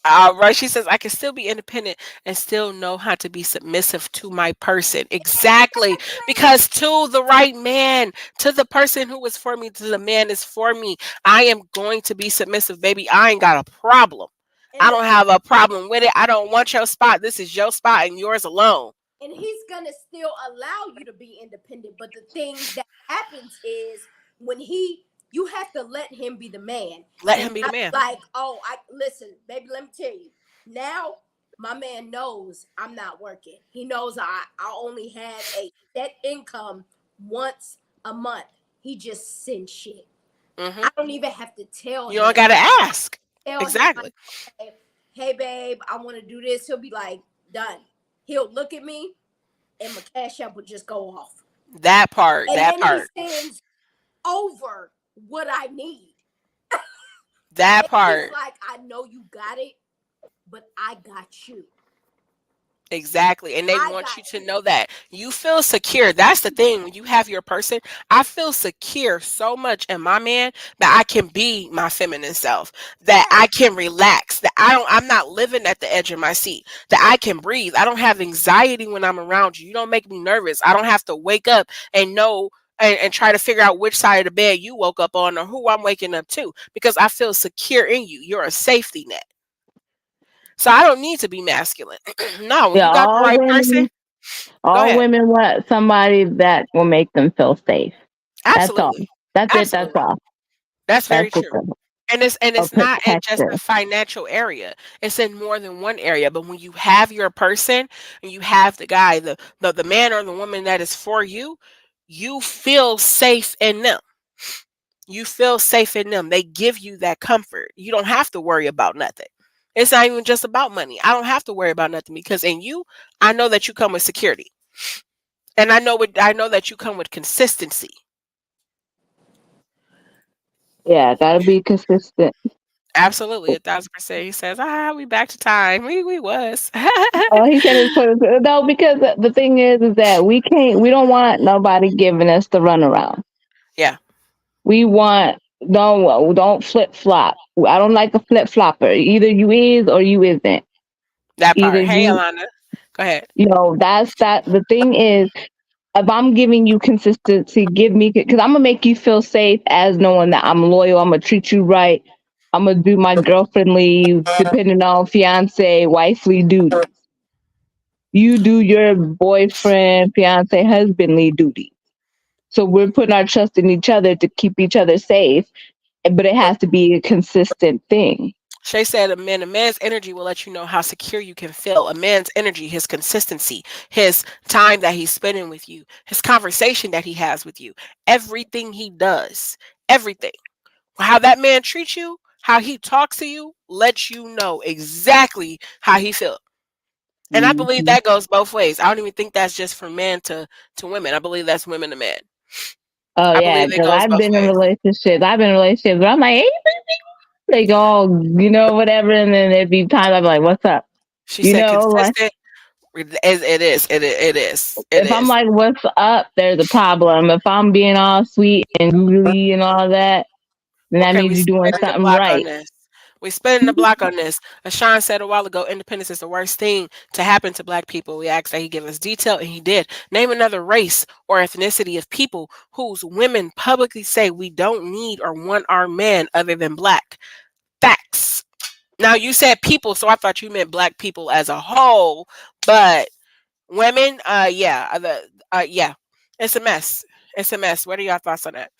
Right. She says, I can still be independent and still know how to be submissive to my person. Exactly. Exactly. Because to the right man, to the person who is for me, to the man is for me, I am going to be submissive, baby. I ain't got a problem. I And don't have a problem with it. I don't want your spot. This is your spot and yours alone. he's gonna still allow you to be independent. But the thing that happens is when you have to let him be the man Let and him be the not man. like, oh, I listen, baby, let me tell you. Now my man knows I'm not working. He knows I only have a set income once a month. He just sends shit. I Hmm. don't even have to tell You don't him. got to ask. Tell him like, Exactly. hey babe, I want to do this. He'll be like, done. He'll look at me and my cash app would just go off. That part. And That then he part. sends over what I need. That And he's part. like, I know you got it, but I got you. Exactly. And they I want got you to know that you feel secure. That's the thing. When you have your person, I feel secure so much in my man that I can be my feminine self, that yeah. I can relax, that I'm not living at the edge of my seat, that I can breathe. I don't have anxiety when I'm around you. You don't make me nervous. I don't have to wake up and know and try to figure out which side of the bed you woke up on or who I'm waking up to because I feel secure in you. You're a safety net. So I don't need to be masculine. No, when Yeah, you got the right person, go all ahead. women want somebody that will make them feel safe. That's all. Absolutely. That's it. That's Absolutely. all. That's That's very just true. And a it's not in just protector. the financial area. It's in more than one area. But when you have your person and you have the guy, the man or the woman that is for you, you feel safe in them. You feel safe in them. They give you that comfort. You don't have to worry about nothing. It's not even just about money. I don't have to worry about nothing because in you, I know that you come with security. And I know that you come with consistency. Yeah, gotta be consistent. Absolutely, 1,000%. He says, we back to time. We was. Oh, he said it's for no, because the thing is that we don't want nobody giving us the runaround. Yeah, We want don't flip flop. I don't like a flip flopper. Either you is or you isn't. that Either part. Hey, you Alana, go ahead. that's that. The thing is, if I'm giving you consistency, give me because I'm gonna make you feel safe as knowing that I'm loyal. I'm gonna treat you right. I'm gonna do my girlfriendly, depending on fiance, wifely duty. You do your boyfriend, fiance, husbandly duty. So we're putting our trust in each other to keep each other safe, but it has to be a consistent thing. Shay said, a man's energy will let you know how secure you can feel. A man's energy, his consistency, his time that he's spending with you, his conversation that he has with you, everything he does, everything. How that man treats you, how he talks to you, lets you know exactly how he feels. And I believe Mm-hmm. that goes both ways. I don't even think that's just from men to women. I believe that's women to men. Oh I yeah, believe it because goes I've both been in ways. relationships. I've been in relationships where I'm like, hey, like all whatever, and then there'd be times I'm like, what's up? She said Like consistent. It is. It is. It if I'm is. like, what's up? There's a problem. If I'm being all sweet and googly and all that, then that Okay, we means you're doing spinning the something block on right. this. We spinning the block on this. As Sean said a while ago, independence is the worst thing to happen to black people. We asked that he give us detail, and he did. Name another race or ethnicity of people whose women publicly say we don't need or want our man other than black. Facts. Now you said people, so I thought you meant black people as a whole, but women, yeah, it's a mess. It's a mess. What are your thoughts on that?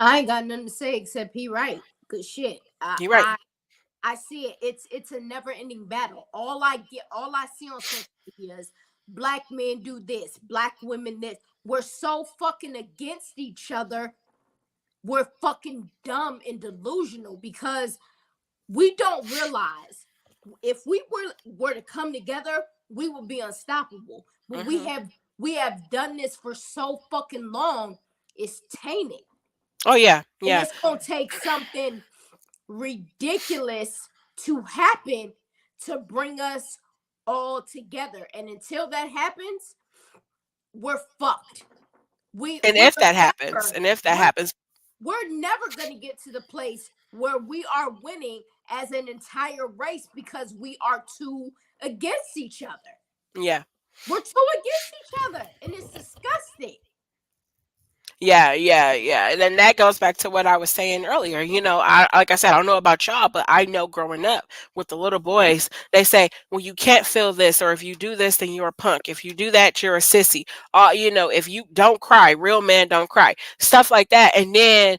I ain't got nothing to say except he right. Good shit. You're right. I see it. It's a never ending battle. All I see on social media is black men do this, black women this. We're so fucking against each other. We're fucking dumb and delusional because we don't realize if we were to come together, we would be unstoppable. But Hmm. we have done this for so fucking long. It's tainted, Oh yeah, and yeah. it's gonna take something ridiculous to happen to bring us all together. And until that happens, we're fucked. We And we're if that happens, never we're we're never gonna get to the place where we are winning as an entire race because we are too against each other. yeah. We're too against each other, and it's disgusting. Yeah, yeah, yeah. And then that goes back to what I was saying earlier. I like I said, I don't know about y'all, but I know growing up with the little boys, they say, well, you can't feel this, or if you do this, then you're a punk. If you do that, you're a sissy. If you don't cry, real men don't cry. Stuff like that. And then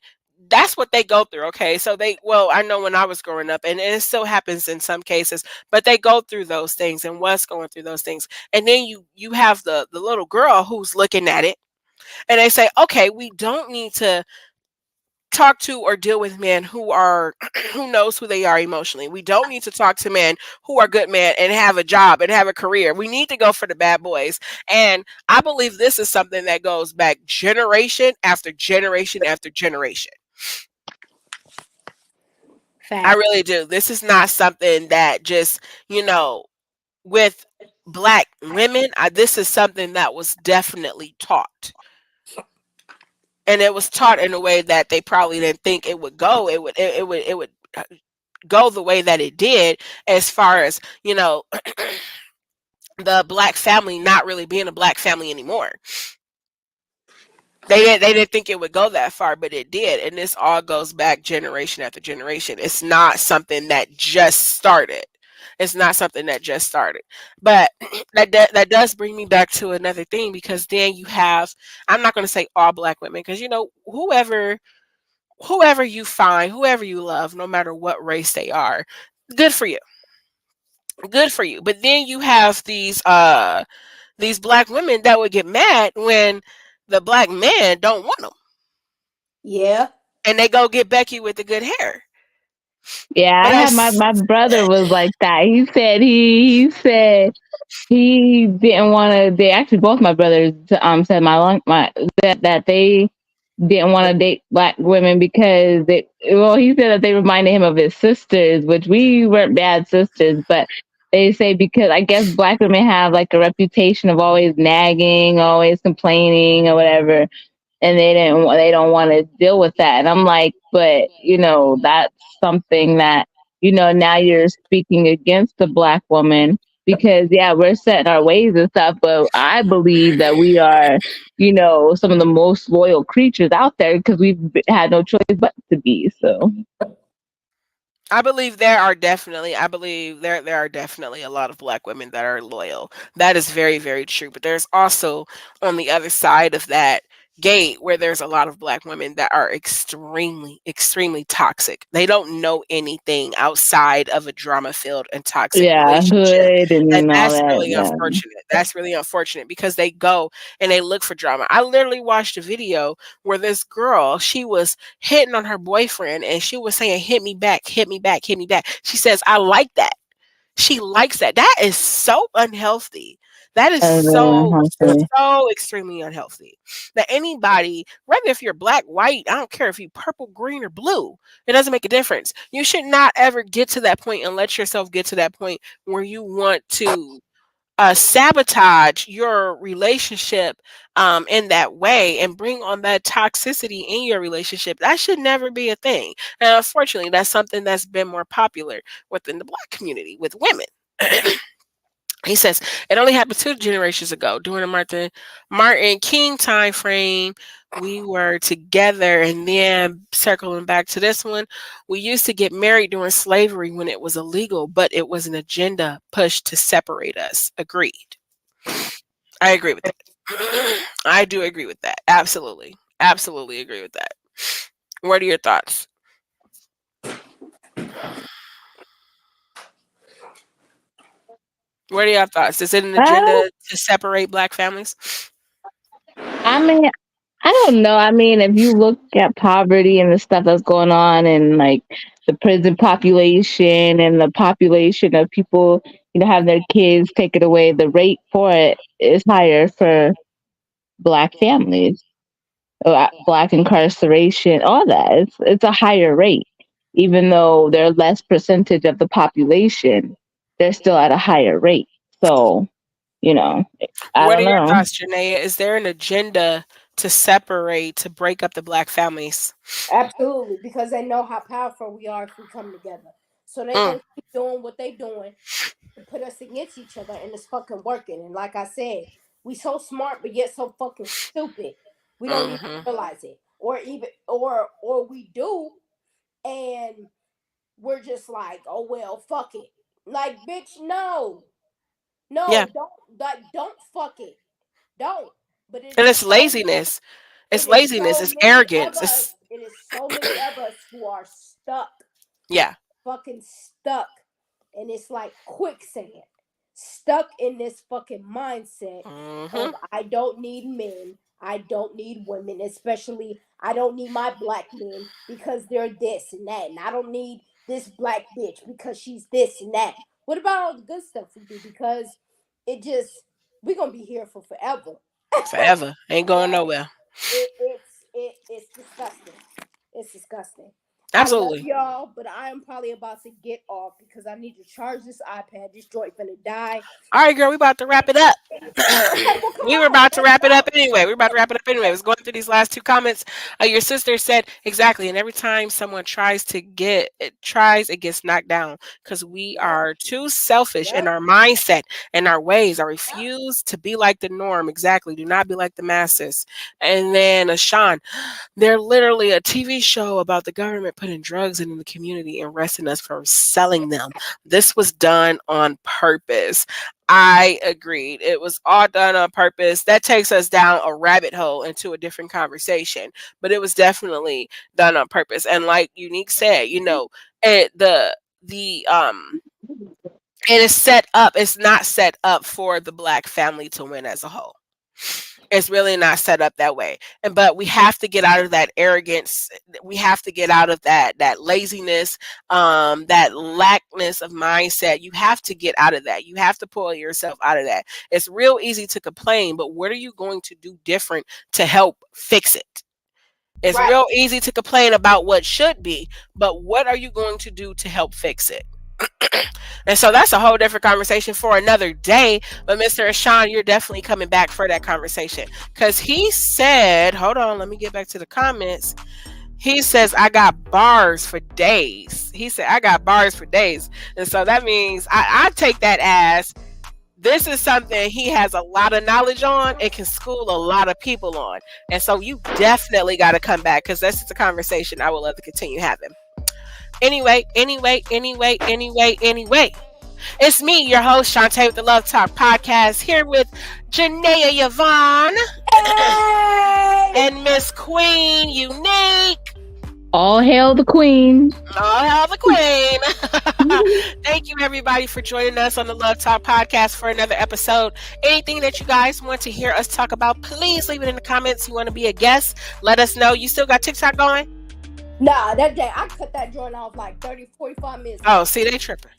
that's what they go through. Okay. So I know when I was growing up, and it still happens in some cases, but they go through those things and was going through those things. And then you have the little girl who's looking at it and they say, okay, we don't need to talk to or deal with men who are who knows who they are emotionally. We don't need to talk to men who are good men and have a job and have a career. We need to go for the bad boys. And I believe this is something that goes back generation after generation after generation. I Facts. really do. This is not something that just, with black women, this is something that was definitely taught. And it was taught in a way that they probably didn't think it would go. It would go the way that it did, as far as, the black family not really being a black family anymore. They didn't think it would go that far, but it did, and this all goes back generation after generation. It's not something that just started. It's not something that just started. But that does bring me back to another thing, because then you have, I'm not going to say all black women, because whoever you find, whoever you love, no matter what race they are, good for you. Good for you. But then you have these black women that would get mad when the black men don't want them, Yeah. and they go get Becky with the good hair. Yeah, But I had my brother was like that. He didn't want to. They actually both my brothers said my that they didn't want to date black women because he said that they reminded him of his sisters, which we weren't bad sisters, but they say because I guess black women have like a reputation of always nagging, always complaining or whatever, and they don't want to deal with that. And I'm like, but that's something that now you're speaking against the black woman, because yeah, we're set in our ways and stuff, but I believe that we are some of the most loyal creatures out there because we've had no choice but to be. So I believe there are definitely a lot of black women that are loyal. That is very, very true. But there's also, on the other side of that gate, where there's a lot of black women that are extremely, extremely toxic. They don't know anything outside of a drama filled and toxic yeah, relationship. hood And and all that's that. really Yeah. unfortunate. That's really unfortunate, because they go and they look for drama. I literally watched a video where this girl, she was hitting on her boyfriend, and she was saying, hit me back, hit me back, hit me back. She says, I like that. She likes that. That is so unhealthy. That is so, so extremely unhealthy. That anybody, whether if you're black, white, I don't care if you purple, green, or blue, it doesn't make a difference. You should not ever get to that point and let yourself get to that point where you want to sabotage your relationship in that way, and bring on that toxicity in your relationship. That should never be a thing. And unfortunately, that's something that's been more popular within the black community with women. He says it only happened 2 generations ago during the Martin King time frame. We were together, and then circling back to this one, we used to get married during slavery when it was illegal, but it was an agenda pushed to separate us. Agreed. I agree with that. I do agree with that. Absolutely. Absolutely agree with that. What are your thoughts? What are your thoughts? Is it an agenda to separate black families? I mean, I don't know. I mean, if you look at poverty and the stuff that's going on, and like the prison population and the population of people, have their kids taken away, the rate for it is higher for black families, black incarceration, all that. It's a higher rate, even though they're less percentage of the population. They're still at a higher rate. So, you know, I What are don't your know. thoughts, Janaea? Is there an agenda to separate, to break up the black families? Absolutely, because they know how powerful we are if we come together. So they Mm, gonna keep doing what they doing to put us against each other, and it's fucking working. And like I said, we so smart but yet so fucking stupid. We don't even hmm realize it, or we do, and we're just like, oh well, fuck it. Like, bitch, no, Yeah, no, don't fuck it, don't. But and it's laziness. it It's is laziness. so It's many of arrogance. us. It's It is so many of us who are stuck, yeah. fucking stuck, and it's like quicksand, stuck in this fucking mindset hmm of I don't need men, I don't need women, especially I don't need my black men because they're this and that, and I don't need this black bitch because she's this and that. What about all the good stuff we do? Because it just we're gonna be here for forever. Forever. Ain't going Like nowhere. it's disgusting. It's disgusting. I love Absolutely. y'all, but I am probably about to get off because I need to charge this iPad. This joint finna die. All right, girl, we about to wrap it up. Okay, well, come We were on, about to let's wrap it up go. anyway. We were about to wrap it up anyway. I was going through these last two comments. Your sister said exactly, and every time someone tries, it gets knocked down because we Yep, are too selfish in yep, our mindset and our ways. I yep. refuse to be like the norm. Exactly. Do not be like the masses. And then Sean, they're literally a TV show about the government putting drugs into the community and arresting us for selling them. This was done on purpose. I agreed. It was all done on purpose. That takes us down a rabbit hole into a different conversation, but it was definitely done on purpose. And like Unique said, the it is set up. It's not set up for the black family to win as a whole. It's really not set up that way. But we have to get out of that arrogance. We have to get out of that laziness, that lackness of mindset. You have to get out of that. You have to pull yourself out of that. It's real easy to complain, but what are you going to do different to help fix it? It's Right. real easy to complain about what should be, but what are you going to do to help fix it? And so that's a whole different conversation for another day. But Mr. Ashan, you're definitely coming back for that conversation. Because he said, hold on, let me get back to the comments. He says, I got bars for days. He said, I got bars for days. And so that means I take that as this is something he has a lot of knowledge on and can school a lot of people on. And so you definitely got to come back because this is a conversation I would love to continue having. Anyway. It's me, your host, Shantae with the Love Talk Podcast, here with Janaea Yvonne and Miss Queen Unique. All hail the queen. All hail the queen. Thank you, everybody, for joining us on the Love Talk Podcast for another episode. Anything that you guys want to hear us talk about, please leave it in the comments. You want to be a guest, let us know. You still got TikTok going? Nah, that day I cut that joint off like 30, 45 minutes. Oh, see, they tripping.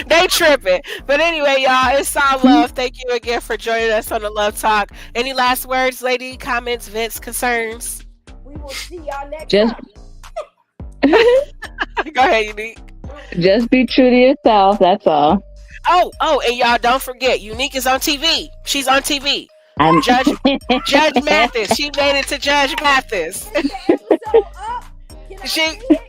They tripping. But anyway, y'all, it's all love. Thank you again for joining us on the Love Talk. Any last words, lady? Comments, Vince, concerns? We will see y'all next Just time. Go ahead, Unique. Just be true to yourself. That's all. Oh, and y'all don't forget, Unique is on TV. She's on TV. I'm Judge Mathis. She made it to Judge Mathis. Is the episode up? Can I She see it?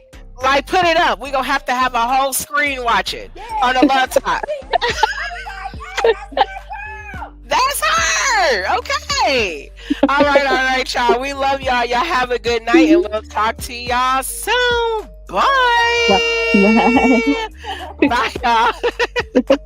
like put it up. We're gonna have to have a whole screen watching Yeah. on the Love Talk. I was like, yeah, that's my girl. That's her. Okay. All right, y'all. We love y'all. Y'all have a good night, and we'll talk to y'all soon. Bye. Bye. Bye, y'all.